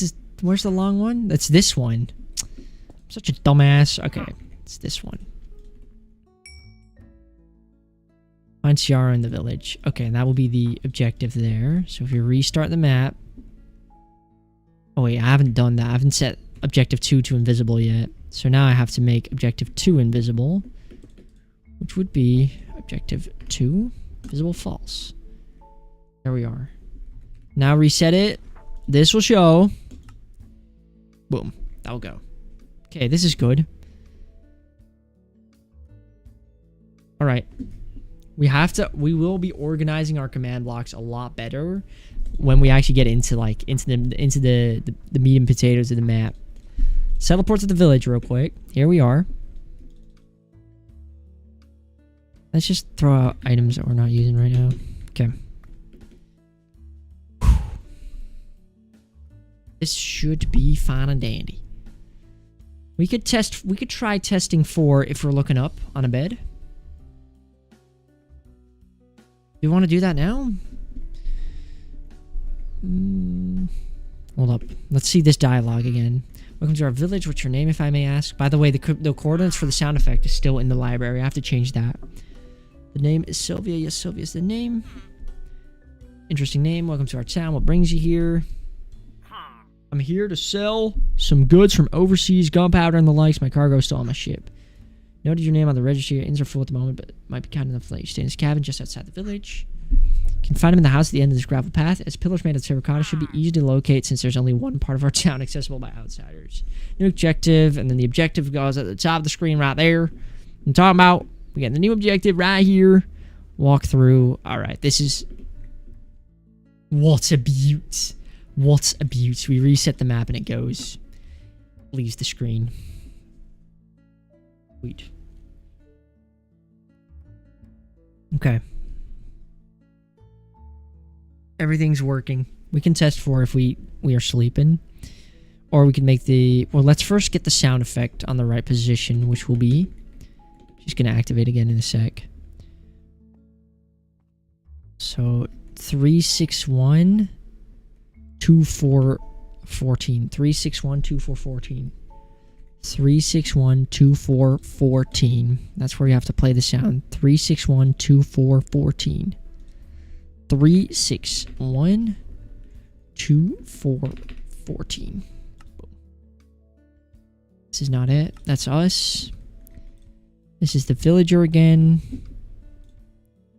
Where's the long one? That's this one. I'm such a dumbass. Okay, it's this one. Find Ciara in the village. Okay, and that will be the objective there. So if you restart the map. Oh wait, I haven't done that. I haven't set objective 2 to invisible yet. So now I have to make objective 2 invisible. Which would be objective 2, visible false. There we are. Now reset it. This will show. Boom. That'll go. Okay, this is good. Alright. We will be organizing our command blocks a lot better when we actually get into the meat and potatoes of the map. Teleport to the village real quick. Here we are. Let's just throw out items that we're not using right now. Okay. This should be fine and dandy. We could try testing 4 if we're looking up on a bed. Do you want to do that now? Hold up. Let's see this dialogue again. Welcome to our village. What's your name, if I may ask? By the way, the coordinates for the sound effect is still in the library. I have to change that. The name is Sylvia. Yes, Sylvia is the name. Interesting name. Welcome to our town. What brings you here? I'm here to sell some goods from overseas, gunpowder and the likes. My cargo is still on my ship. Noted your name on the register. Your inns are full at the moment, but might be kind enough to let you stay in this cabin just outside the village. You can find him in the house at the end of this gravel path. As pillars made of terracotta should be easy to locate since there's only one part of our town accessible by outsiders. New objective, and then the objective goes at the top of the screen right there. I'm talking about, we got the new objective right here. Walk through. Alright, this is... What a beaut. What a beaut. We reset the map and it goes. Leaves the screen. Sweet. Okay. Everything's working. We can test for if we are sleeping. Or we can make the... Well, let's first get the sound effect on the right position, which will be... Just going to activate again in a sec. So, 361... 2414. 361 2414. 361 2414. That's where you have to play the sound. 361 2414. 361 2414. This is not it. That's us. This is the villager again.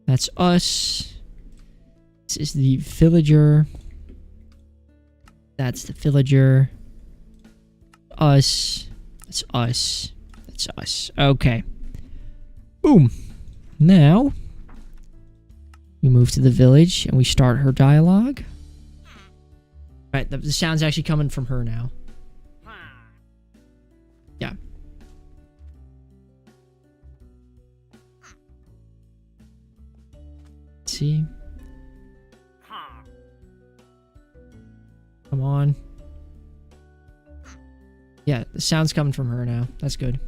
That's us. This is the villager. That's the villager. Us. That's us. That's us. Okay. Boom. Now, we move to the village and we start her dialogue. Right, the sound's actually coming from her now. Yeah. Let's see. Come on. Yeah, the sound's coming from her now. That's good.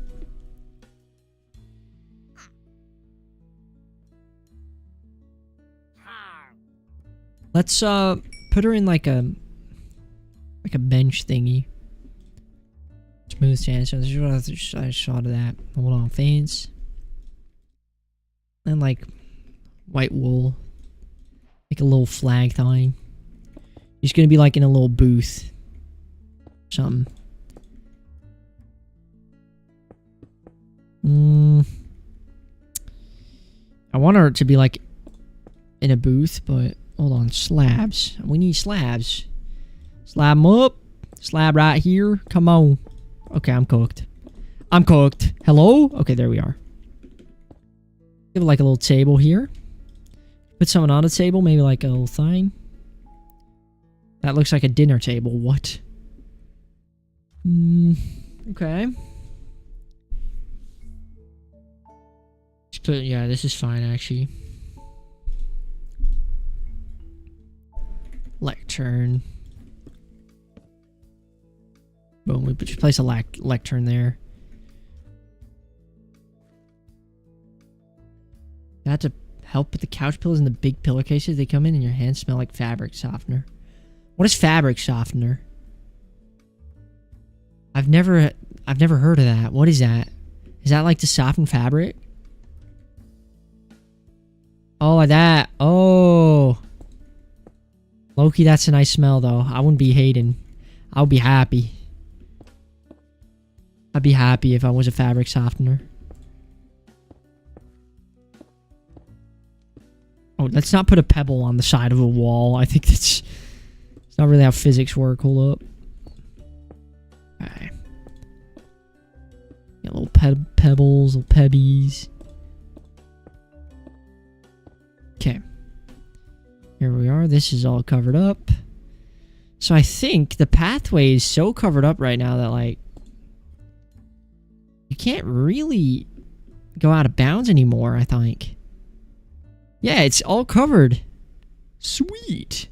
Let's put her in like a bench thingy. Smooth sandstone. I shot of that. Hold on, fans. And like white wool. Like a little flag thing. He's gonna be like in a little booth. Something. I want her to be like in a booth, but hold on, slabs. We need slabs. Slab them up. Slab right here. Come on. Okay, I'm cooked. I'm cooked. Hello? Okay, there we are. Give it like a little table here. Put someone on a table, maybe like a little thing. That looks like a dinner table. What? Okay. Yeah, this is fine, actually. Like, lectern. Boom, we just place a lectern there. That to help with the couch pillows and the big pillowcases. They come in and your hands smell like fabric softener. What is fabric softener? I've never heard of that. What is that? Is that like to soften fabric? Oh, like that. Oh. Loki, that's a nice smell though. I wouldn't be hating. I would be happy. I'd be happy if I was a fabric softener. Oh, let's not put a pebble on the side of a wall. I think it's not really how physics work. Hold up. Alright. Got little pebbles, little pebbies. Okay. Here we are. This is all covered up. So I think the pathway is so covered up right now that, like, you can't really go out of bounds anymore, I think. Yeah, it's all covered. Sweet.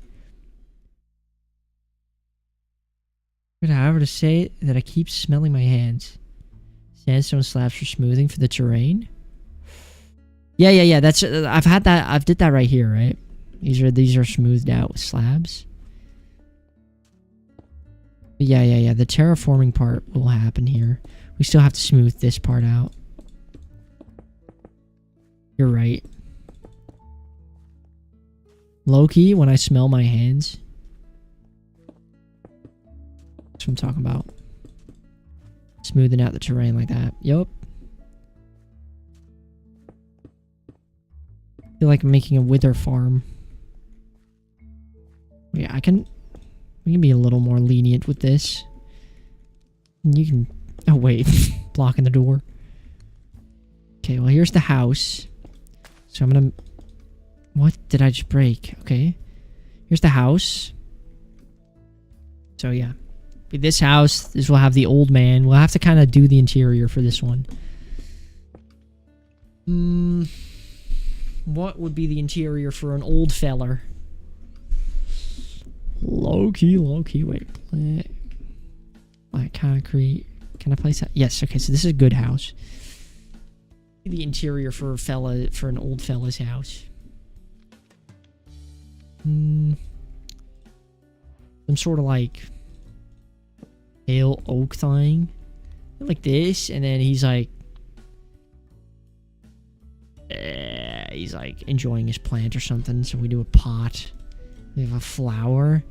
But however to say that I keep smelling my hands. Sandstone slabs for smoothing for the terrain. Yeah. That's I've had that. I've did that right here, right? These are smoothed out with slabs. Yeah. The terraforming part will happen here. We still have to smooth this part out. You're right. Low-key, when I smell my hands. That's what I'm talking about. Smoothing out the terrain like that. Yup. I feel like I'm making a wither farm. Yeah, we can be a little more lenient with this. You can... Oh, wait. Blocking the door. Okay, well, here's the house. So I'm gonna... What did I just break? Okay. Here's the house. So, yeah. This house, this will have the old man. We'll have to kind of do the interior for this one. What would be the interior for an old feller? Low-key. Wait. Black concrete. Can I place that? Yes, okay, so this is a good house. The interior for an old fella's house. Some sort of like pale oak thing. Like this, and then he's like enjoying his plant or something, so we do a pot. We have a flower.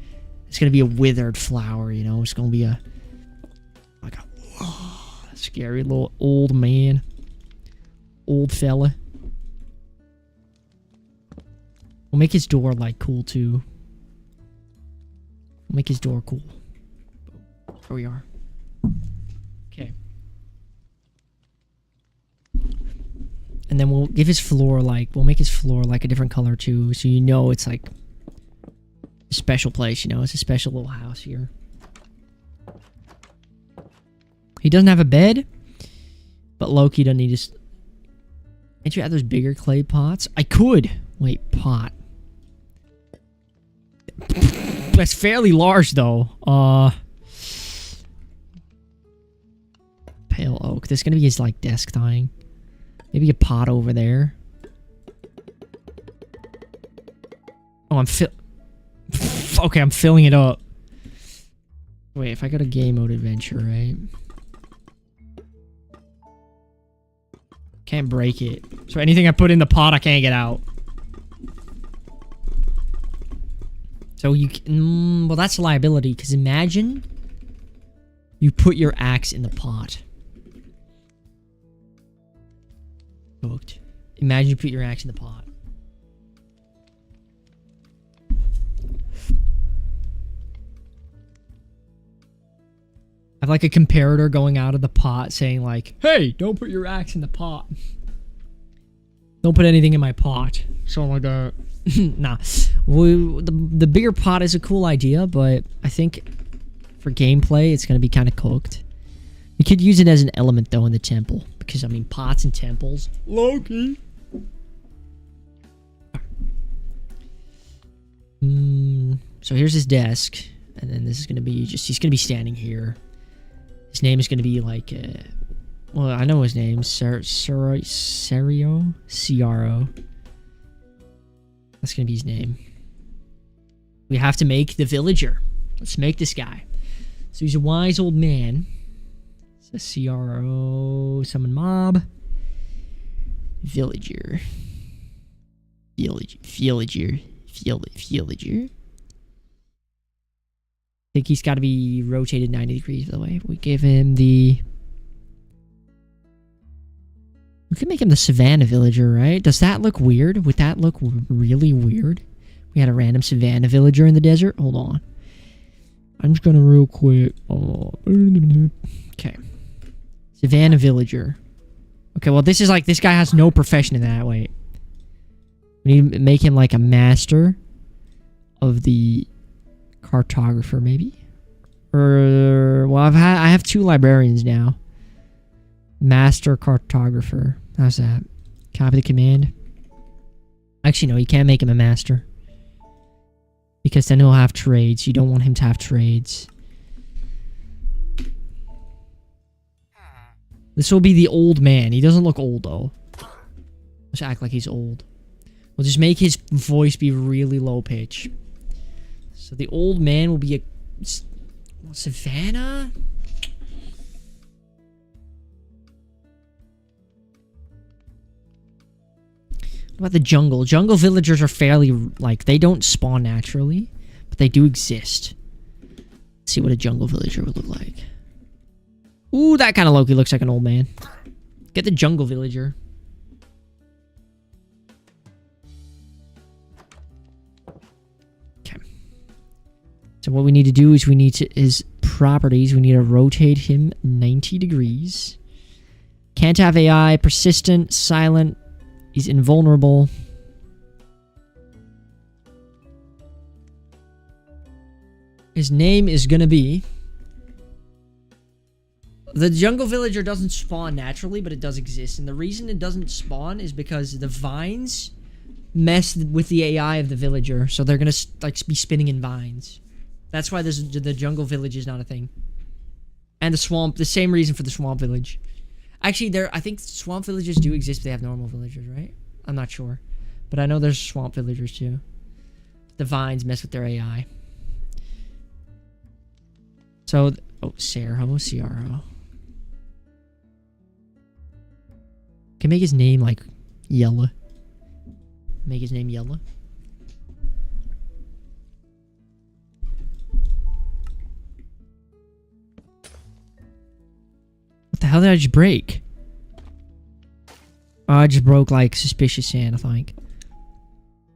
It's gonna be a withered flower, you know. It's gonna be a scary little old man. Old fella. We'll make his door like cool too. We'll make his door cool. There we are. Okay. And then we'll give his floor like, we'll make his floor like a different color too, so you know it's like a special place, you know, it's a special little house here. He doesn't have a bed, but Loki doesn't need his... Can't you add those bigger clay pots? I could. Wait, pot. That's fairly large though. Pale oak. This is gonna be his like desk thing. Maybe a pot over there. Oh, okay, I'm filling it up. Wait, if I got a game mode adventure, right? Can't break it. So anything I put in the pot, I can't get out. So you can... well, that's a liability, because imagine you put your axe in the pot. Cooked. Imagine you put your axe in the pot. I have like a comparator going out of the pot saying like, hey, don't put your axe in the pot. Don't put anything in my pot. Something like that. Nah. The bigger pot is a cool idea, but I think for gameplay, it's going to be kind of cooked. We could use it as an element, though, in the temple. Because, I mean, pots and temples. Loki. So here's his desk. And then this is going to be just... He's going to be standing here. His name is going to be like... well, I know his name. Serio? Ciaro. That's going to be his name. We have to make the villager. Let's make this guy. So he's a wise old man. It's a CRO, summon mob. Villager. Villager. I think he's got to be rotated 90 degrees, by the way. We give him the... We could make him the Savannah Villager, right? Does that look weird? Would that look really weird? We had a random Savannah Villager in the desert? Hold on. I'm just gonna real quick... Okay. Savannah Villager. Okay, well this is like... This guy has no profession in that. Wait. We need to make him like a master of the cartographer, maybe? Or... Well, I have 2 librarians now. Master cartographer. How's that? Copy the command. Actually, no, you can't make him a master. Because then he'll have trades. You don't want him to have trades. This will be the old man. He doesn't look old, though. Let's act like he's old. We'll just make his voice be really low pitch. So the old man will be a... Savannah? What about the jungle? Jungle villagers are fairly, like, they don't spawn naturally, but they do exist. Let's see what a jungle villager would look like. Ooh, that kind of Loki looks like an old man. Get the jungle villager. Okay. So what we need to do is we need to, his properties, we need to rotate him 90 degrees. Can't have AI, persistent, silent. He's invulnerable. His name is gonna be... The jungle villager doesn't spawn naturally, but it does exist. And the reason it doesn't spawn is because the vines mess with the AI of the villager. So they're gonna like be spinning in vines. That's why the jungle village is not a thing. And the swamp, the same reason for the swamp village. Actually, I think swamp villagers do exist, but they have normal villagers, right? I'm not sure. But I know there's swamp villagers, too. The vines mess with their AI. So... Oh, CRO. Can make his name, like, yellow. Make his name yellow. What the hell did I just break? Oh, I just broke, like, suspicious sand, I think.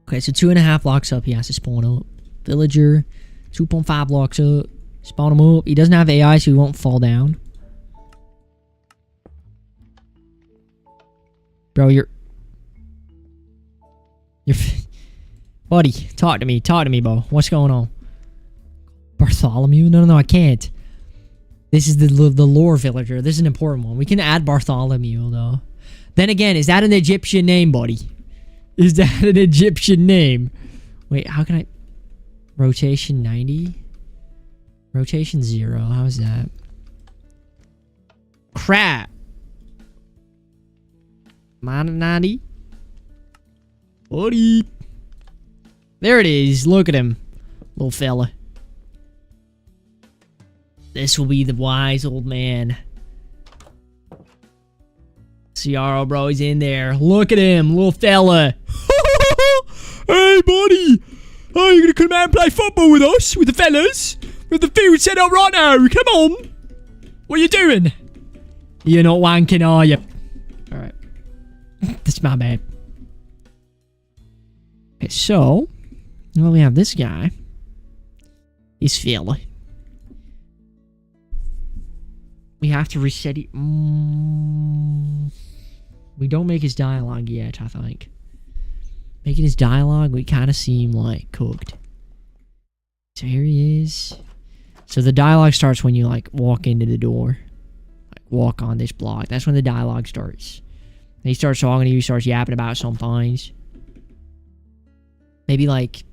Okay, so 2.5 blocks up, he has to spawn up. Villager, 2.5 blocks up. Spawn him up. He doesn't have AI, so he won't fall down. Bro, you're... Buddy, talk to me, bro. What's going on? Bartholomew? No, I can't. This is the lore villager. This is an important one. We can add Bartholomew, though. Then again, is that an Egyptian name, buddy? Is that an Egyptian name? Wait, how can I... Rotation 90? Rotation 0. How is that? Crap. Mananati? Buddy. There it is. Look at him. Little fella. This will be the wise old man. Ciaro, bro, he's in there. Look at him, little fella. Hey, buddy. Oh, you gonna come out and play football with us? With the fellas? With the field set up right now. Come on. What are you doing? You're not wanking, are you? Alright. That's my bad. Okay, so... Well, we have this guy. He's fella. We have to reset it. We don't make his dialogue yet, I think. Making his dialogue, we kind of seem like cooked. So here he is. So the dialogue starts when you like walk into the door. Like walk on this block. That's when the dialogue starts. And he starts talking to you, starts yapping about some things. Maybe like...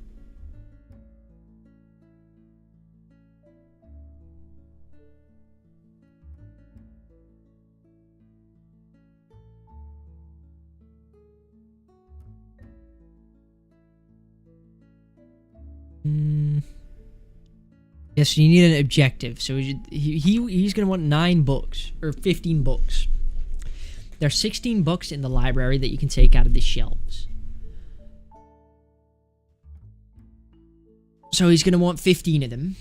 Yes, so you need an objective. So he's going to want 9 books, or 15 books. There's 16 books in the library that you can take out of the shelves. So he's going to want 15 of them.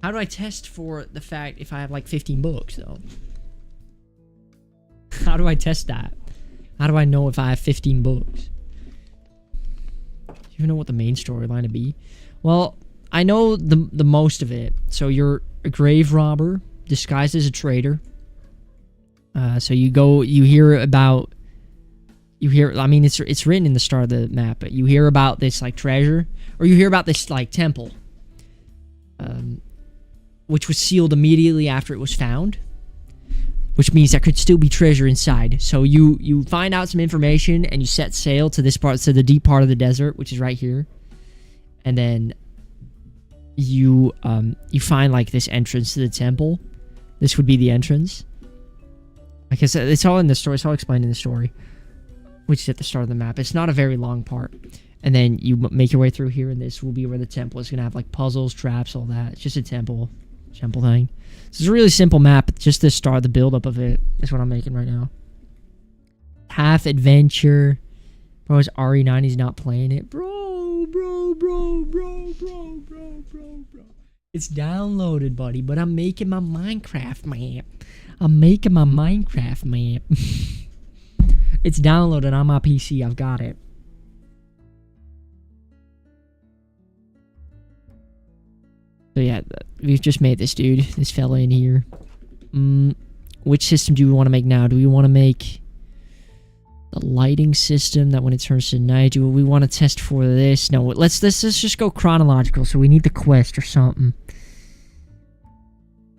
How do I test for the fact if I have like 15 books, though? How do I test that? How do I know if I have 15 books? Do you even know what the main storyline would be? Well, I know the most of it. So you're a grave robber disguised as a trader. So you hear, I mean, it's written in the start of the map, but you hear about this, like, treasure, or you hear about this, like, temple, which was sealed immediately after it was found, which means there could still be treasure inside. So you find out some information, and you set sail to this part, to the deep part of the desert, which is right here, and then you find, like, this entrance to the temple. This would be the entrance. Like I said, it's all in the story. It's all explained in the story, which is at the start of the map. It's not a very long part. And then you make your way through here, and this will be where the temple is going to have, like, puzzles, traps, all that. It's just a temple thing. So it's a really simple map. Just the start, the build-up of it is what I'm making right now. Half adventure. Bro, his RE9, he's not playing it. Bro. It's downloaded, buddy, but I'm making my Minecraft map. It's downloaded on my PC. I've got it. So yeah, we've just made this dude, this fella in here. Which system do we want to make now? Do we want to make the lighting system that when it turns to night? Do we want to test for this? No, let's just go chronological. So we need the quest or something.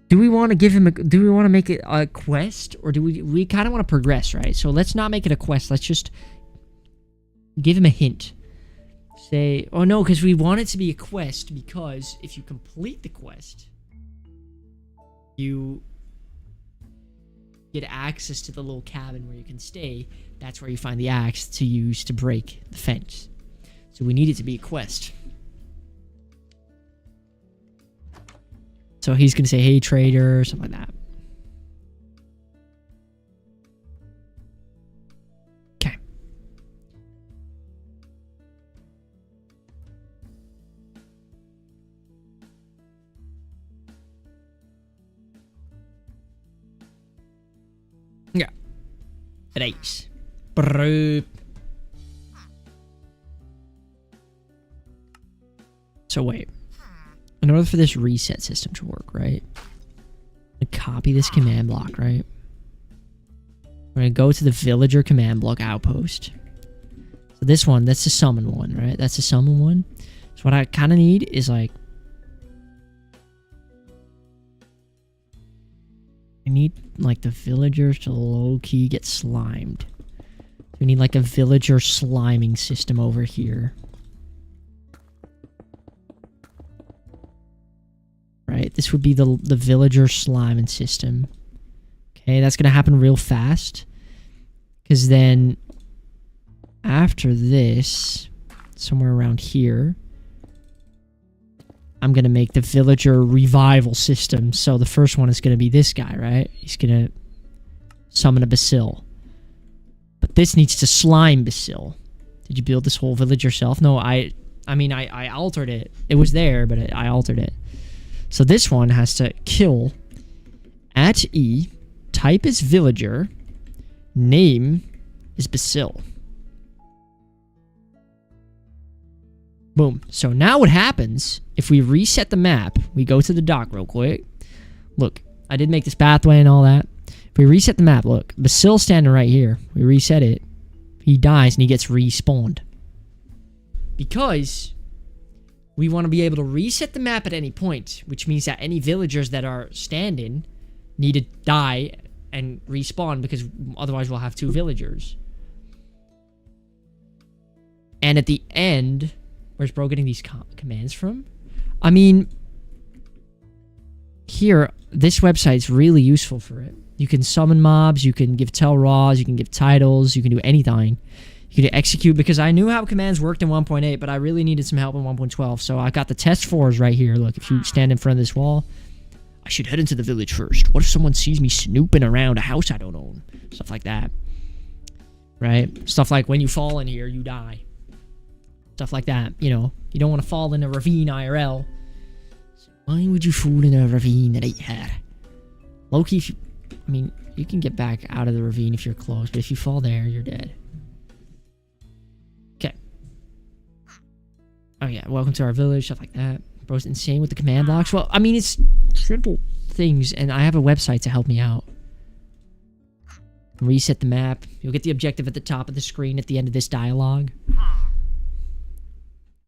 Do we want to give him do we want to make it a quest, or do we kind of want to progress, right? So let's not make it a quest. Let's just give him a hint. Say, oh no, because we want it to be a quest, because if you complete the quest, you get access to the little cabin where you can stay. That's where you find the axe to use to break the fence. So we need it to be a quest. So he's going to say, hey, trader, or something like that. Okay. Yeah. Right. Bro. So wait. In order for this reset system to work, right? Copy this command block, right? We're going to go to the villager command block outpost. So this one, that's the summon one, right? That's the summon one. So what I kind of need is, like, I need, like, the villagers to low-key get slimed. We need, like, a villager sliming system over here. Right, this would be the villager sliming system. Okay, that's gonna happen real fast, because then after this, somewhere around here, I'm gonna make the villager revival system. So the first one is gonna be this guy, right? He's gonna summon a bacil, but this needs to slime bacil. Did you build this whole village yourself? No, I mean I altered it. It was there, but I altered it. So this one has to kill at E, type is villager, name is bacil. Boom. So now what happens, if we reset the map, we go to the dock real quick. Look, I did make this pathway and all that. If we reset the map, look, bacil's standing right here. We reset it. He dies and he gets respawned. Because we want to be able to reset the map at any point, which means that any villagers that are standing need to die and respawn, because otherwise we'll have 2 villagers. And at the end, where's bro getting these commands from? I mean, here, this website's really useful for it. You can summon mobs, you can give tell raws, you can give titles, you can do anything. You could execute, because I knew how commands worked in 1.8, but I really needed some help in 1.12. So I got the test fours right here. Look, if you stand in front of this wall, I should head into the village first. What if someone sees me snooping around a house I don't own? Stuff like that. Right? Stuff like when you fall in here, you die. Stuff like that. You know, you don't want to fall in a ravine IRL. So why would you fall in a ravine that ain't had? Loki, if you, I mean, you can get back out of the ravine if you're close, but if you fall there, you're dead. Okay. Oh yeah, welcome to our village, stuff like that. Bro's insane with the command blocks. Well, I mean, it's simple things, and I have a website to help me out. Reset the map. You'll get the objective at the top of the screen at the end of this dialogue.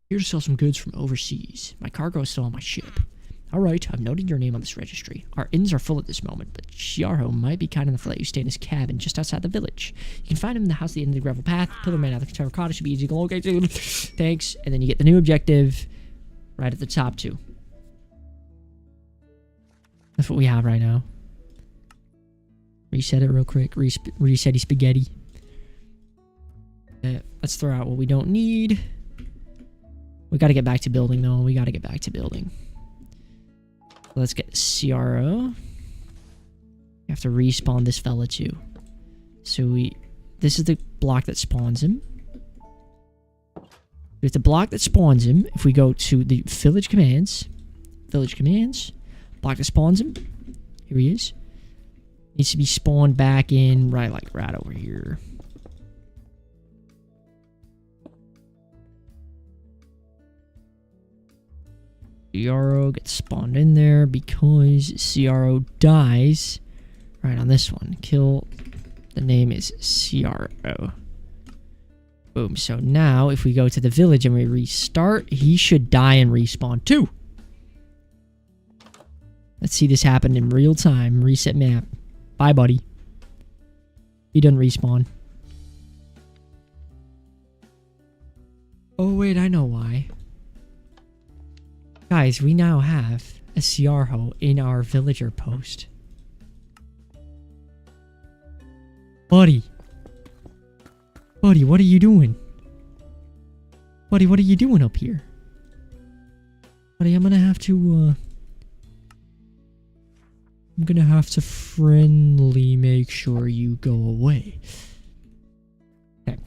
Here to sell some goods from overseas. My cargo is still on my ship. Alright, I've noted your name on this registry. Our inns are full at this moment, but Shiarho might be kind enough to let you stay in his cabin just outside the village. You can find him in the house at the end of the gravel path. Pillar man out of the terracotta should be easy to locate. Thanks. And then you get the new objective right at the top too. That's what we have right now. Reset it real quick. Resetty spaghetti. Let's throw out what we don't need. We gotta get back to building though. We gotta get back to building. Let's get CRO. We have to respawn this fella too. So this is the block that spawns him. With the block that spawns him, if we go to the village commands, block that spawns him, here he is. Needs to be spawned back in right over here. CRO gets spawned in there because CRO dies right on this one. Kill, the name is CRO. Boom. So now if we go to the village and we restart, he should die and respawn too. Let's see this happen in real time. Reset map. Bye, buddy. He doesn't respawn. Oh, wait, I know why. Guys, we now have a Ciarho in our villager post. Buddy. Buddy, what are you doing? Buddy, what are you doing up here? Buddy, I'm gonna have to, I'm gonna have to friendly make sure you go away. Okay.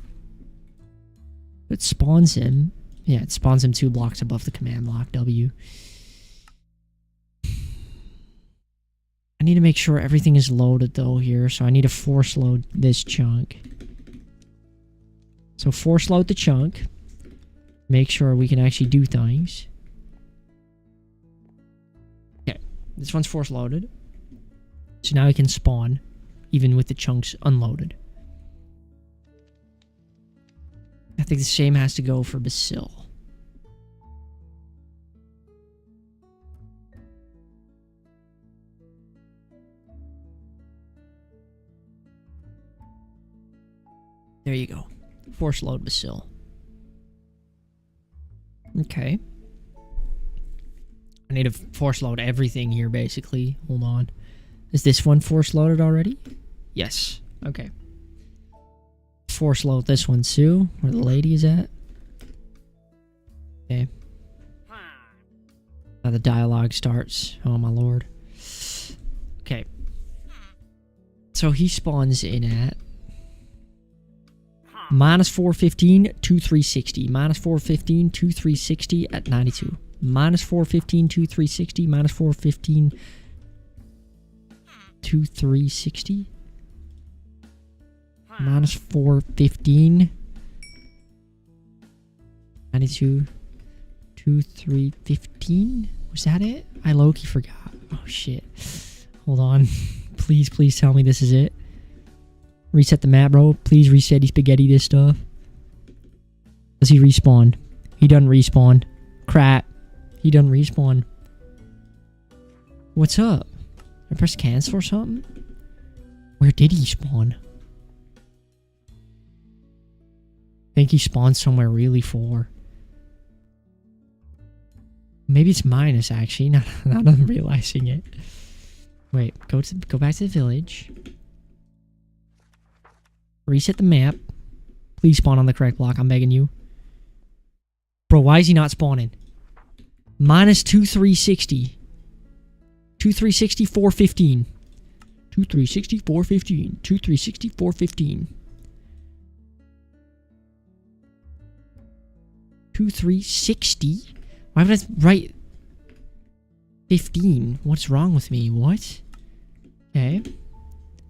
It spawns him. Yeah, it spawns him 2 blocks above the command block, W. I need to make sure everything is loaded though here, so I need to force load this chunk. So force load the chunk. Make sure we can actually do things. Okay, this one's force loaded. So now we can spawn, even with the chunks unloaded. I think the same has to go for Basil. There you go. Force load Basil. Okay. I need to force load everything here, basically. Hold on. Is this one force loaded already? Yes. Okay. Force load this one too, where the lady is at. Okay. Now the dialogue starts. Oh my lord. Okay. So he spawns in at minus 415, 2360. Minus 415, 2360 at 92. Minus 415, 2360. Minus 415, 2360. Minus 415. 92. 2315. Was that it? I low-key forgot. Oh shit. Hold on. Please tell me this is it. Reset the map, bro. Please reset spaghetti this stuff. Does he respawn? He doesn't respawn. Crap. He doesn't respawn. What's up? Did I press cancel or something? Where did he spawn? I think he spawned somewhere really far. Maybe it's minus actually. Not I'm realizing it. Wait, go back to the village. Reset the map. Please spawn on the correct block. I'm begging you. Bro, why is he not spawning? Minus 2360. 2360, 415. 2360, 415. 2360, 415. 2360? Why would I write 15? What's wrong with me? What? Okay.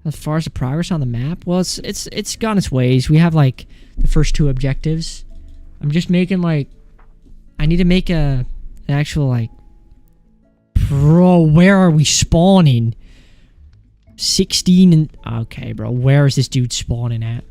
As far as the progress on the map, well, it's gone its ways. We have like the first 2 objectives. I'm just making like, I need to make an actual like, bro, where are we spawning? 16 and, okay, bro, where is this dude spawning at?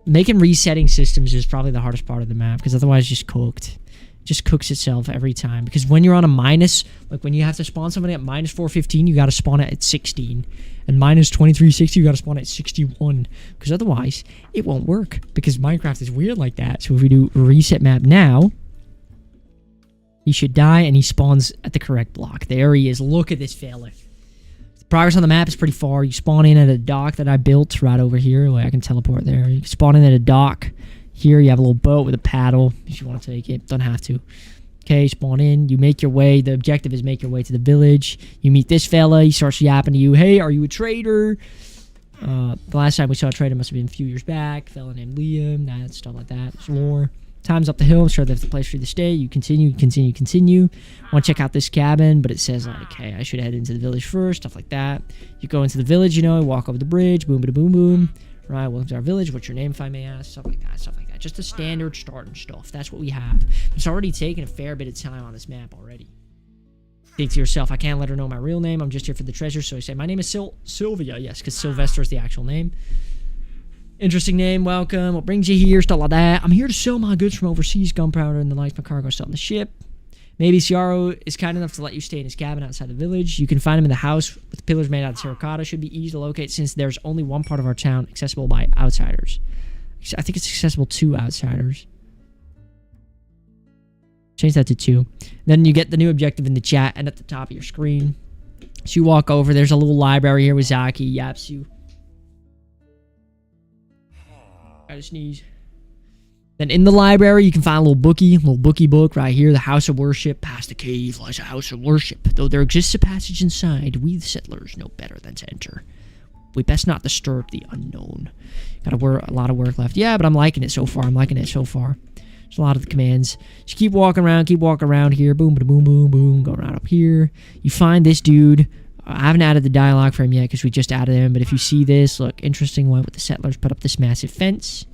Making resetting systems is probably the hardest part of the map, because otherwise it's just cooked. It just cooks itself every time. Because when you're on a minus, like when you have to spawn somebody at minus 415, you got to spawn it at 16. And minus 2360, you got to spawn at 61. Because otherwise, it won't work. Because Minecraft is weird like that. So if we do reset map now, he should die and he spawns at the correct block. There he is. Look at this fella. Progress on the map is pretty far. You spawn in at a dock that I built right over here. I can teleport there. You can spawn in at a dock. Here you have a little boat with a paddle if you want to take it. Don't have to. Okay, spawn in. You make your way. The objective is make your way to the village. You meet this fella. He starts yapping to you. Hey, are you a trader? The last time we saw a trader must have been a few years back. Fella named Liam. That stuff like that. There's more. Time's up the hill. I'm sure there's a place for you to stay. You continue. Want to check out this cabin, but it says like, hey, I should head into the village first. Stuff like that. You go into the village, you know, walk over the bridge. Boom, boom, boom, boom. Right, welcome to our village. What's your name, if I may ask? Stuff like that. Stuff like that. Just the standard starting stuff. That's what we have. It's already taken a fair bit of time on this map already. Think to yourself, I can't let her know my real name. I'm just here for the treasure. So you say, my name is Sylvia. Yes, because Sylvester is the actual name. Interesting name, welcome. What brings you here? Stuff like that. I'm here to sell my goods from overseas, gunpowder and the like, my cargo still on the ship. Maybe Ciaro is kind enough to let you stay in his cabin outside the village. You can find him in the house with pillars made out of terracotta. Should be easy to locate since there's only one part of our town accessible by outsiders. I think it's accessible to outsiders. Change that to 2. Then you get the new objective in the chat and at the top of your screen. So you walk over. There's a little library here with Zaki. Yaps you. Gotta sneeze. Then in the library, you can find a little bookie book right here. The House of Worship. Past the cave lies a house of worship. Though there exists a passage inside, we the settlers know better than to enter. We best not disturb the unknown. Got a lot of work left. Yeah, but I'm liking it so far. There's a lot of the commands. Just keep walking around here. Boom, boom, boom, boom. Go right up here. You find this dude. I haven't added the dialogue for him yet because we just added him. But if you see this, look, interesting one with the settlers put up this massive fence.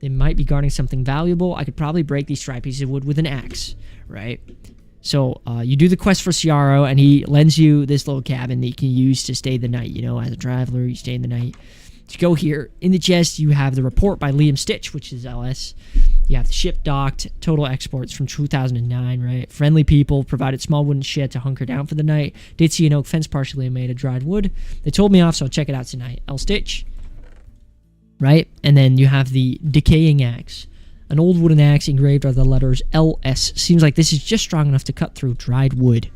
They might be guarding something valuable. I could probably break these dry pieces of wood with an axe, right? So you do the quest for Ciaro, and he lends you this little cabin that you can use to stay the night. You know, as a traveler, you stay in the night. So you go here. In the chest, you have the report by Liam Stitch, which is LS. You have the ship docked, total exports from 2009, right? Friendly people provided small wooden shed to hunker down for the night. Did see an oak fence partially made of dried wood. They told me off, so I'll check it out tonight. L Stitch, right? And then you have the decaying axe. An old wooden axe engraved are the letters LS. Seems like this is just strong enough to cut through dried wood,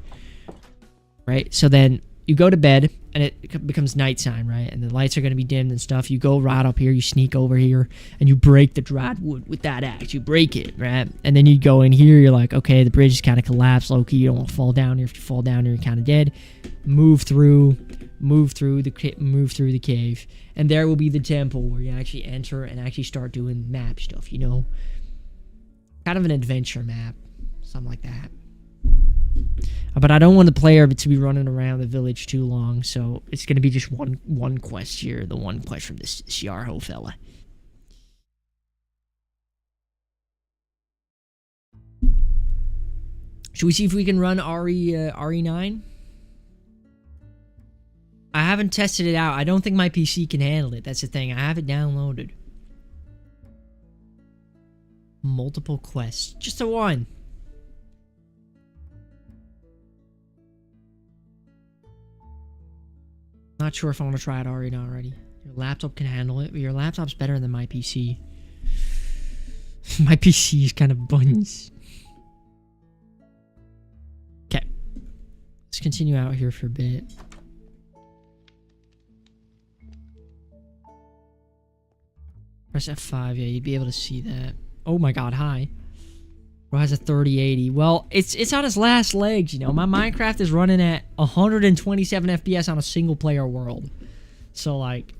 right? So then you go to bed, and it becomes nighttime, right? And the lights are going to be dimmed and stuff. You go right up here, you sneak over here, and you break the dried wood with that axe. You break it, right? And then you go in here, you're like, okay, the bridge is kind of collapsed, low-key. You don't want to fall down here. If you fall down here, you're kind of dead. Move through the cave, and there will be the temple where you actually enter and actually start doing map stuff, you know? Kind of an adventure map, something like that. But I don't want the player to be running around the village too long, so it's going to be just one quest here, the one quest from this Ciaro fella. Should we see if we can run RE9? I haven't tested it out. I don't think my PC can handle it. That's the thing. I have it downloaded. Multiple quests. Just the one. Not sure if I want to try it already. Your laptop can handle it, but your laptop's better than my PC. My PC is kind of buns. Okay. Let's continue out here for a bit. Press F5. Yeah, you'd be able to see that. Oh my god, hi. Bro has a 3080. Well, it's on its last legs, you know. My Minecraft is running at 127 FPS on a single player world. So, like,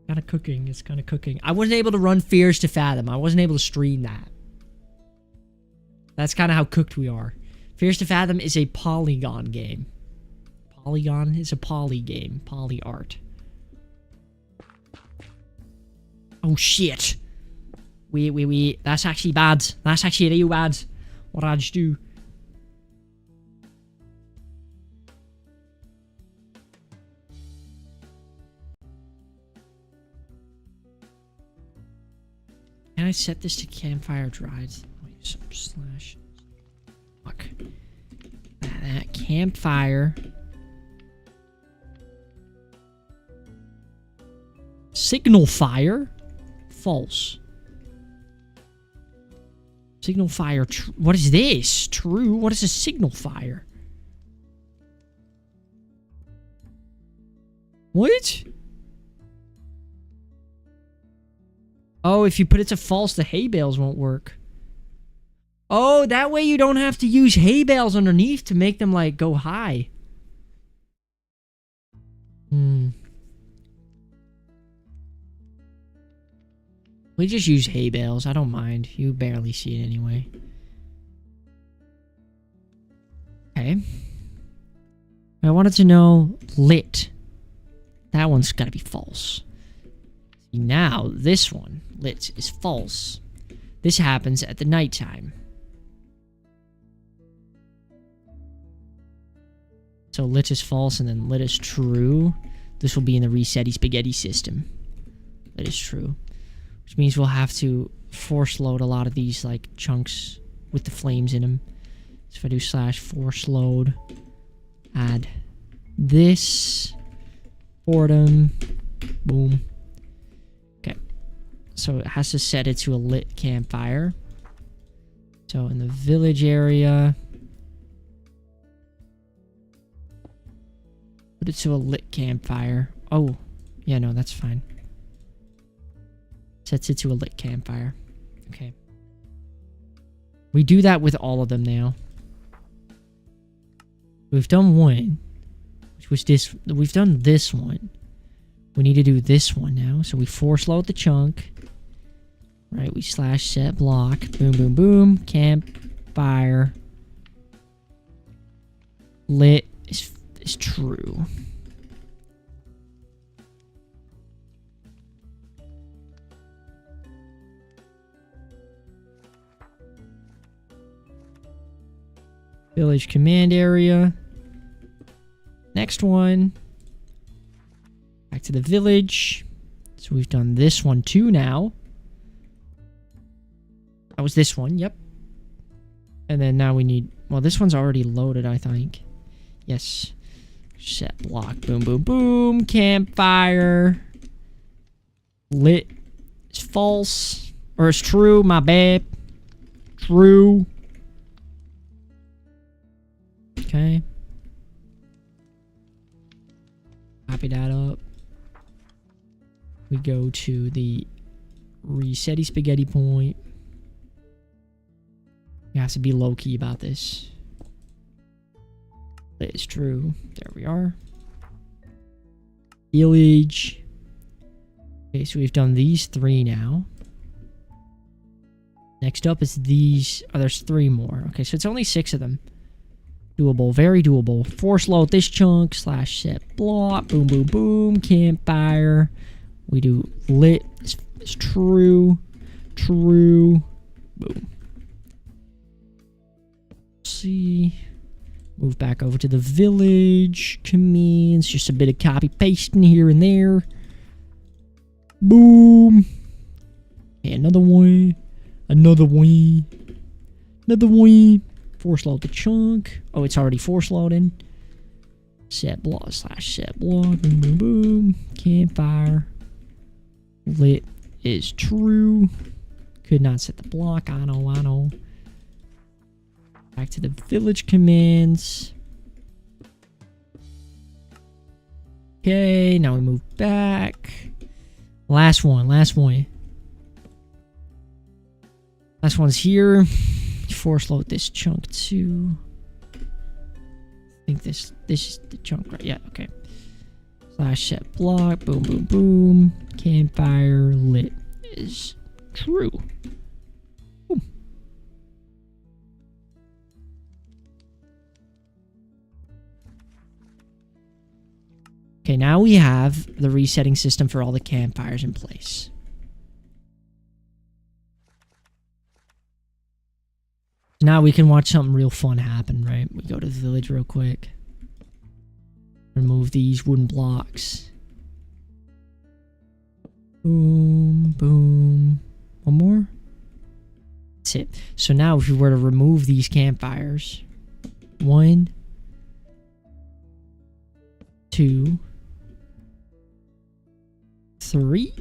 kind of cooking. It's kind of cooking. I wasn't able to run Fears to Fathom. I wasn't able to stream that. That's kind of how cooked we are. Fears to Fathom is a polygon game. Polygon is a poly game. Poly art. Oh, shit. Wait. That's actually bad. That's actually real bad. What did I just do? Can I set this to campfire dried? Slash. Fuck. That campfire. Signal fire? False. Signal fire. What is this? True. What is a signal fire? What? Oh, if you put it to false, the hay bales won't work. Oh, that way you don't have to use hay bales underneath to make them, like, go high. We just use hay bales. I don't mind. You barely see it anyway. Okay. I wanted to know lit. That one's got to be false. See, now, this one, lit, is false. This happens at the nighttime. So lit is false and then lit is true. This will be in the resetty spaghetti system. Lit is true. Which means we'll have to force load a lot of these like chunks with the flames in them. So if I do slash force load, add this, boredom, boom. Okay. So it has to set it to a lit campfire. So in the village area, put it to a lit campfire. Oh, yeah, no, that's fine. Sets it to a lit campfire. Okay. We do that with all of them now. We've done one, which was this. We've done this one. We need to do this one now. So we force load the chunk. Right, we slash set block. Boom, boom, boom. Campfire. Lit is true. Village command area. Next one. Back to the village. So we've done this one too now. That was this one, yep. And then now we need... Well, this one's already loaded, I think. Yes. Set block. Boom, boom, boom. Campfire. Lit is false. Or it's true, my bad. True. Okay. Copy that up. We go to the resetty spaghetti point. You have to be low-key about this. That is true. There we are. Village. Okay, so we've done these three now. Next up is these. Oh, there's three more. Okay, so it's only 6 of them. Doable, very doable. Force load this chunk, slash set block, boom, boom, boom, campfire. We do lit, it's true, true, boom. See, move back over to the village, commands, just a bit of copy pasting here and there. Boom. Okay, another one, another one, another one. Force load the chunk. Oh, it's already force loading. Set block slash set block. Boom, boom, boom. Campfire. Lit is true. Could not set the block. I know. Back to the village commands. Okay, now we move back. Last one. Last one's here. Force load this chunk too. I think this is the chunk, right? Yeah, okay. Slash set block. Boom, boom, boom. Campfire lit is true. Boom. Okay, now we have the resetting system for all the campfires in place. Now we can watch something real fun happen, right? We go to the village real quick. Remove these wooden blocks. Boom, boom. One more. That's it. So now if we were to remove these campfires. 1, 2, 3,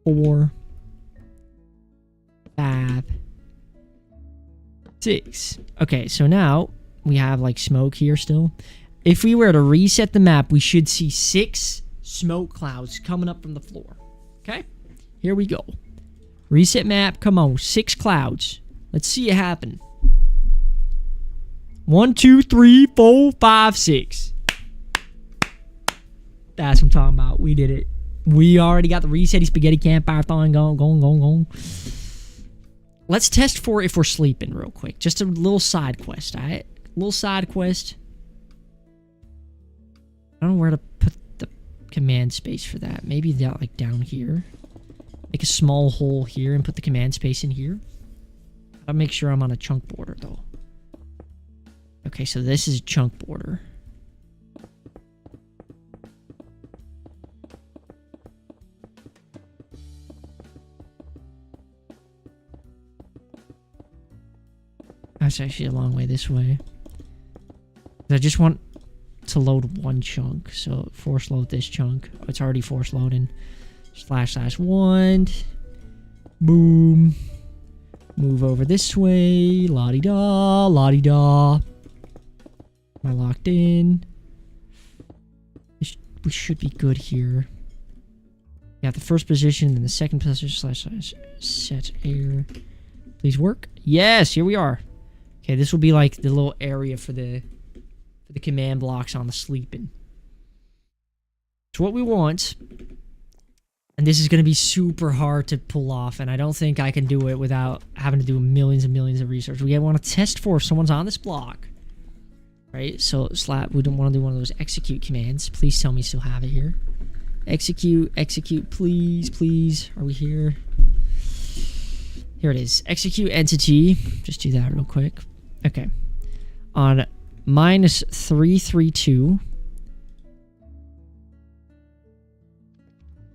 4, 5, 6. Okay, so now we have like smoke here still. If we were to reset the map, we should see 6 smoke clouds coming up from the floor. Okay, here we go. Reset map, come on, 6 clouds. Let's see it happen. 1, 2, 3, 4, 5, 6. That's what I'm talking about. We did it. We already got the resetty spaghetti campfire thing going. Let's test for if we're sleeping real quick. Just a little side quest, alright? Little side quest. I don't know where to put the command space for that. Maybe that like down here. Make a small hole here and put the command space in here. I'll make sure I'm on a chunk border though. Okay, so this is a chunk border. That's actually a long way this way. I just want to load one chunk. So force load this chunk. Oh, it's already force loading. //1. Boom. Move over this way. La-di-da. La-di-da. Am I locked in? We should be good here. Yeah, the first position and the second position / set air. Please work. Yes, here we are. Okay, this will be like the little area for the command blocks on the sleeping. It's what we want. And this is going to be super hard to pull off, and I don't think I can do it without having to do millions and millions of research. We want to test for if someone's on this block. Right? So, we don't want to do one of those execute commands. Please tell me you still have it here. Execute, please, please. Are we here? Here it is. Execute entity. Just do that real quick. Okay. On -332,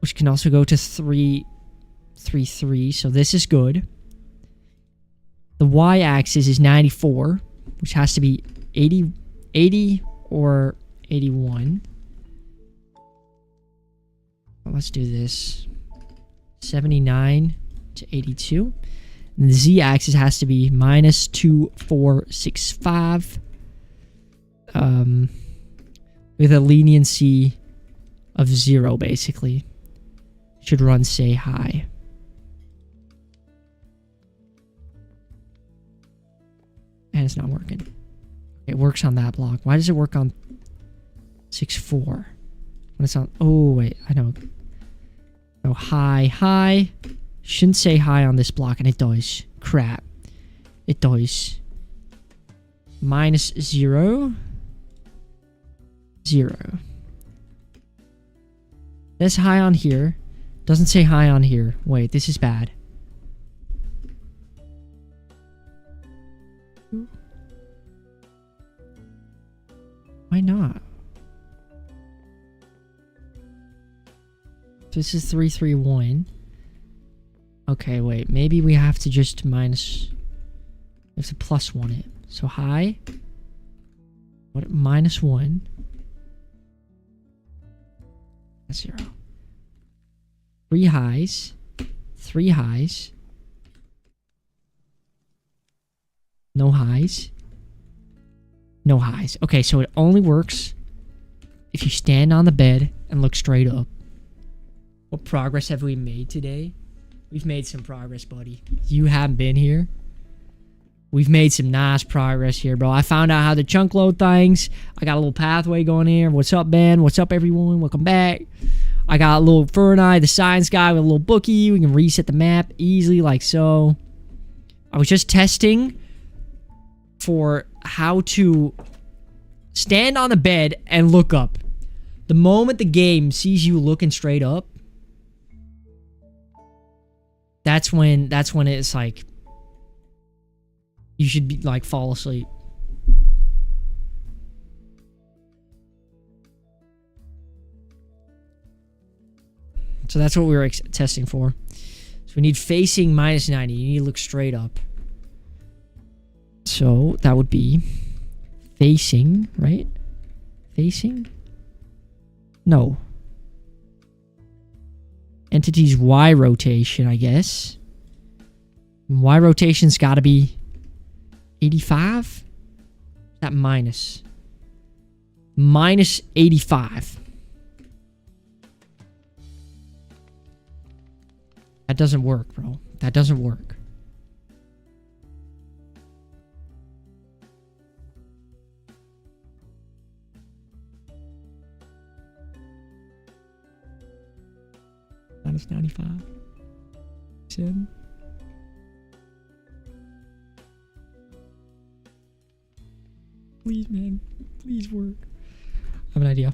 which can also go to 333, so this is good. The y-axis is 94, which has to be 80 or 81. Well, let's do this. 79 to 82. And the z-axis has to be -2465. With a leniency of 0, basically. Should run say hi. And it's not working. It works on that block. Why does it work on 6-4? When it's on... Oh, wait. I know. Oh, hi. Shouldn't say hi on this block, and it does. Crap. It does. -0. 0. That's hi on here. Doesn't say hi on here. Wait, this is bad. Why not? This is 331. Okay, wait. Maybe we have to just minus... We have to +1 it. So hi. What? -1. That's 0. 3 highs. 3 highs. No highs. No highs. Okay, so it only works if you stand on the bed and look straight up. What progress have we made today? We've made some progress, buddy. You haven't been here. We've made some nice progress here, bro. I found out how to chunk load things. I got a little pathway going here. What's up, Ben? What's up, everyone? Welcome back. I got a little Ferneye, the science guy, with a little bookie. We can reset the map easily, like so. I was just testing for how to stand on the bed and look up. The moment the game sees you looking straight up, that's when it's like you should be like fall asleep. So that's what we were testing for. So we need facing minus 90. You need to look straight up. So that would be facing, right? Facing? No. Entity's Y rotation, I guess. Y rotation's got to be 85? Is that minus? Minus 85. That doesn't work, bro. That doesn't work. Minus 95. 7. Please, man. Please work. I have an idea.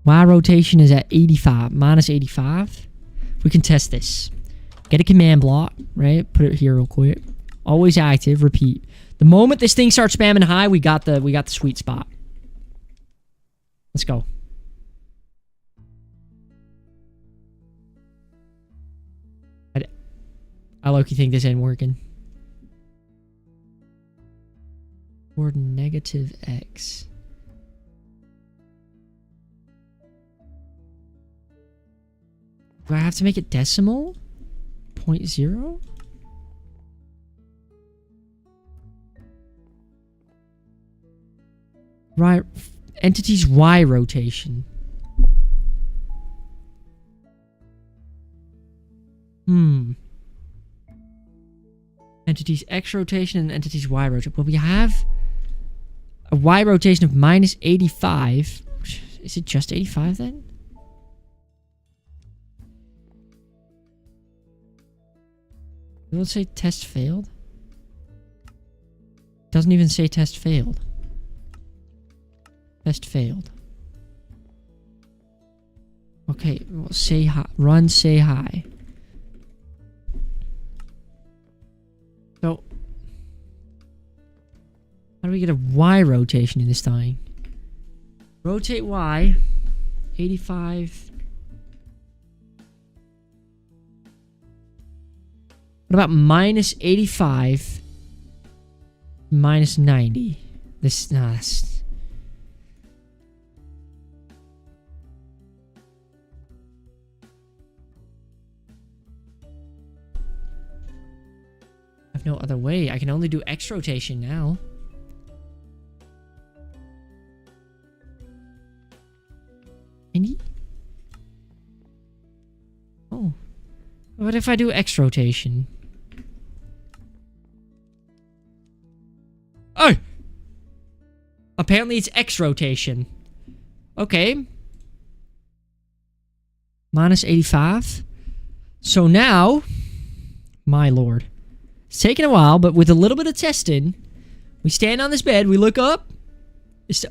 Y rotation is at 85. Minus 85. We can test this. Get a command block, right? Put it here real quick. Always active. Repeat. The moment this thing starts spamming high, we got the sweet spot. Let's go. I low-key think this ain't working. Or negative X. Do I have to make it decimal? 0.0? Right. Entity's Y rotation. Entity's X rotation and entity's Y rotation. Well, we have a Y rotation of minus 85. Is it just 85 then? Let's say test failed. Doesn't even say test failed. Test failed. Okay, well, say hi. Run, say hi. So, how do we get a Y rotation in this thing? Rotate Y. 85. What about minus 85? Minus 90. This, nah, that's... I have no other way. I can only do X rotation now. Any? Oh. What if I do X rotation? Oh! Apparently it's X rotation. Okay. Minus 85. So now, my lord. It's taken a while, but with a little bit of testing, we stand on this bed, we look up. It's...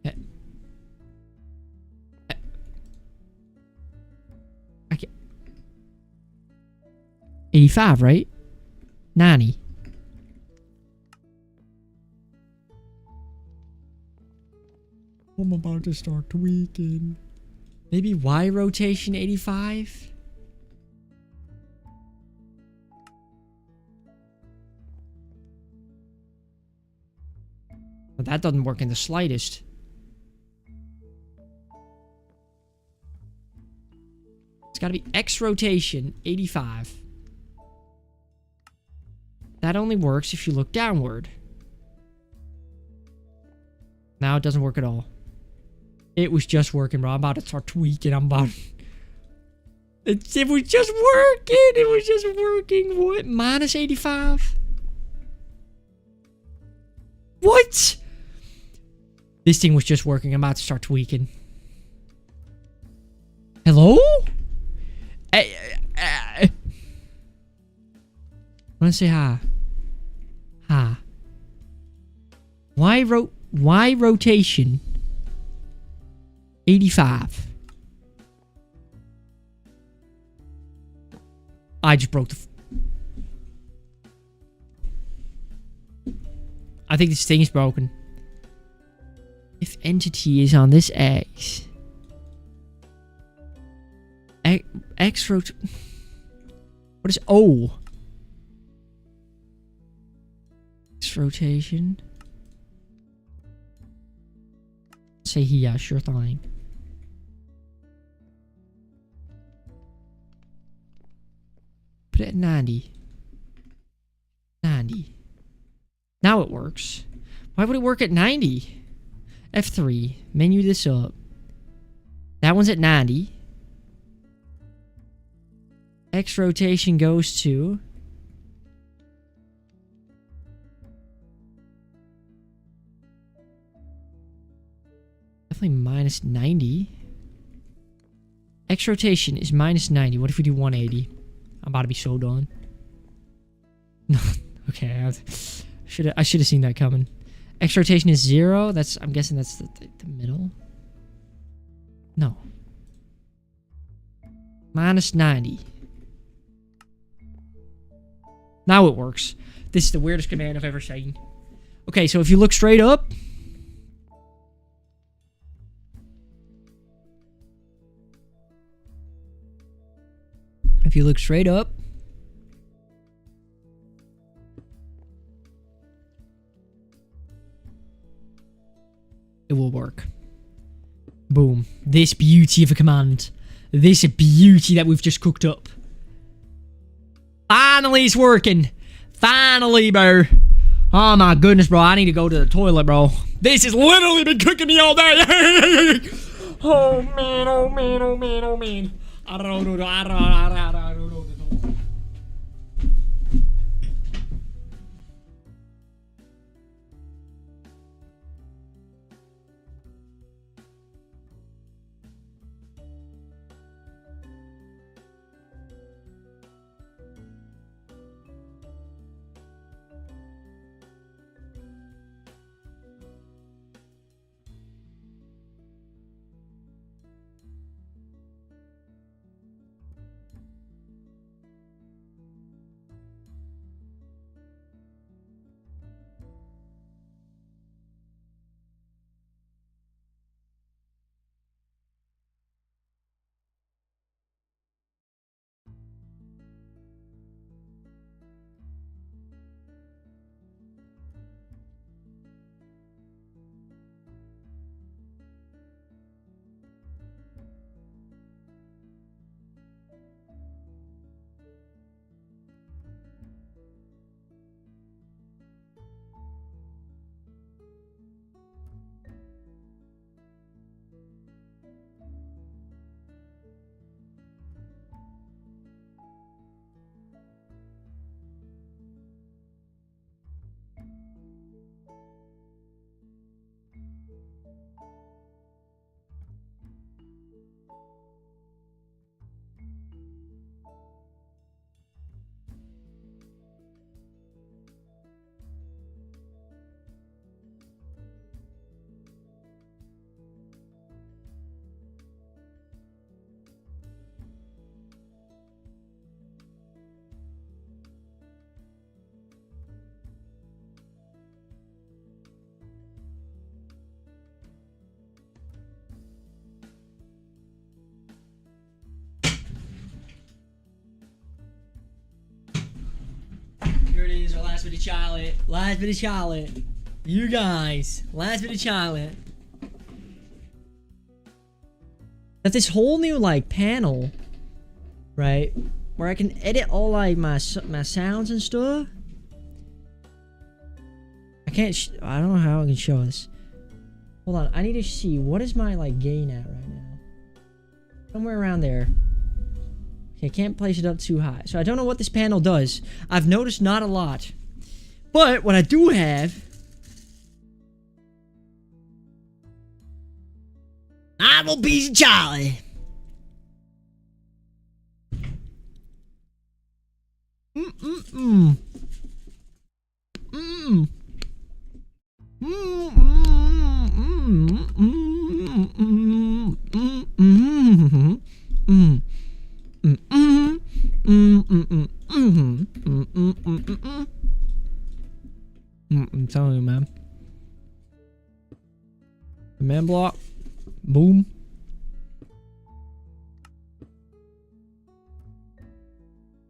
Okay. 85, right? 90. I'm about to start tweaking. Maybe Y rotation 85? But that doesn't work in the slightest. It's got to be X rotation 85. That only works if you look downward. Now it doesn't work at all. It was just working, bro. I'm about to start tweaking. It was just working. It was just working. What? Minus 85? What? This thing was just working. I'm about to start tweaking. Hello? I want to say hi. Hi. Why rotation? 85. I just broke the... I think this thing is broken. If entity is on this X... X rot... What is O? X rotation. Say yeah, sure thing. Put it at 90. 90. Now it works. Why would it work at 90? F3. Menu this up. That one's at 90. X rotation goes to... Definitely minus 90. X rotation is minus 90. What if we do 180? I'm about to be so done. Okay, I should have seen that coming. X rotation is 0. That's, I'm guessing that's the middle. No. Minus 90. Now it works. This is the weirdest command I've ever seen. Okay, so if you look straight up... If you look straight up... It will work. Boom. This beauty of a command. This beauty that we've just cooked up. Finally, it's working. Finally, bro. Oh my goodness, bro. I need to go to the toilet, bro. This has literally been cooking me all day. Oh man, oh man, oh man, oh man. I don't know. Here it is, our last bit of chocolate. Last bit of chocolate. You guys, last bit of chocolate. Got this whole new like panel, right? Where I can edit all like my sounds and stuff. I don't know how I can show this. Hold on, I need to see, what is my, like, gain at right now? Somewhere around there. Okay, can't place it up too high. So I don't know what this panel does. I've noticed not a lot. But what I do have... Apple piece of Charlie. Mm-mm-mm. Mm. I'm telling you, man. The man block. Boom.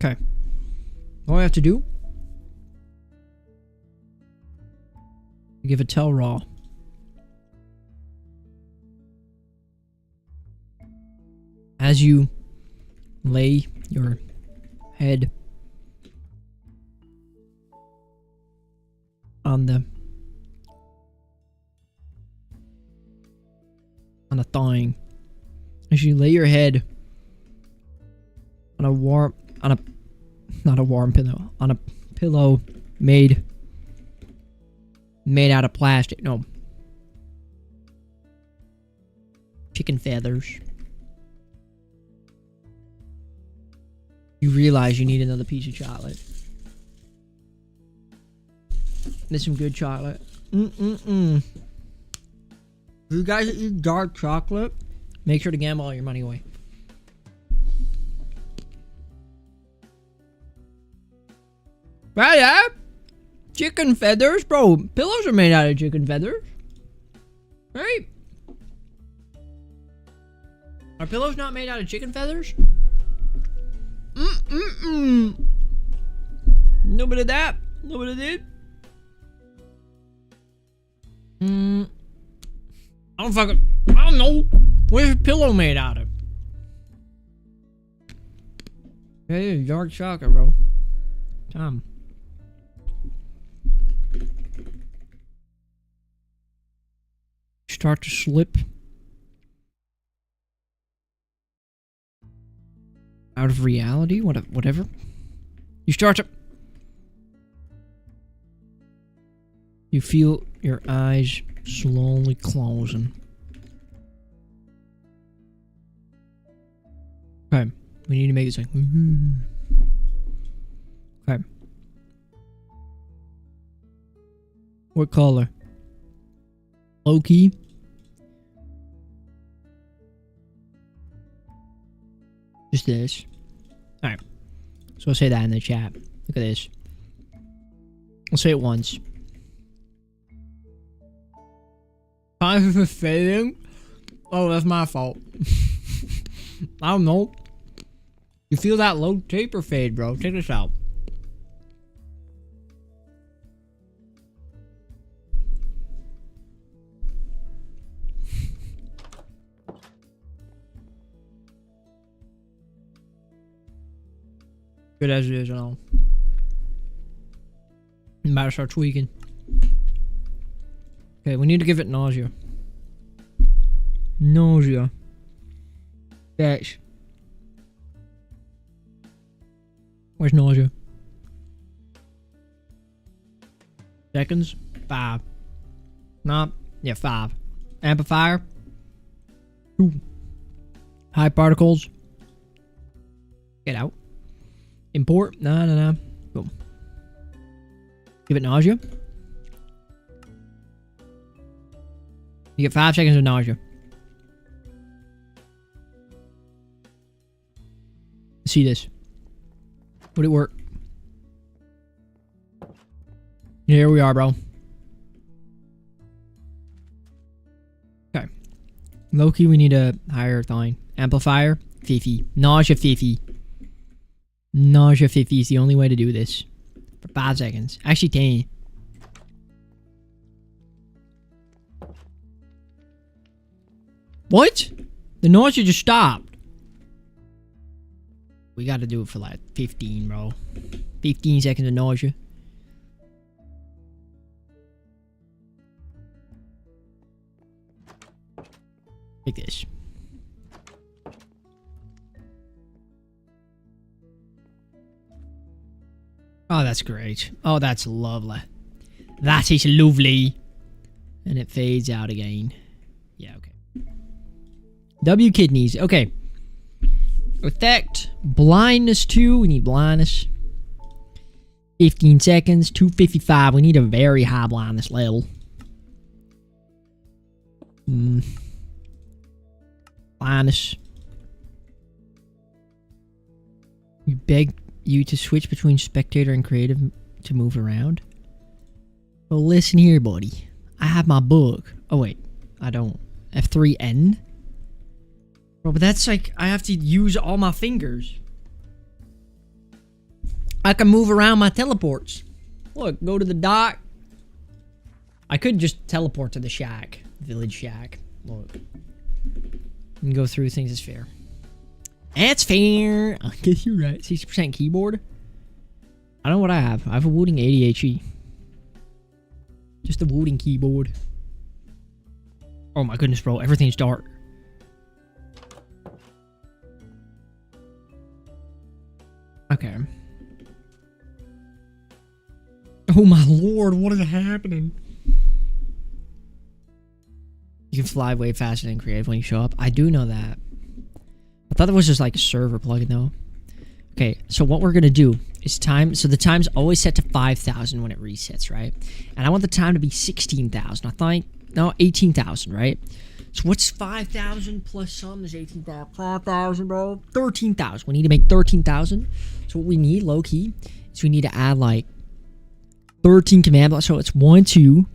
Okay. All I have to do, give a tell raw. As you lay your head on the thawing, as you lay your head on a warm, not a warm pillow, on a pillow made out of plastic. No. Chicken feathers. You realize you need another piece of chocolate. There's some good chocolate. If you guys eat dark chocolate, make sure to gamble all your money away. Right, yeah? Chicken feathers? Bro, pillows are made out of chicken feathers. Right? Are pillows not made out of chicken feathers? Nobody did that. Nobody did. I don't know. What's a pillow made out of? Hey, dark chocolate, bro. Tom. Start to slip out of reality, whatever. You start to... You feel your eyes slowly closing. Okay, we need to make it like... Okay. What color? Low key. Just this. Alright. So I'll say that in the chat. Look at this. I'll say it once. Time for fading? Oh, that's my fault. I don't know. You feel that low taper fade, bro. Check this out. Good as it is, I know. I'm about to start tweaking. Okay, we need to give it nausea. Nausea. Dash. Where's nausea? Seconds? 5. Nah, yeah, 5. Amplifier? 2. High particles? Get out. Import? No. Boom. Give it nausea. You get 5 seconds of nausea. See this. Would it work? Here we are, bro. Okay. Low-key, we need a higher thing. Amplifier, 50. Nausea, 50. Nausea 50 is the only way to do this. For 5 seconds. Actually 10. What? The nausea just stopped. We gotta do it for like 15, bro. 15 seconds of nausea. Like this. Oh, that's great. Oh, that's lovely. That is lovely. And it fades out again. Yeah, okay. W kidneys. Okay. Effect. Blindness 2. We need blindness. 15 seconds. 255. We need a very high blindness level. Blindness. You beg you to switch between spectator and creative to move around. Well, listen here, buddy. I have my book. Oh, wait. I don't. F3N? Bro, but that's like, I have to use all my fingers. I can move around my teleports. Look, go to the dock. I could just teleport to the shack. Village shack. Look. And go through things as fair. That's fair. I guess you're right. 60% keyboard. I don't know what I have. I have a wooden ADHD. Just a wooden keyboard. Oh my goodness, bro. Everything's dark. Okay. Oh my lord, what is happening? You can fly way faster than creative when you show up. I do know that. I thought it was just like a server plugin though. Okay, so what we're gonna do is time. So the time's always set to 5,000 when it resets, right? And I want the time to be 16,000. I thought, no, 18,000, right? So what's 5,000 plus some is 18,000. 5,000, bro. 13,000. We need to make 13,000. So what we need, low key, is we need to add like 13 command blocks. So it's 1, 2,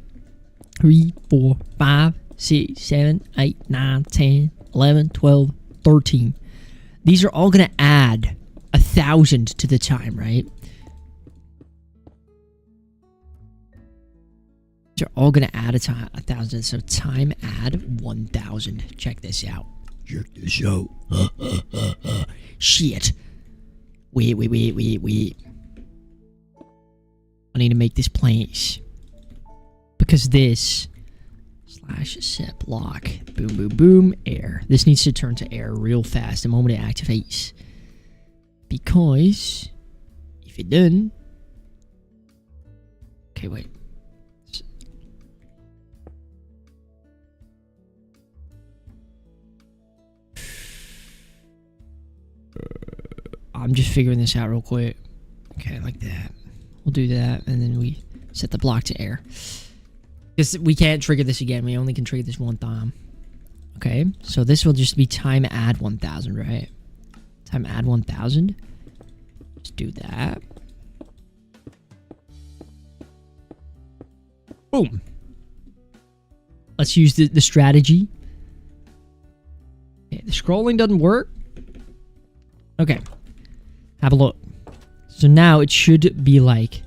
3, 4, 5, 6, 7, 8, 9, 10, 11, 12, 13. These are all going to add 1,000 to the time, right? They're all going to add a 1,000. So time add 1,000. Check this out. Check this out. Shit. Wait. I need to make this place. Because this / set block. Boom, boom, boom. Air. This needs to turn to air real fast the moment it activates. Because if it doesn't. Okay, wait. I'm just figuring this out real quick. Okay, like that. We'll do that, and then we set the block to air. Because we can't trigger this again. We only can trigger this one time. Okay, so this will just be time add 1,000, right? Time add 1,000. Let's do that. Boom. Let's use the strategy. Okay, the scrolling doesn't work. Okay. Have a look. So now it should be like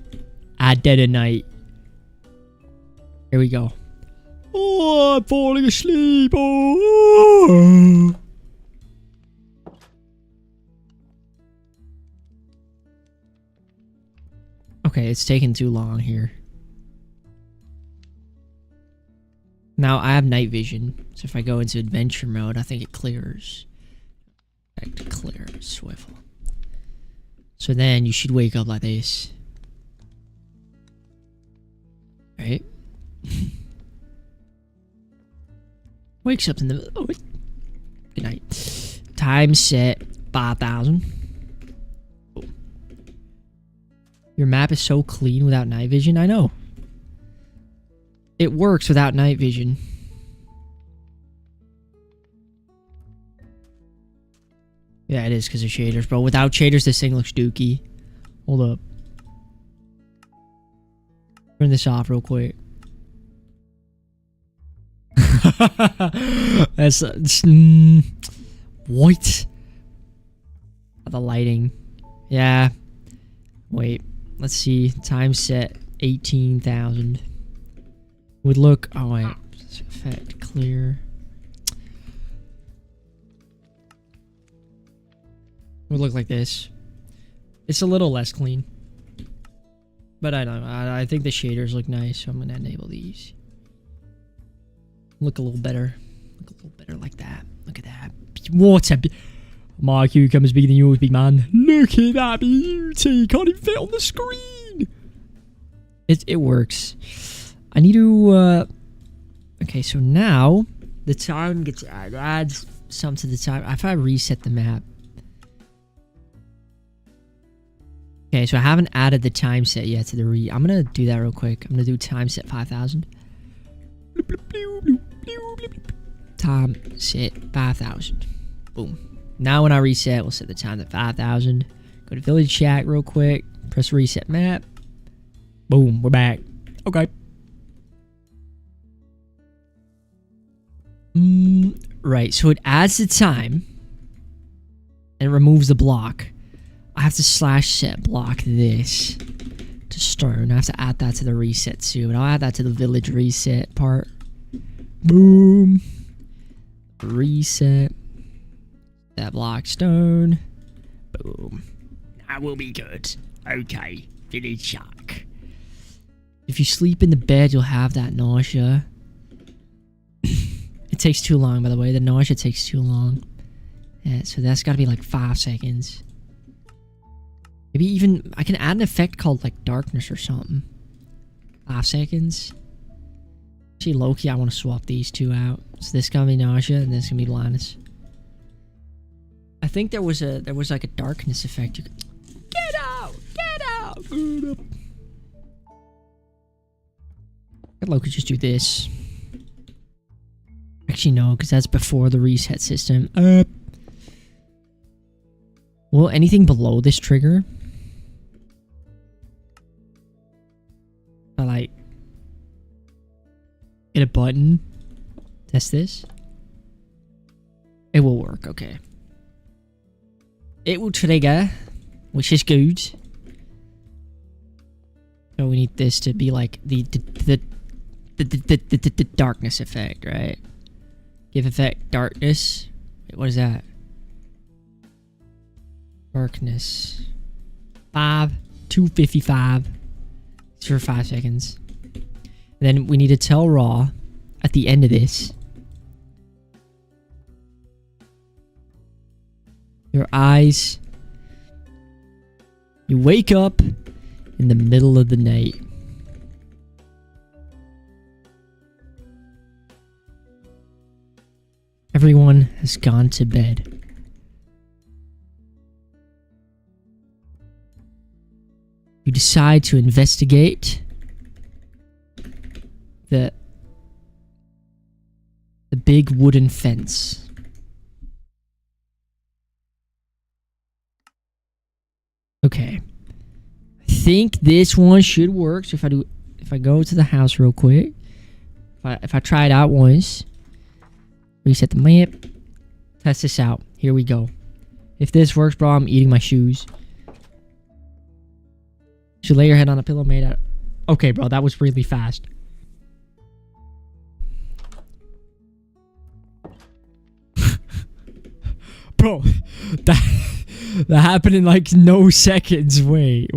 at dead of night. Here we go. Oh, I'm falling asleep. Oh. Okay, it's taking too long here. Now I have night vision. So if I go into adventure mode, I think it clears. Clear swivel. So then you should wake up like this. Right? Wakes up in the... Oh, good night. Time set 5,000. Oh. Your map is so clean without night vision. I know. It works without night vision. Yeah, it is because of shaders, bro. Without shaders, this thing looks dookie. Hold up. Turn this off real quick. That's what? The lighting. Yeah. Wait. Let's see. Time set 18,000. Would look. Oh wait. Effect clear. Would look like this. It's a little less clean. But I don't know. I think the shaders look nice, so I'm gonna enable these. Look a little better. Look a little better like that. Look at that. What a... My cucumber's bigger than yours, big man. Look at that beauty. Can't even fit on the screen. It works. I need to... Okay, so now the time gets added. Adds some to the time. If I reset the map. Okay, so I haven't added the time set yet to the I'm gonna do that real quick. I'm gonna do time set 5,000. Time set 5,000. Boom. Now when I reset, we'll set the time to 5,000. Go to village chat real quick. Press reset map. Boom, we're back. Okay. Right, so it adds the time. And it removes the block. I have to /set block this to stone. I have to add that to the reset too. And I'll add that to the village reset part. Boom. Reset. That block stone. Boom. That will be good. Okay. Village shack. If you sleep in the bed, you'll have that nausea. It takes too long, by the way. The nausea takes too long. Yeah, so that's got to be like 5 seconds. Maybe even... I can add an effect called like darkness or something. 5 seconds. Actually, low-key, I want to swap these two out. So this gonna be nausea and this gonna be blindness. I think there was like a darkness effect. You could, get out! Get out! I'd low-key just do this. Actually, no, because that's before the reset system. Well, anything below this trigger? I like... hit a button. Test this. It will work, okay. It will trigger, which is good. So we need this to be like the darkness effect, right? Give effect darkness. Wait, what is that? Darkness. 255. It's for 5 seconds. And then we need to tell Raw at the end of this. Your eyes. You wake up in the middle of the night. Everyone has gone to bed. You decide to investigate the big wooden fence. Okay. I think this one should work. So if I go to the house real quick, if I try it out once, reset the map, test this out. Here we go. If this works, bro, I'm eating my shoes. Should lay your head on a pillow made out. Okay, bro, that was really fast. Bro, that happened in like no seconds. Wait.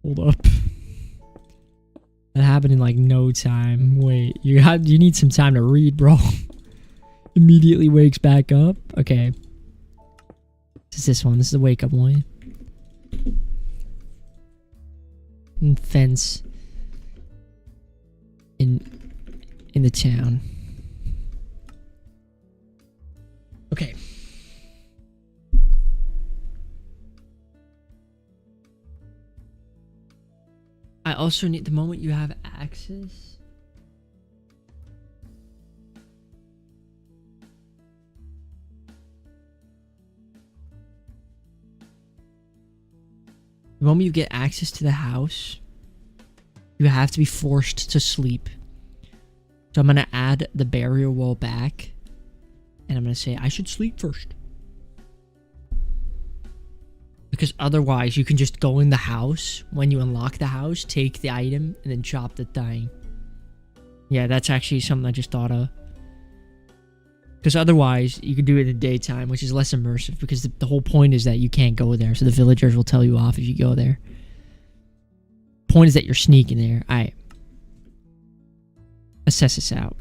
Hold up. That happened in like no time. Wait, you need some time to read, bro. Immediately wakes back up. Okay. This is this one. This is the wake up one. And fence in the town. Okay. I also need the moment you have access. The moment you get access to the house, you have to be forced to sleep. So I'm going to add the barrier wall back. And I'm going to say, I should sleep first. Because otherwise, you can just go in the house. When you unlock the house, take the item, and then chop the thing. Yeah, that's actually something I just thought of. Because otherwise, you could do it in the daytime, which is less immersive. Because the whole point is that you can't go there. So the villagers will tell you off if you go there. Point is that you're sneaking there. Alright. Assess this out.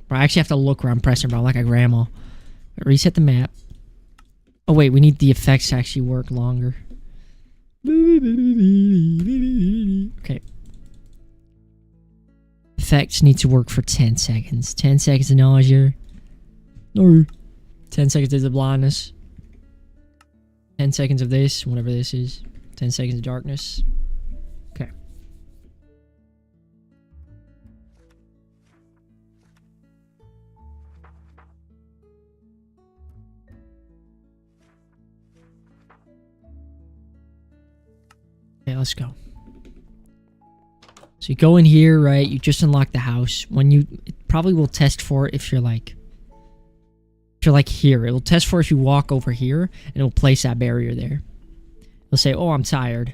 Bro, I actually have to look where I'm pressing, bro, like a grandma. Reset the map. Oh, wait, we need the effects to actually work longer. Okay. Effects need to work for 10 seconds. 10 seconds of nausea. No. 10 seconds of the blindness. 10 seconds of this, whatever this is. 10 seconds of darkness. Okay. Okay, let's go. So you go in here, right? You just unlock the house. It probably will test for it if you're like here. It will test for if you walk over here, and it will place that barrier there. It'll say, oh, I'm tired.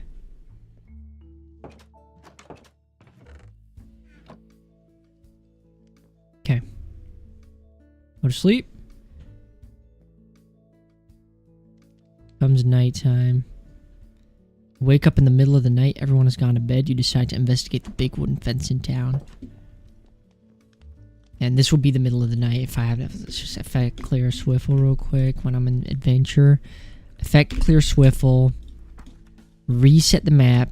Okay. Go to sleep. Comes nighttime. Wake up in the middle of the night. Everyone has gone to bed. You decide to investigate the big wooden fence in town. And this will be the middle of the night if I have... Let's just effect clear swiffle real quick when I'm in adventure. Effect clear swiffle. Reset the map.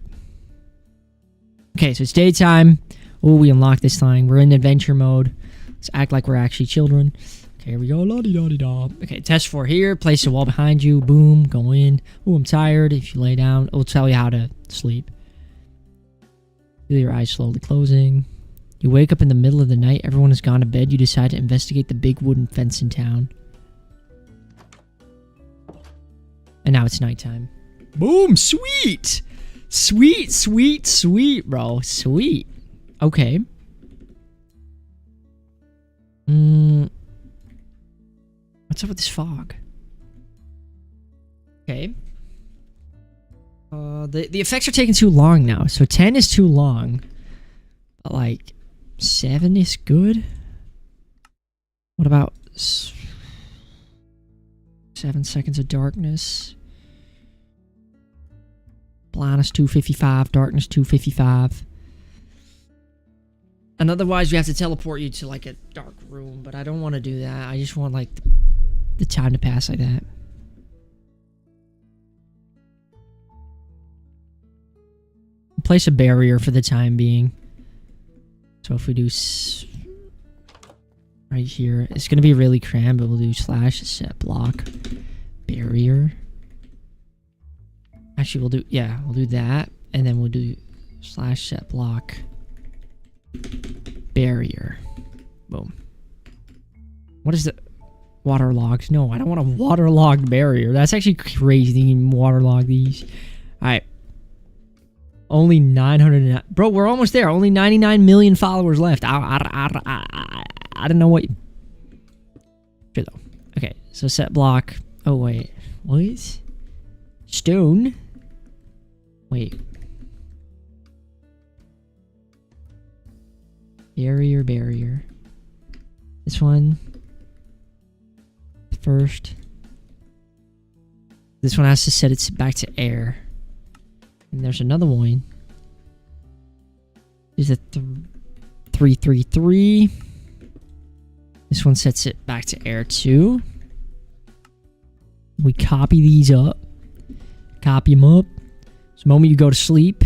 Okay, so it's daytime. Oh, we unlocked this thing. We're in adventure mode. Let's act like we're actually children. Okay, here we go. La-di-da-di-da. Okay, test for here. Place a wall behind you. Boom. Go in. Oh, I'm tired. If you lay down, it'll tell you how to sleep. Feel your eyes slowly closing. You wake up in the middle of the night. Everyone has gone to bed. You decide to investigate the big wooden fence in town. And now it's nighttime. Boom. Sweet. Sweet, sweet, sweet, bro. Sweet. Okay. What's up with this fog? Okay. The effects are taking too long now. So 10 is too long. But like 7 is good. What about 7 seconds of darkness? Blindness 255, darkness 255. And otherwise we have to teleport you to like a dark room, but I don't want to do that. I just want like the time to pass like that. Place a barrier for the time being. So if we do right here, it's going to be really cramped, but we'll do slash set block barrier. Actually, we'll do that, and then we'll do slash set block barrier. Boom. What is the waterlogged? No, I don't want a waterlogged barrier. That's actually crazy. You can waterlog these. All right. Only 900. Bro, we're almost there. Only 99 million followers left. I don't know what. Sure though. Okay, so set block. Oh wait, what? Stone. Wait. Barrier. This one. First. This one has to set it back to air. And there's another one. There's a 333. This one sets it back to air too. We copy these up. Copy them up. So the moment you go to sleep.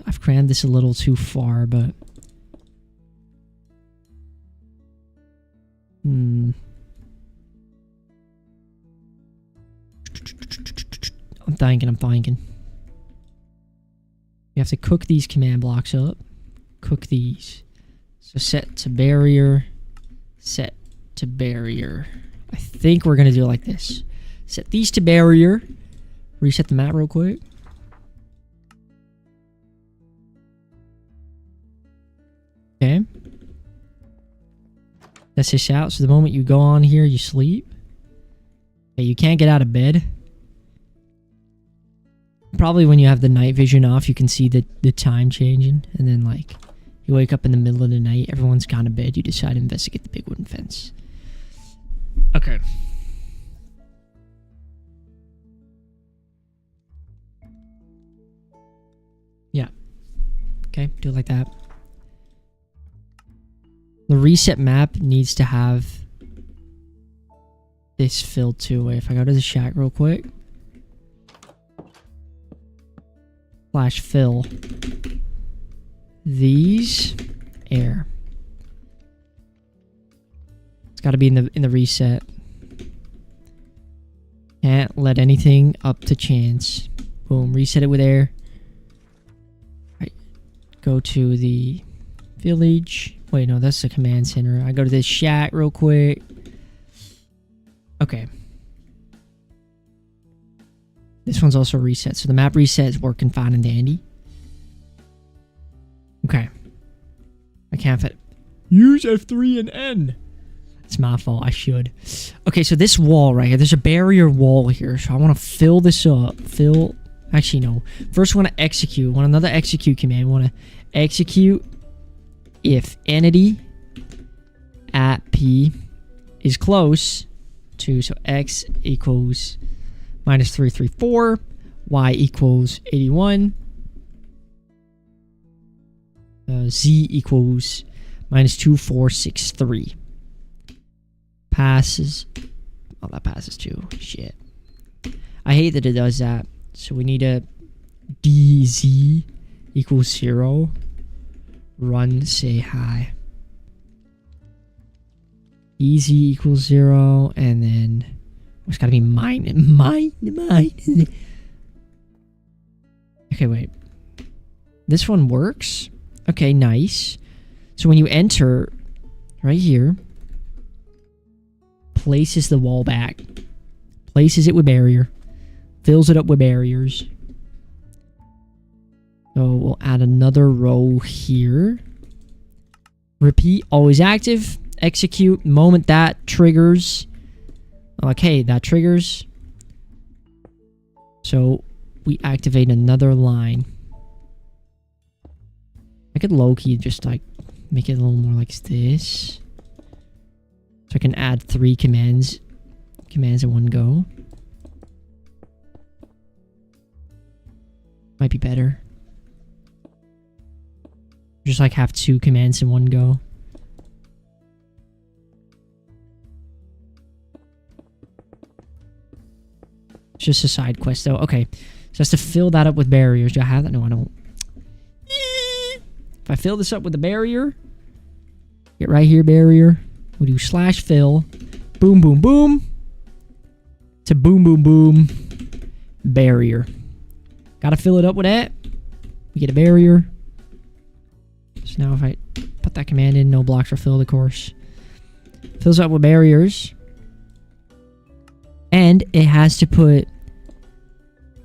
I've crammed this a little too far, but... I'm thinking. You have to cook these command blocks up. Cook these. So set to barrier. Set to barrier. I think we're going to do it like this. Set these to barrier. Reset the map real quick. Okay. Test this out. So the moment you go on here, you sleep. Okay, you can't get out of bed. Probably when you have the night vision off, you can see the time changing. And then, like, you wake up in the middle of the night. Everyone's gone to bed. You decide to investigate the big wooden fence. Okay. Okay, do it like that. The reset map needs to have this filled too. Wait, if I go to the shack real quick. /fill. These air. It's got to be in the reset. Can't let anything up to chance. Boom, reset it with air. Right. Go to the village. Wait, no, that's the command center. I go to this shack real quick. Okay. This one's also reset. So the map reset is working fine and dandy. Okay. I can't fit. Use F3 and N. It's my fault. I should. Okay, so this wall right here. There's a barrier wall here. So I want to fill this up. Actually, no. First, I want to execute. I want another execute command. I want to execute if entity at P is close to, so X equals -334, Y equals 81, Z equals -2463. Passes. Oh, that passes too. Shit. I hate that it does that. So we need a DZ equals 0. Run, say hi. EZ equals 0, and then it's gotta be mine. Okay, wait. This one works. Okay, nice. So when you enter right here, places the wall back, places it with barrier, fills it up with barriers. So we'll add another row here. Repeat, always active. Execute, moment that triggers. Okay, that triggers. So we activate another line. I could low-key just like make it a little more like this. So I can add 3 commands in one go. Might be better. Just like have 2 commands in one go. It's just a side quest though. Okay. So that's to fill that up with barriers. Do I have that? No, I don't. If I fill this up with a barrier, get right here, barrier. We'll do /fill. Boom, boom, boom. To boom, boom, boom. Barrier. Gotta fill it up with that. We get a barrier. So now if I put that command in, no blocks are filled, of course. Fills up with barriers. And it has to put,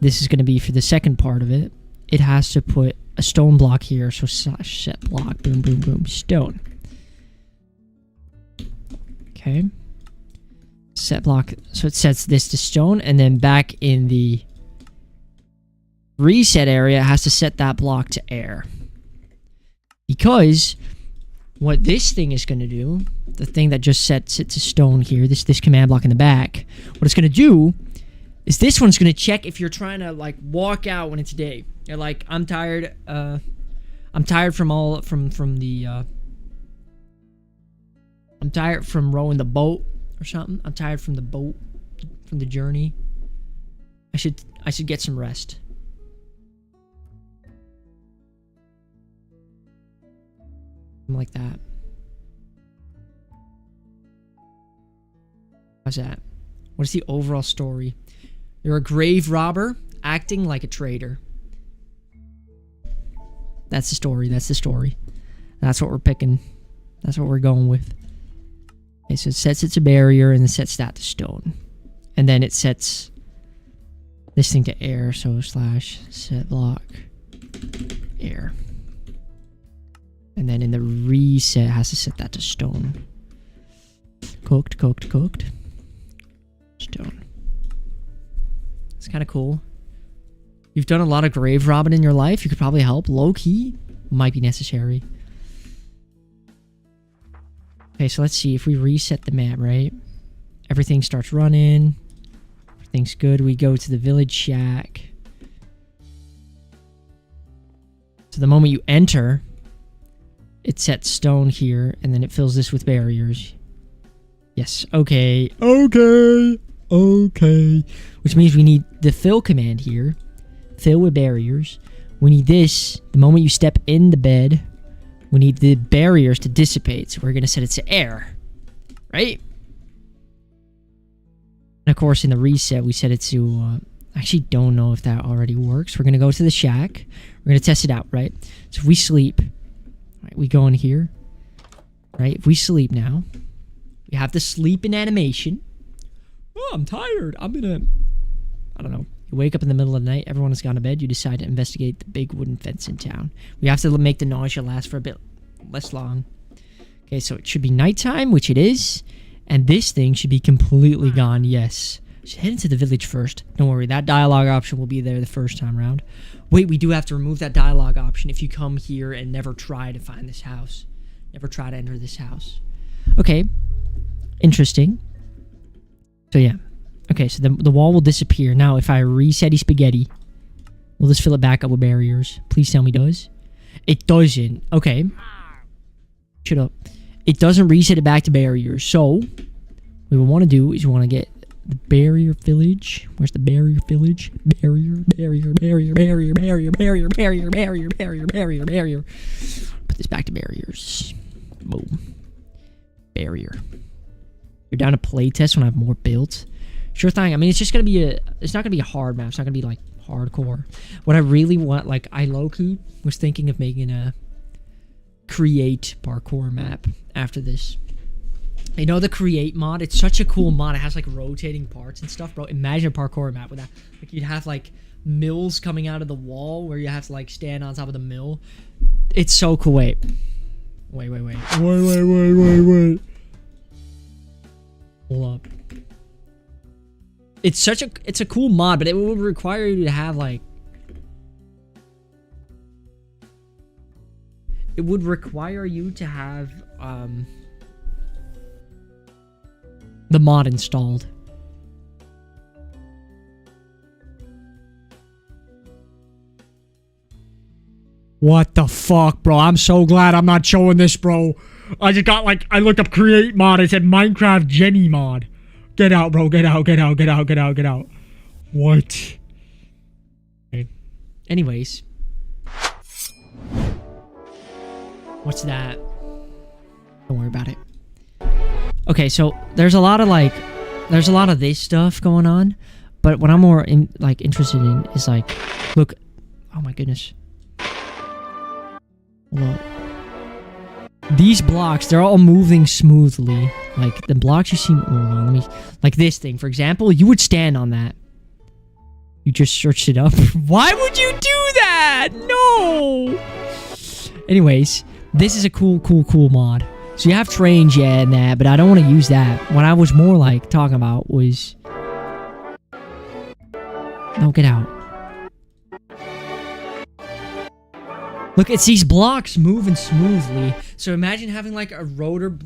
this is going to be for the second part of it, it has to put a stone block here. So /set block, boom, boom, boom, stone. Okay. Set block, so it sets this to stone, and then back in the reset area, it has to set that block to air. Because what this thing is going to do, the thing that just sets it to stone here, this command block in the back, what it's going to do is this one's going to check if you're trying to like walk out when it's day. You're like, I'm tired from I'm tired from rowing the boat or something. I'm tired from the boat, from the journey. I should get some rest. Like that. How's that? What is the overall story? You're a grave robber acting like a traitor. That's the story. That's the story. That's what we're picking. That's what we're going with. Okay, so it sets it to barrier and it sets that to stone. And then it sets this thing to air. So /set block air. And then in the reset, it has to set that to stone. Cooked. Stone. It's kind of cool. You've done a lot of grave robbing in your life. You could probably help. Low-key. Might be necessary. Okay, so let's see. If we reset the map, right? Everything starts running. Everything's good. We go to the village shack. So the moment you enter, it sets stone here, and then it fills this with barriers. Yes, okay. Okay. Okay. Which means we need the fill command here. Fill with barriers. We need this. The moment you step in the bed, we need the barriers to dissipate. So we're going to set it to air. Right? And of course, in the reset, we set it to... I actually don't know if that already works. We're going to go to the shack. We're going to test it out, right? So if we sleep... Right, we go in here. Right? If we sleep now, we have the sleep in animation. Oh, I'm tired. I'm going to... I don't know. You wake up in the middle of the night. Everyone has gone to bed. You decide to investigate the big wooden fence in town. We have to make the nausea last for a bit less long. Okay, so it should be nighttime, which it is. And this thing should be completely gone. Yes. Should head into the village first. Don't worry, that dialogue option will be there the first time around. Wait, we do have to remove that dialogue option if you come here and never try to find this house. Never try to enter this house. Okay. Interesting. So yeah. Okay, so the wall will disappear. Now, if I reset spaghetti, will this fill it back up with barriers? Please tell me it does. It doesn't. Okay. Shut up. It doesn't reset it back to barriers. So, what we want to do is we want to get the barrier village. Where's the barrier village? Barrier. Put this back to barriers. Boom. Barrier. You're down to playtest when I have more built. Sure thing. I mean, it's just going to be it's not going to be a hard map. It's not going to be like hardcore. What I really want, like, I low-key was thinking of making a create parkour map after this. You know the create mod? It's such a cool mod. It has like rotating parts and stuff, bro. Imagine a parkour map with that. Like you'd have like mills coming out of the wall where you have to like stand on top of the mill. It's so cool. Wait. Hold up. It's a cool mod, but it would require you to have like it would require you to have the mod installed. What the fuck, bro? I'm so glad I'm not showing this, bro. I just got like, I looked up create mod. It said Minecraft Jenny mod. Get out, bro. Get out. What? Anyways. What's that? Don't worry about it. Okay, so there's a lot of this stuff going on, but what I'm more interested in is like, look, oh my goodness. Hold on. These blocks, they're all moving smoothly. Like the blocks you see, hold on, let me, like this thing, for example, you would stand on that. You just searched it up. Why would you do that? No. Anyways, this is a cool mod. So you have trains, yeah, and that, but I don't want to use that. What I was more like talking about was... No, get out. Look, it's these blocks moving smoothly. So imagine having like a rotating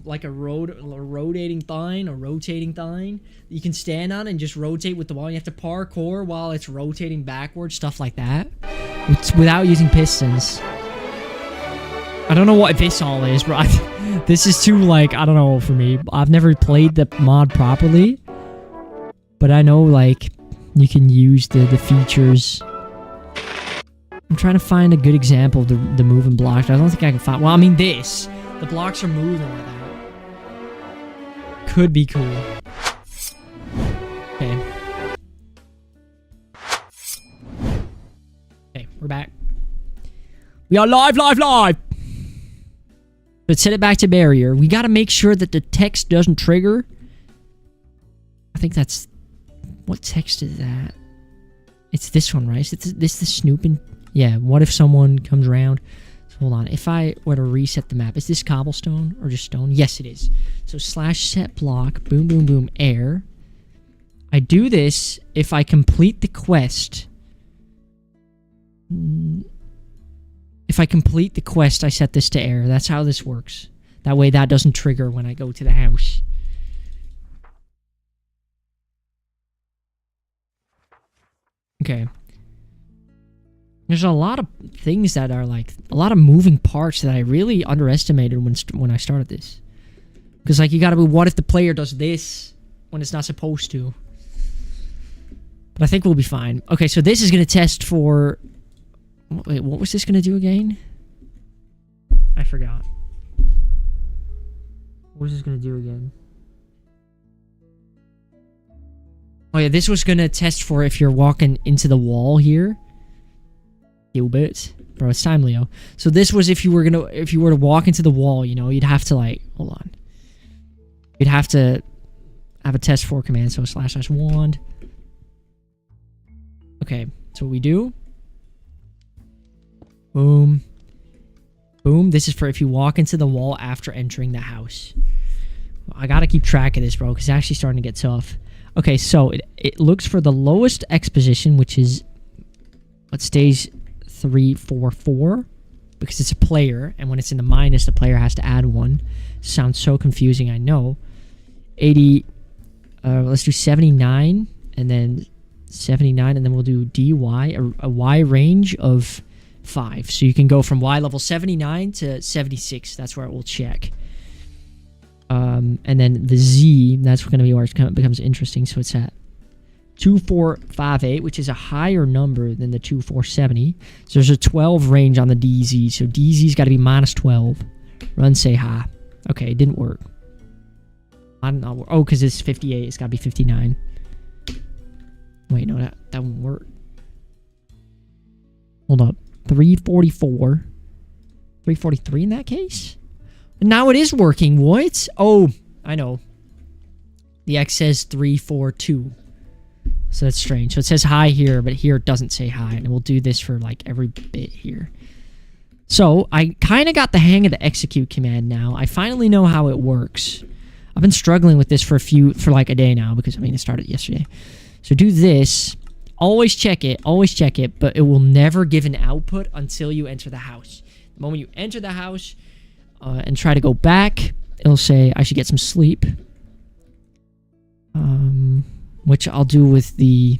thing that you can stand on and just rotate with the wall. You have to parkour while it's rotating backwards, stuff like that. Without using pistons. I don't know what this all is, bro. This is too, like, I don't know for me. I've never played the mod properly. But I know, like, you can use the features. I'm trying to find a good example of the moving blocks. I don't think I can find... Well, I mean, this. The blocks are moving like that. Could be cool. Okay. Okay, we're back. We are live! Let's set it back to barrier. We gotta make sure that the text doesn't trigger. I think that's... What text is that? It's this one, right? Is this the snooping? Yeah, what if someone comes around? So hold on. If I were to reset the map, is this cobblestone or just stone? Yes, it is. So /set block, boom, boom, boom, air. I do this if I complete the quest. If I complete the quest, I set this to air. That's how this works. That way that doesn't trigger when I go to the house. Okay. There's a lot of things that are like a lot of moving parts that I really underestimated when I started this. Because like you gotta be, what if the player does this when it's not supposed to? But I think we'll be fine. Okay, so this is gonna test for. Wait, what was this gonna do again? I forgot. What was this gonna do again? Oh yeah, this was gonna test for if you're walking into the wall here. Gilbert. Bro, it's time, Leo. So this was if you were to walk into the wall, you know, you'd have to like, hold on. You'd have to have a test for command, so / wand. Okay, so what we do. Boom. Boom. This is for if you walk into the wall after entering the house. I gotta keep track of this, bro, because it's actually starting to get tough. Okay, so it looks for the lowest X position, which is what stays 3, 4, 4, because it's a player, and when it's in the minus, the player has to add 1. Sounds so confusing, I know. 80, let's do 79, and then 79, and then we'll do DY, a Y range of 5. So you can go from Y level 79 to 76. That's where it will check. And then the Z, that's going to be where it becomes interesting. So it's at 2458, which is a higher number than the 2470. So there's a 12 range on the DZ. So DZ's got to be minus 12. Run, say hi. Okay, it didn't work. I don't know. Oh, because it's 58. It's got to be 59. Wait, no, that won't work. Hold up. 344. 343 in that case? Now it is working. What? Oh, I know. The X says 342. So that's strange. So it says hi here, but here it doesn't say hi. And we'll do this for like every bit here. So I kind of got the hang of the execute command now. I finally know how it works. I've been struggling with this for like a day now because, I mean, it started yesterday. So do this. Always check it, but it will never give an output until you enter the house. The moment you enter the house and try to go back, it'll say, I should get some sleep. Which I'll do with the...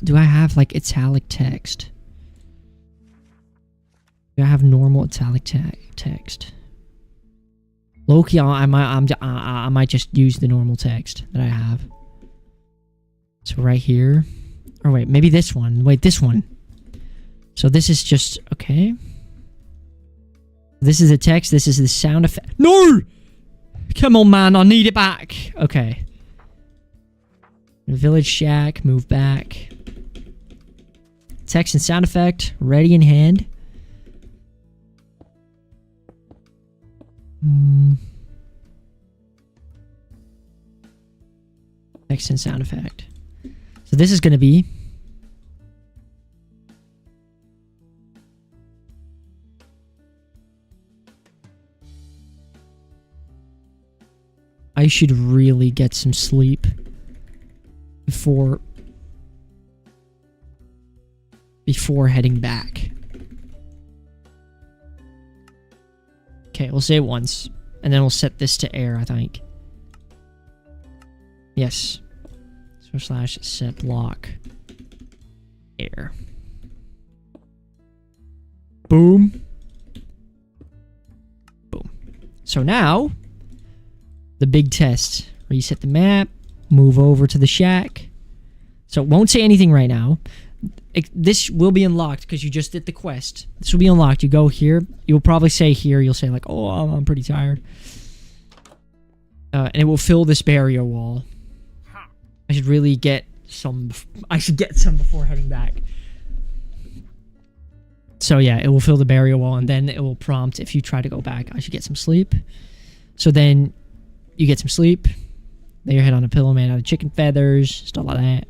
do I have, like, italic text? Do I have normal italic text? Low-key, I might just use the normal text that I have. So right here. Or wait, maybe this one. Wait, this one. So this is just... Okay. This is the text. This is the sound effect. No! Come on, man. I need it back. Okay. Village shack. Move back. Text and sound effect. Ready in hand. Text and sound effect. So this is going to be... I should really get some sleep before heading back. Okay, we'll say it once. And then we'll set this to air, I think. Yes. So / set block air. Boom. Boom. So now, the big test. Reset the map. Move over to the shack. So it won't say anything right now. This will be unlocked because you just did the quest. This will be unlocked. You go here. You'll probably say here. You'll say like, oh, I'm pretty tired. And it will fill this barrier wall. I should really get some. I should get some before heading back. So yeah, it will fill the barrier wall, and then it will prompt if you try to go back. I should get some sleep. So then you get some sleep. Lay your head on a pillow made out of chicken feathers, stuff like that.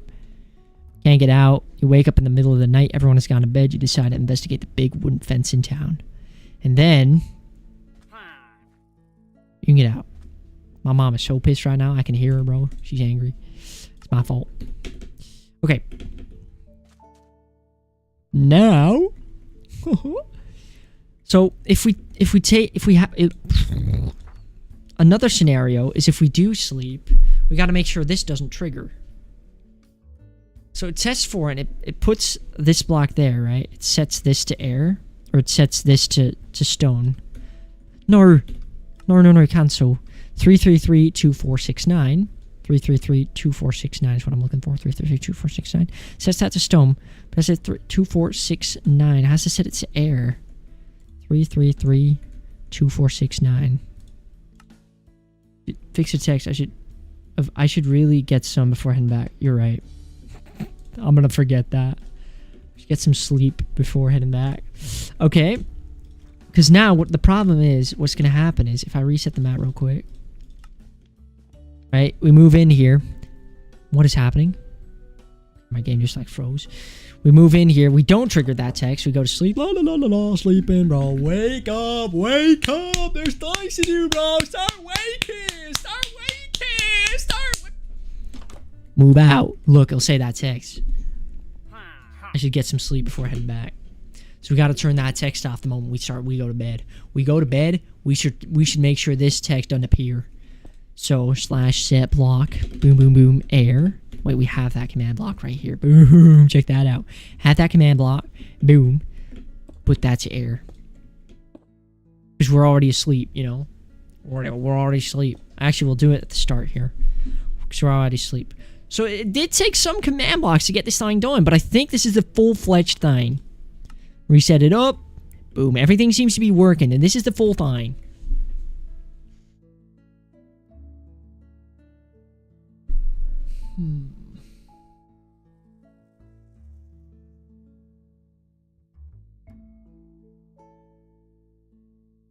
Can't get out. You wake up in the middle of the night. Everyone has gone to bed. You decide to investigate the big wooden fence in town. And then you can get out. My mom is so pissed right now. I can hear her, bro. She's angry. It's my fault. Okay. Now. So if we have it, another scenario is if we do sleep, we got to make sure this doesn't trigger. So it tests for it. It puts this block there, right? It sets this to air, or it sets this to stone. No, cancel. 3332469. 3332469 is what I'm looking for. 3332469. Sets that to stone. But I said 2469. It has to set it to air. 3332469. Fix the text. I should really get some before heading back. You're right. I'm gonna forget that. Get some sleep before heading back. Okay. Because now what the problem is, what's gonna happen is if I reset the map real quick. Right? We move in here. What is happening? My game just like froze. We move in here. We don't trigger that text. We go to sleep. La la la la la. Sleeping, bro. Wake up. Wake up. There's things to do, bro. Start waking. Start waking. Start. Move out. Look, it'll say that text. I should get some sleep before heading back. So we got to turn that text off the moment we go to bed. We go to bed. We should make sure this text doesn't appear. So /set block. Boom boom boom air. Wait, we have that command block right here. Boom. Check that out. Have that command block. Boom. Put that to air. Because we're already asleep, you know. We're already asleep. Actually, we'll do it at the start here. Because we're already asleep. So it did take some command blocks to get this thing done, but I think this is the full-fledged thing. Reset it up. Boom. Everything seems to be working, and this is the full thing. I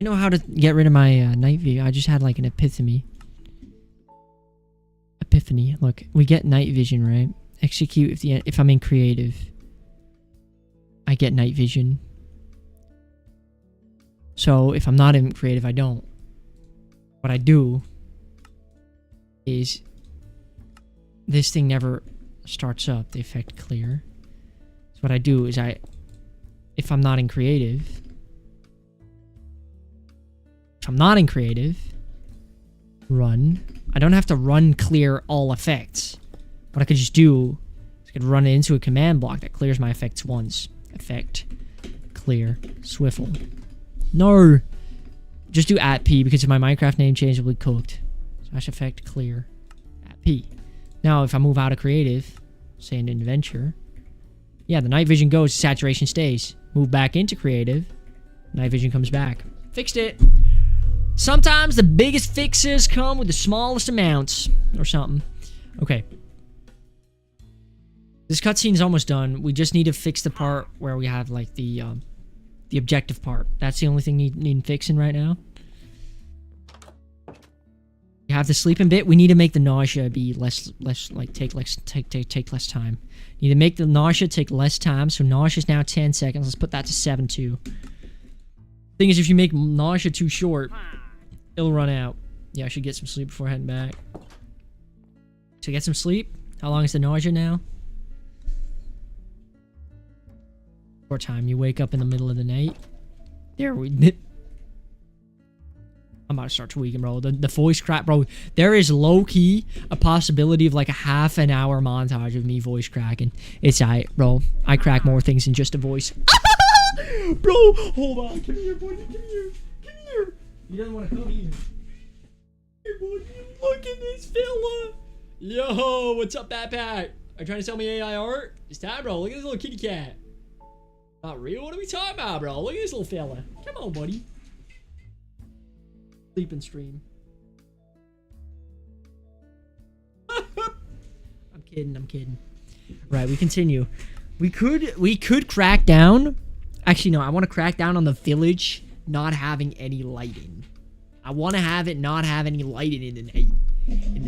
know how to get rid of my night view. I just had like an epiphany. Look, we get night vision, right? Execute if I'm in creative. I get night vision. So if I'm not in creative, I don't. What I do is this thing never starts up, the effect clear. So what I do is if I'm not in creative, run. I don't have to run clear all effects. What I could just do is I could run it into a command block that clears my effects once. Effect clear swiffle. No, just do @p because if my Minecraft name change, will be cooked. / effect clear @p. Now if I move out of creative, say in adventure, yeah, the night vision goes, saturation stays. Move back into creative, night vision comes back. Fixed it. Sometimes the biggest fixes come with the smallest amounts or something. Okay. This cutscene is almost done. We just need to fix the part where we have like the objective part. That's the only thing needing fixing right now. You have the sleeping bit. We need to make the nausea be less like take less time. Need to make the nausea take less time. So nausea is now 10 seconds. Let's put that to 7 too. Thing is, if you make nausea too short, it'll run out. Yeah, I should get some sleep before heading back. So get some sleep. How long is the nausea now? Short time. You wake up in the middle of the night. There we. I'm about to start tweaking, bro. The voice crack, bro. There is low key a possibility of like a half an hour montage of me voice cracking. It's alright, bro. I crack more things than just a voice. Bro, hold on. Come here, buddy. Come here. Come here. He doesn't want to come either. Here, buddy. Look at this fella. Yo, what's up, backpack? Are you trying to sell me AI art? It's time, bro. Look at this little kitty cat. Not real? What are we talking about, bro? Look at this little fella. Come on, buddy. Sleep and stream. I'm kidding. Right, we continue. We could crack down. Actually, no, I want to crack down on the village not having any lighting. I want to have it not have any lighting in the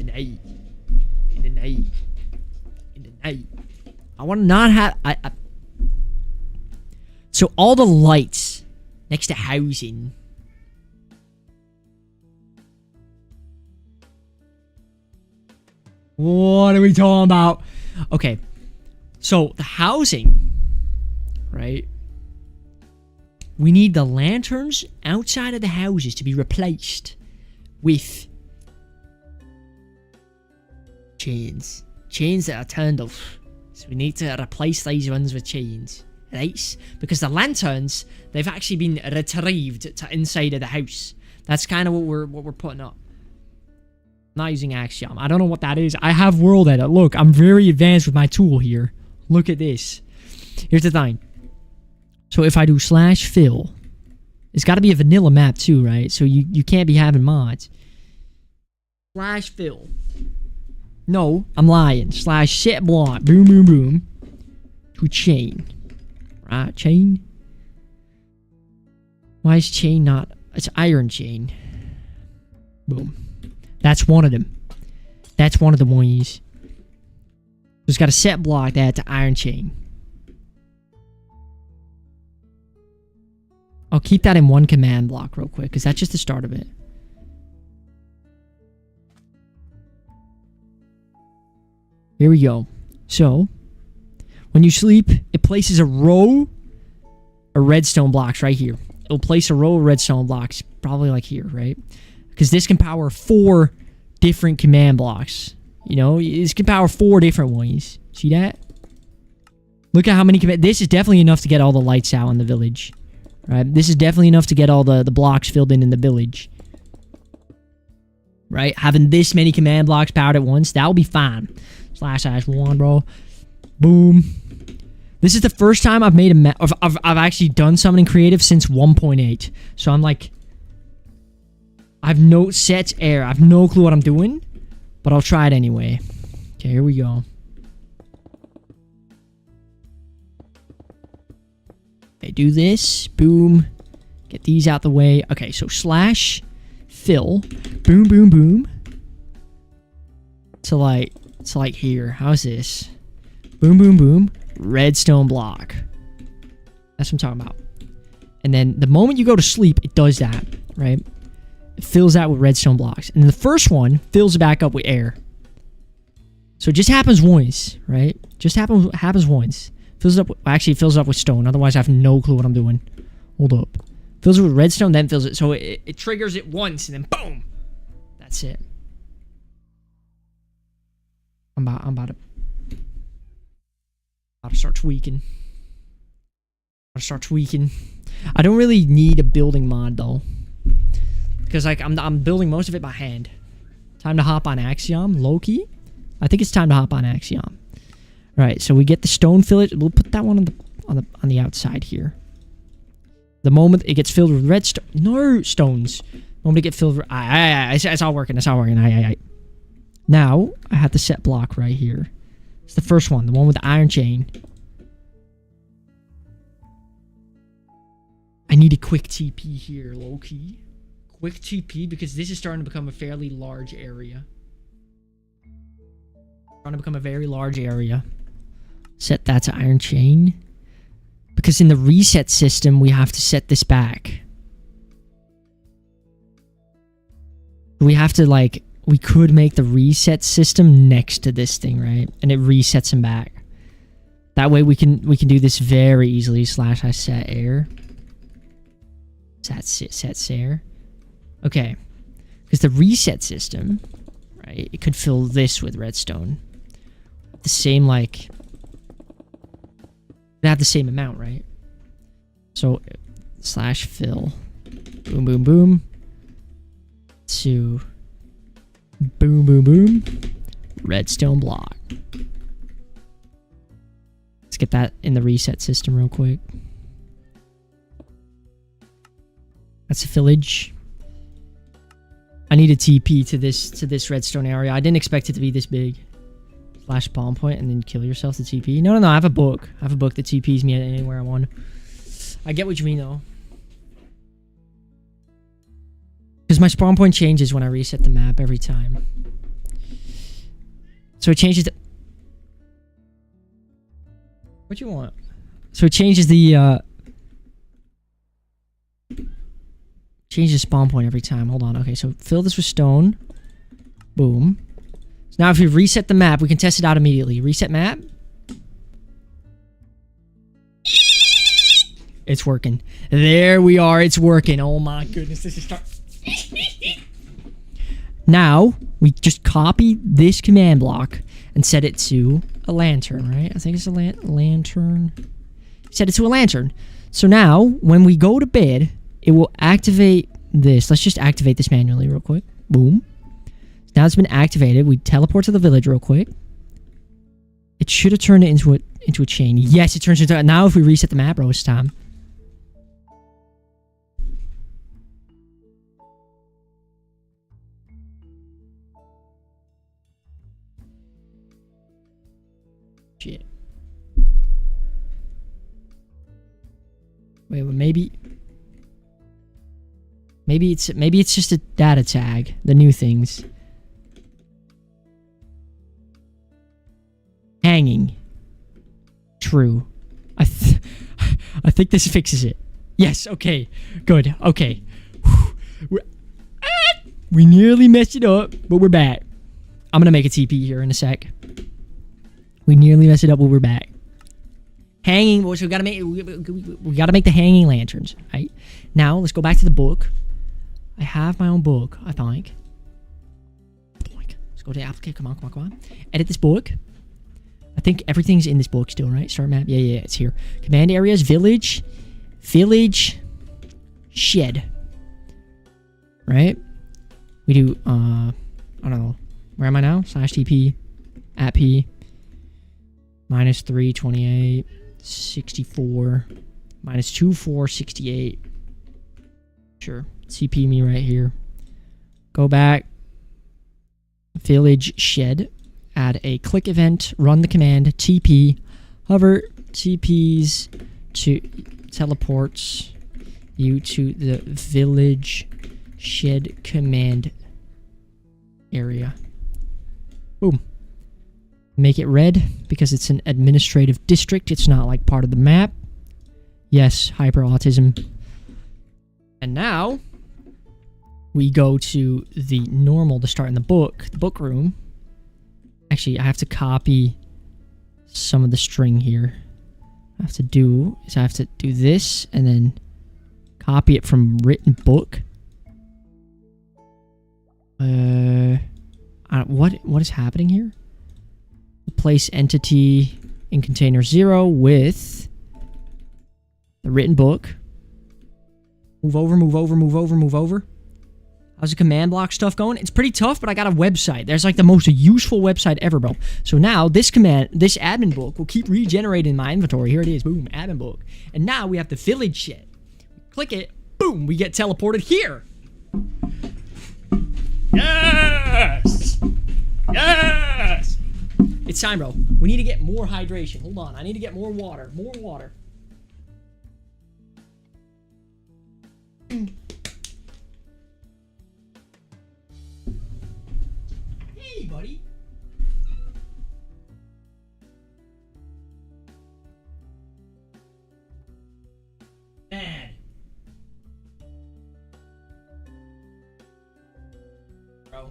night. I want to not have... So all the lights next to housing... What are we talking about? Okay. So the housing, right? We need the lanterns outside of the houses to be replaced with Chains. Chains that are turned off. So we need to replace these ones with chains. Right? Because the lanterns, they've actually been retrieved to inside of the house. That's kind of what we're putting up. I'm not using Axiom. I don't know what that is. I have world edit. Look, I'm very advanced with my tool here. Look at this. Here's the thing. So if I do /fill, it's got to be a vanilla map too, right? So you can't be having mods. /fill. No, I'm lying. /set block. Boom, boom, boom. To chain. Right, chain. Why is chain not... It's iron chain. Boom. That's one of them. That's one of the ones. Just got to set block that to iron chain. I'll keep that in one command block real quick, because that's just the start of it. Here we go. So, when you sleep, it places a row of redstone blocks right here. It'll place a row of redstone blocks, probably like here, right? Because this can power 4 different command blocks. You know, this can power 4 different ones. See that? Look at how many command... This is definitely enough to get all the lights out in the village. Right? This is definitely enough to get all the blocks filled in the village. Right? Having this many command blocks powered at once, that'll be fine. /1, bro. Boom. This is the first time I've made a I've actually done something creative since 1.8. So I'm like... I have no set air. I have no clue what I'm doing. But I'll try it anyway. Okay, here we go. Okay, do this. Boom. Get these out the way. Okay, so /fill. Boom, boom, boom. To like here. How's this? Boom, boom, boom. Redstone block. That's what I'm talking about. And then the moment you go to sleep, it does that, right? It fills out with redstone blocks. And the first one fills it back up with air. So it just happens once, right? Just happens once. Fills it up. Actually, it fills it up with stone. Otherwise, I have no clue what I'm doing. Hold up. Fills it with redstone, then fills it. So it triggers it once, and then boom. That's it. I'm about to start tweaking. I don't really need a building mod though, because like I'm building most of it by hand. Time to hop on Axiom, Loki. I think it's time to hop on Axiom. All right, so we get the stone fillet. We'll put that one on the outside here. The moment it gets filled with redstone, no stones. The moment it gets filled with, it's all working. It's all working. Now I have the set block right here. It's the first one, the one with the iron chain. I need a quick TP here, low-key. Quick TP, because this is starting to become a fairly large area. Starting to become a very large area. Set that to iron chain. Because in the reset system, we have to set this back. We have to, like... We could make the reset system next to this thing, right? And it resets him back. That way we can do this very easily. /I set air. Set air. Okay. Because the reset system, right? It could fill this with redstone. The same, like... They have the same amount, right? So, /fill. Boom, boom, boom. To... Boom, boom, boom. Redstone block. Let's get that in the reset system real quick. That's a village. I need a TP to this redstone area. I didn't expect it to be this big. /spawn point and then kill yourself to TP. No, I have a book. I have a book that TPs me anywhere I want. I get what you mean though. Because my spawn point changes when I reset the map every time. So it changes the... What you want? So it changes the... Changes spawn point every time. Hold on. Okay, so fill this with stone. Boom. So now if we reset the map, we can test it out immediately. Reset map. It's working. There we are. It's working. Oh my goodness. This is start... Now, we just copy this command block and set it to a lantern, right? I think it's a lantern. Set it to a lantern. So now, when we go to bed, it will activate this. Let's just activate this manually real quick. Boom. Now it's been activated. We teleport to the village real quick. It should have turned it into a chain. Yes, it turns into... Now if we reset the map, bro, it's time. Shit. Wait, well, maybe it's just a data tag. The new things. Hanging. True. I think this fixes it. Yes. Okay. Good. Okay. We nearly messed it up, but we're back. I'm gonna make a TP here in a sec. We nearly messed it up, but we're back. Hanging, so we gotta make the hanging lanterns, right? Now let's go back to the book. I have my own book, I think. Let's go to the application. Come on. Edit this book. I think everything's in this book still, right? Start map. Yeah, it's here. Command areas, village, shed. Right? We do, I don't know. Where am I now? /TP, @P, -3, 28, 64, -2, 4, 68. Sure. CP me right here. Go back. Village shed. Add a click event. Run the command TP. Hover TPs to teleports you to the village shed command area. Boom. Make it red because it's an administrative district. It's not like part of the map. Yes, hyper autism. And now we go to the normal to start in the book room. Actually, I have to copy some of the string here. I have to do this and then copy it from written book. What is happening here? Place entity in container 0 with the written book. Move over. How's the command block stuff going? It's pretty tough, but I got a website. There's like the most useful website ever, bro. So now this admin book will keep regenerating my inventory. Here it is. Boom, admin book. And now we have the village shit. Click it. Boom, we get teleported here. Yes! Yes! It's time, bro. We need to get more hydration. Hold on. I need to get more water. More water. Hey, buddy. Man. Bro.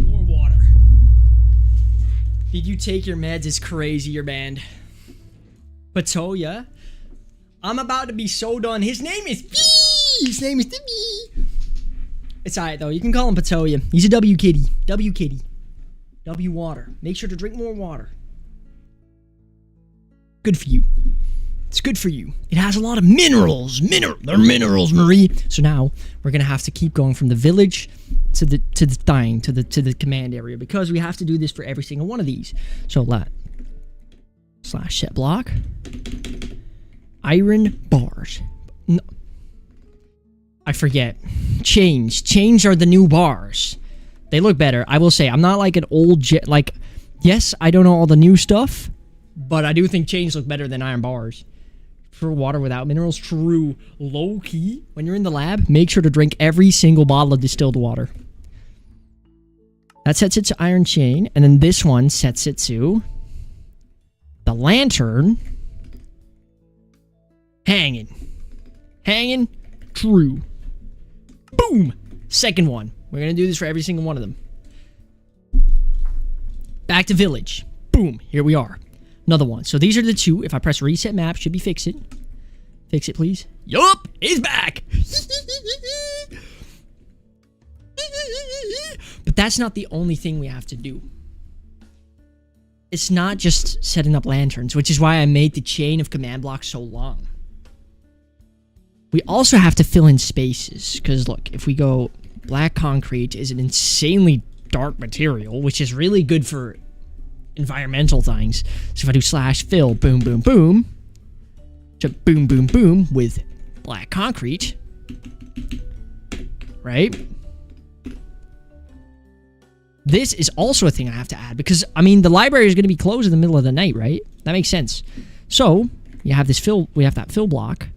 More water. Did you take your meds? It's crazy, your band. Patoya. I'm about to be so done. His name is B. It's alright though. You can call him Patoya. He's a W kitty. W water. Make sure to drink more water. Good for you. It's good for you. It has a lot of minerals. They're minerals, Marie. So now we're gonna have to keep going from the village to the command area because we have to do this for every single one of these. So /set block. Iron bars. No. I forget. Chains are the new bars. They look better. I will say, I'm not like an old yes, I don't know all the new stuff, but I do think chains look better than iron bars. For water without minerals, true. Low key, when you're in the lab, make sure to drink every single bottle of distilled water. That sets it to iron chain, and then this one sets it to the lantern. Hanging. True. Boom. Second one. We're going to do this for every single one of them. Back to village. Boom. Here we are. Another one. So these are the two. If I press reset map, should be fix it. Fix it, please. Yup, it's back. But that's not the only thing we have to do. It's not just setting up lanterns, which is why I made the chain of command blocks so long. We also have to fill in spaces, because look, if we go black concrete is an insanely dark material, which is really good for environmental things. So if I do /fill, boom, boom, boom, to boom, boom, boom with black concrete, right? This is also a thing I have to add because, I mean, the library is going to be closed in the middle of the night, right? That makes sense. So, you have this fill, we have that fill block.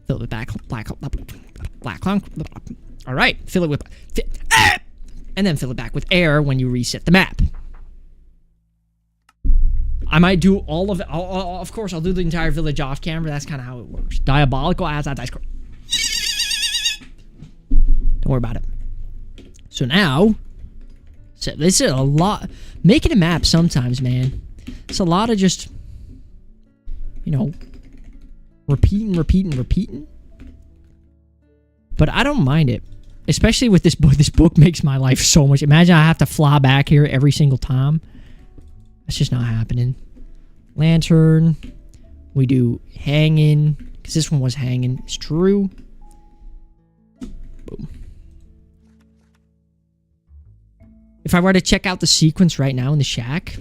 Fill it with black concrete. All right, fill it with, and then fill it back with air when you reset the map. I might do all of it. Of course, I'll do the entire village off camera. That's kind of how it works. Diabolical as that dice. Don't worry about it. So now, so this is a lot. Making a map sometimes, man. It's a lot of just, you know, repeating. But I don't mind it. Especially with this book. This book makes my life so much. Imagine I have to fly back here every single time. That's just not happening. Lantern. We do hanging. Because this one was hanging. It's true. Boom. If I were to check out the sequence right now in the shack.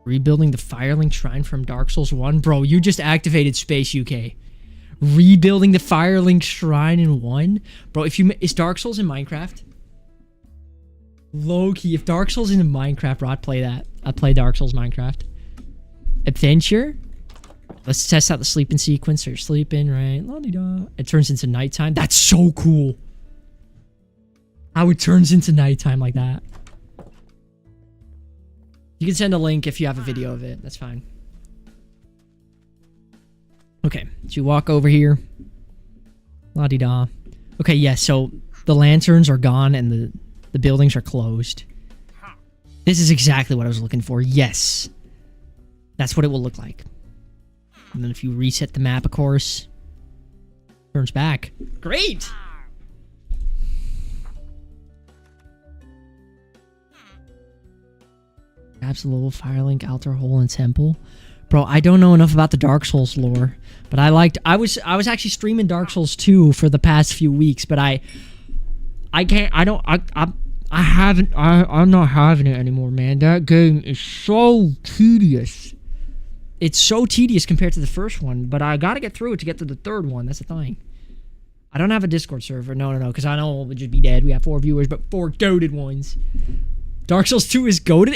Rebuilding the Firelink Shrine from Dark Souls 1. Bro, you just activated Space UK. Rebuilding the Firelink Shrine in 1. Bro, if you... Is Dark Souls in Minecraft? Low-key. If Dark Souls is in Minecraft, bro, I'd play that. I'd play Dark Souls Minecraft. Adventure. Let's test out the sleeping sequence. So you're sleeping, right? La-di-da. It turns into nighttime. That's so cool. How it turns into nighttime like that. You can send a link if you have a video of it. That's fine. Okay, so you walk over here. La-di-da. Okay, yes, so the lanterns are gone and the buildings are closed. This is exactly what I was looking for. Yes. That's what it will look like. And then if you reset the map, of course, turns back. Great! Absolute Firelink, Altar Hole, and Temple. Bro, I don't know enough about the Dark Souls lore, but I was actually streaming Dark Souls 2 for the past few weeks, but I'm not having it anymore, man. That game is so tedious. It's so tedious compared to the first one, but I gotta get through it to get to the third one. That's the thing. I don't have a Discord server. No, because I know we'll just be dead. We have 4 viewers, but 4 goated ones. Dark Souls 2 is goated.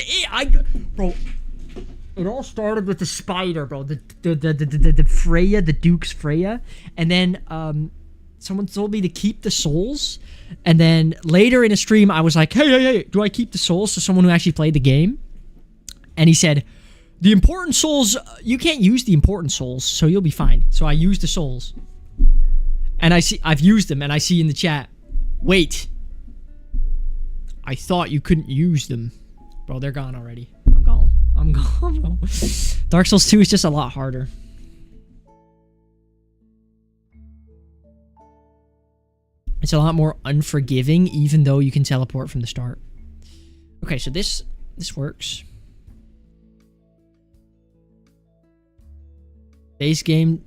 Bro, it all started with the spider, bro. The Freya, the Duke's Freya. And then someone told me to keep the souls. And then later in a stream, I was like, hey, do I keep the souls? So someone who actually played the game. And he said, the important souls, you can't use the important souls, so you'll be fine. So I used the souls. And I've used them, and I see in the chat, wait. I thought you couldn't use them. Bro, they're gone already. I'm gone. Dark Souls 2 is just a lot harder. It's a lot more unforgiving, even though you can teleport from the start. Okay, so this works. Base game.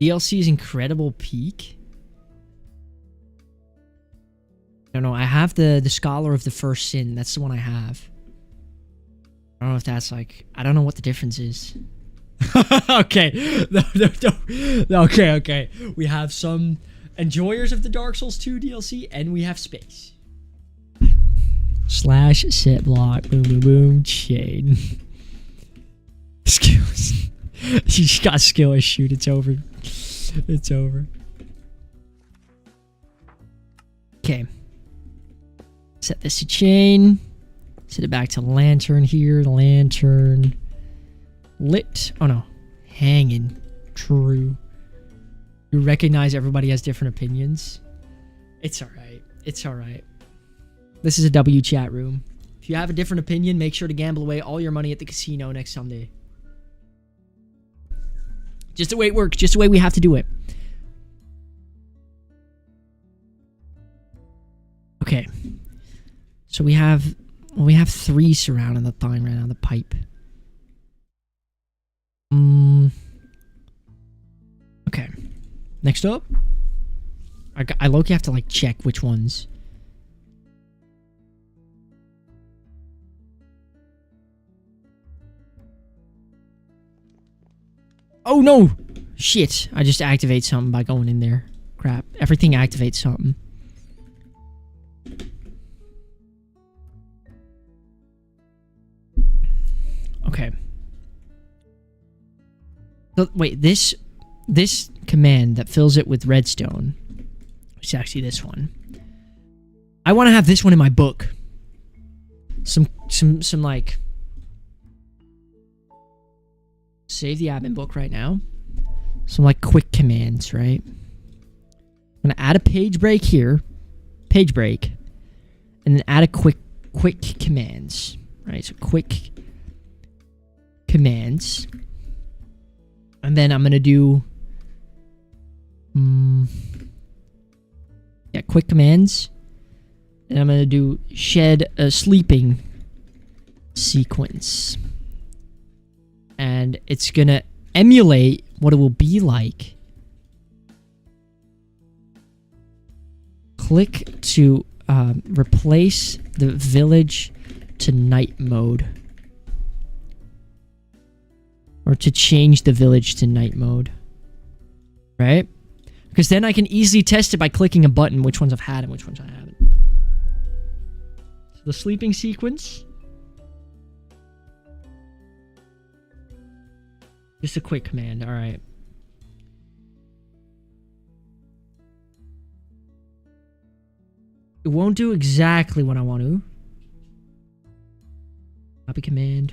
DLC's Incredible Peak. I don't know. I have the Scholar of the First Sin. That's the one I have. I don't know if that's like... I don't know what the difference is. Okay. No. Okay. We have some enjoyers of the Dark Souls 2 DLC, and we have space. / set block. Boom, boom, boom. Chain. Skills. You got skill as shoot. It's over. It's over. Okay. Set this to chain. Set it back to lantern here. Lantern. Lit. Oh no. Hanging. True. You recognize everybody has different opinions. It's alright. It's alright. This is a W chat room. If you have a different opinion, make sure to gamble away all your money at the casino next Sunday. Just the way it works. Just the way we have to do it. Okay. So we have 3 surrounding the thing right now, the pipe. Okay. Next up. I low-key have to like check which ones. Oh no! Shit. I just activate something by going in there. Crap. Everything activates something. Okay. So, wait, this command that fills it with redstone, which is actually this one. I want to have this one in my book. Some like, save the admin book right now. Some like quick commands, right? I'm gonna add a page break here, page break, and then add a quick commands, right? So quick commands, and then I'm gonna do quick commands, and I'm gonna do shed a sleeping sequence, and it's gonna emulate what it will be like. Click to replace the village to night mode. Or to change the village to night mode. Right? Because then I can easily test it by clicking a button which ones I've had and which ones I haven't. So the sleeping sequence. Just a quick command, alright. It won't do exactly what I want to. Copy command.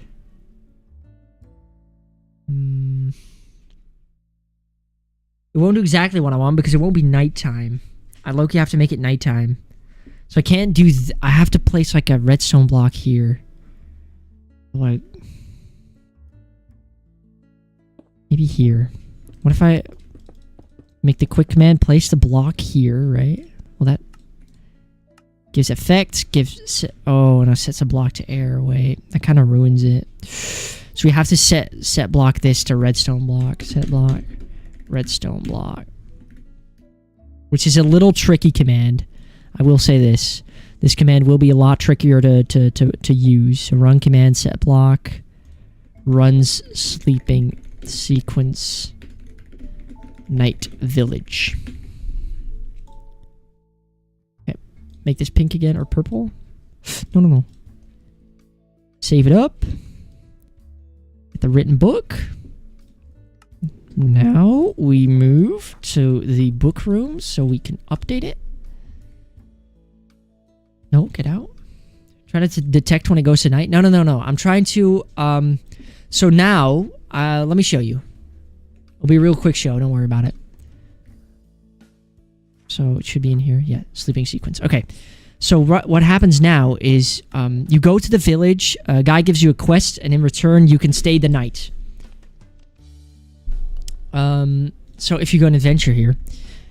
It won't do exactly what I want because it won't be nighttime. I low-key have to make it nighttime. So I can't do... I have to place like a redstone block here. Like... maybe here. What if I make the quick command, place the block here, right? Well, that gives effects, gives... oh, no, sets a block to air. Wait, that kind of ruins it. So we have to set block this to redstone block. Set block, redstone block. Which is a little tricky command. I will say this. This command will be a lot trickier to use. So run command, set block, runs sleeping sequence, night village. Okay. Make this pink again or purple. No. Save it up. Get the written book. Now we move to the book room so we can update it. No, get out. Trying to detect when it goes to night. No. I'm trying to... so now, let me show you. It'll be a real quick show. Don't worry about it. So it should be in here. Yeah, sleeping sequence. Okay. So what happens now is you go to the village. A guy gives you a quest, and in return, you can stay the night. So if you go on adventure here,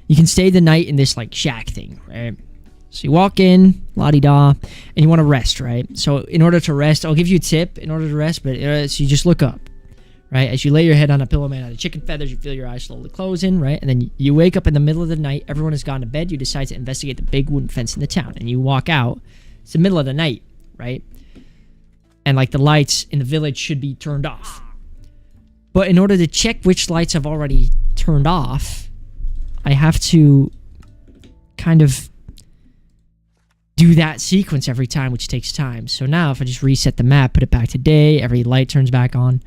you can stay the night in this like shack thing, right? So you walk in, la-di-da, and you want to rest, right? So in order to rest, I'll give you a tip in order to rest, but so you just look up, right? As you lay your head on a pillow made out of chicken feathers, you feel your eyes slowly closing, right? And then you wake up in the middle of the night, everyone has gone to bed, you decide to investigate the big wooden fence in the town, and you walk out. It's the middle of the night, right? And like the lights in the village should be turned off. But in order to check which lights have already turned off, I have to kind of do that sequence every time, which takes time. So now if I just reset the map, put it back to day, every light turns back on.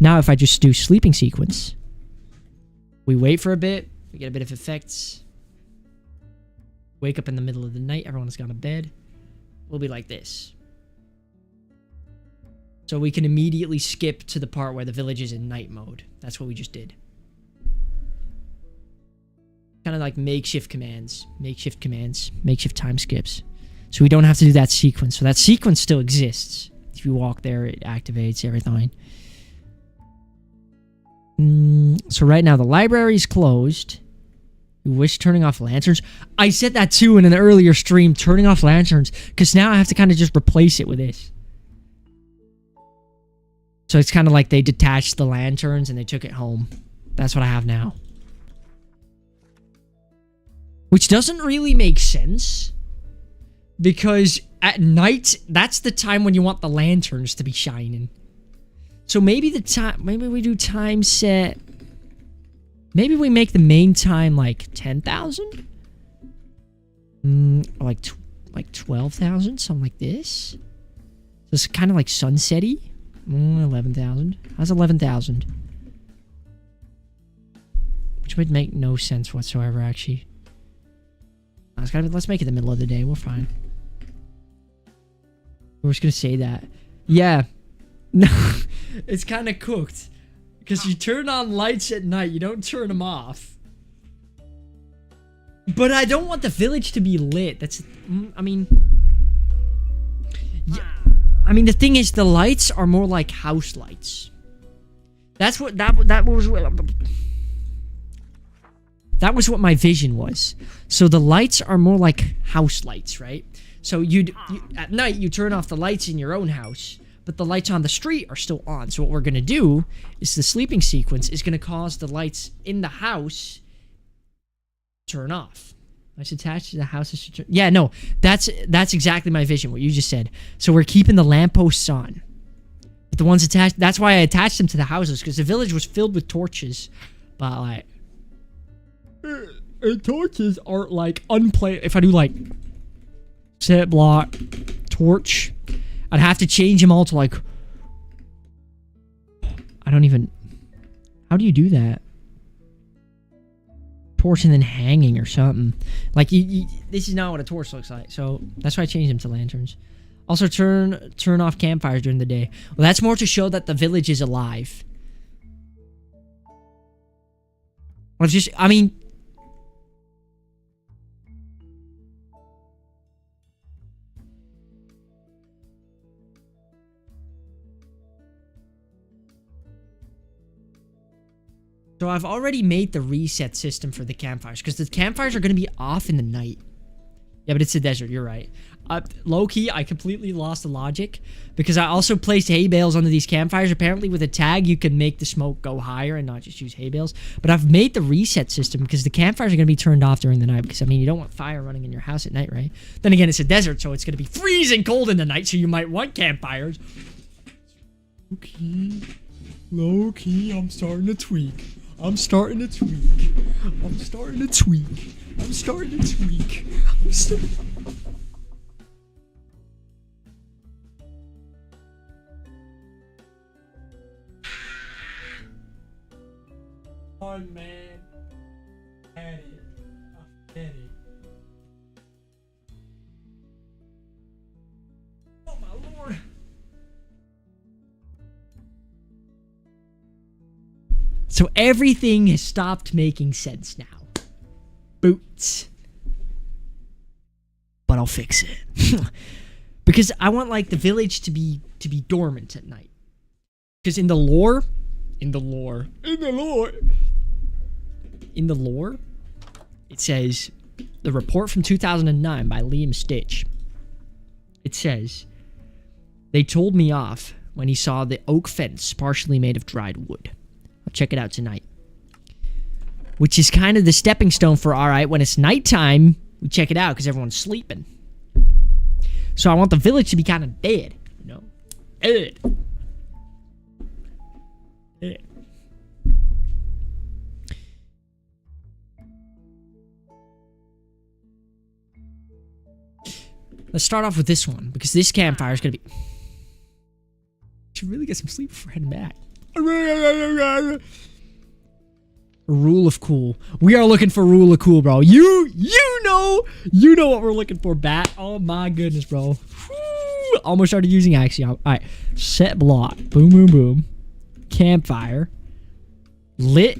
Now if I just do sleeping sequence, we wait for a bit, we get a bit of effects. Wake up in the middle of the night, everyone's gone to bed. We'll be like this. So we can immediately skip to the part where the village is in night mode. That's what we just did. Kind of like makeshift commands, makeshift time skips. So we don't have to do that sequence. So that sequence still exists. If you walk there, it activates everything. So right now, the library is closed. You wish turning off lanterns? I said that too in an earlier stream, turning off lanterns, because now I have to kind of just replace it with this. So it's kind of like they detached the lanterns and they took it home. That's what I have now. Which doesn't really make sense. Because at night, that's the time when you want the lanterns to be shining. So maybe maybe we do time set. Maybe we make the main time like 10,000? Like 12,000, something like this. So it's kind of like sunset-y. 11,000. How's 11,000? Which would make no sense whatsoever, actually. Let's make it the middle of the day. We're fine. We're just gonna say that. Yeah. No, it's kind of cooked. Because you turn on lights at night, you don't turn them off. But I don't want the village to be lit. That's, I mean... Yeah, I mean, the thing is, the lights are more like house lights. That was what my vision was. So the lights are more like house lights, right? So at night, you turn off the lights in your own house, but the lights on the street are still on. So what we're going to do is the sleeping sequence is going to cause the lights in the house turn off. Lights attached to the house. Yeah, no, that's exactly my vision, what you just said. So we're keeping the lampposts on. But the ones attached, that's why I attached them to the houses, because the village was filled with torches. But like, torches aren't like unplayed. If I do like set block torch, I'd have to change them all to like, I don't even, how do you do that? Torch and then hanging or something. Like, this is not what a torch looks like. So that's why I changed them to lanterns. Also, turn off campfires during the day. Well, that's more to show that the village is alive. Well, just, I mean... So I've already made the reset system for the campfires, because the campfires are going to be off in the night. Yeah, but it's a desert, you're right. Low-key, I completely lost the logic, because I also placed hay bales under these campfires. Apparently, with a tag, you can make the smoke go higher and not just use hay bales. But I've made the reset system, because the campfires are going to be turned off during the night, because, I mean, you don't want fire running in your house at night, right? Then again, it's a desert, so it's going to be freezing cold in the night, so you might want campfires. Okay. Low-key, I'm starting to tweak. I'm starting to tweak. I'm starting to tweak. I'm starting to tweak. On, man. Had it. I get it. Oh my lord. So everything has stopped making sense now. Boots. But I'll fix it. Because I want like the village to be dormant at night. Because in the lore, it says, the report from 2009 by Liam Stitch. It says, they told me off when he saw the oak fence partially made of dried wood. I'll check it out tonight. Which is kind of the stepping stone for, alright, when it's nighttime, we check it out because everyone's sleeping. So I want the village to be kind of dead, you know? Dead. Dead. Let's start off with this one, because this campfire is going to be... Should really get some sleep before heading back. Rule of cool. We are looking for rule of cool, bro. You know what we're looking for, Bat. Oh my goodness, bro. Whew. Almost started using Axiom. All right, set block. Boom, boom, boom. Campfire. Lit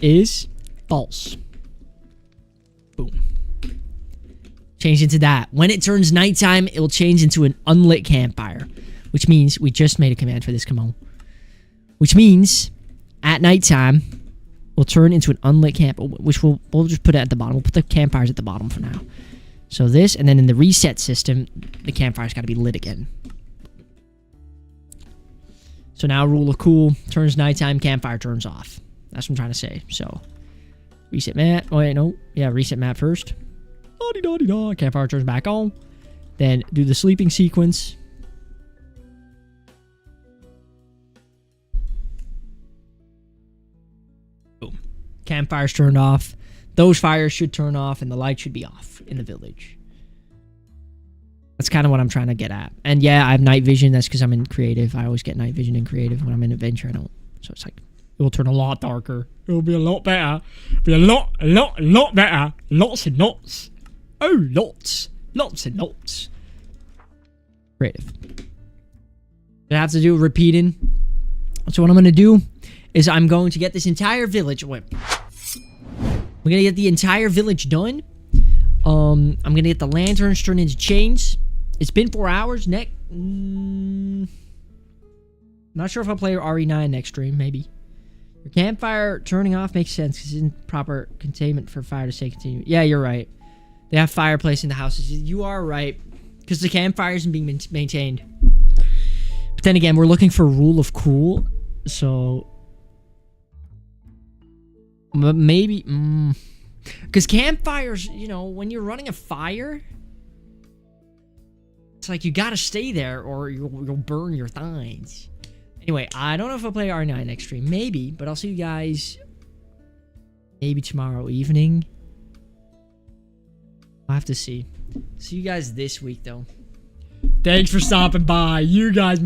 is false. Boom. Change into that. When it turns nighttime, it will change into an unlit campfire. Which means we just made a command for this. Come on. Which means at nighttime, we'll turn into an unlit camp. Which we'll just put it at the bottom. We'll put the campfires at the bottom for now. So this, and then in the reset system, the campfire's got to be lit again. So now rule of cool, turns nighttime, campfire turns off. That's what I'm trying to say. So reset map. Oh, wait, no. Yeah, reset map first. Da-dee-da-dee-da. Campfire turns back on. Then do the sleeping sequence. Boom. Campfire's turned off. Those fires should turn off and the light should be off in the village. That's kind of what I'm trying to get at. And yeah, I have night vision. That's because I'm in creative. I always get night vision in creative. When I'm in adventure, I don't. So it's like, it will turn a lot darker. It will be a lot better. Be a lot better. Lots and lots. Oh, lots. Lots and lots. Creative. I have to do repeating. So what I'm going to do is I'm going to get this entire village. Wait. We're going to get the entire village done. I'm going to get the lanterns turned into chains. It's been 4 hours. Not sure if I'll play RE9 next stream. Maybe. Your campfire turning off makes sense because it's in proper containment for fire to stay continued. Yeah, you're right. They have fireplace in the houses. You are right. Because the campfire isn't being maintained. But then again, we're looking for rule of cool. So maybe... Because campfires, you know, when you're running a fire, it's like you gotta stay there or you'll burn your thighs. Anyway, I don't know if I'll play R9 next stream. Maybe, but I'll see you guys maybe tomorrow evening. I'll have to see. See you guys this week, though. Thanks for stopping by. You guys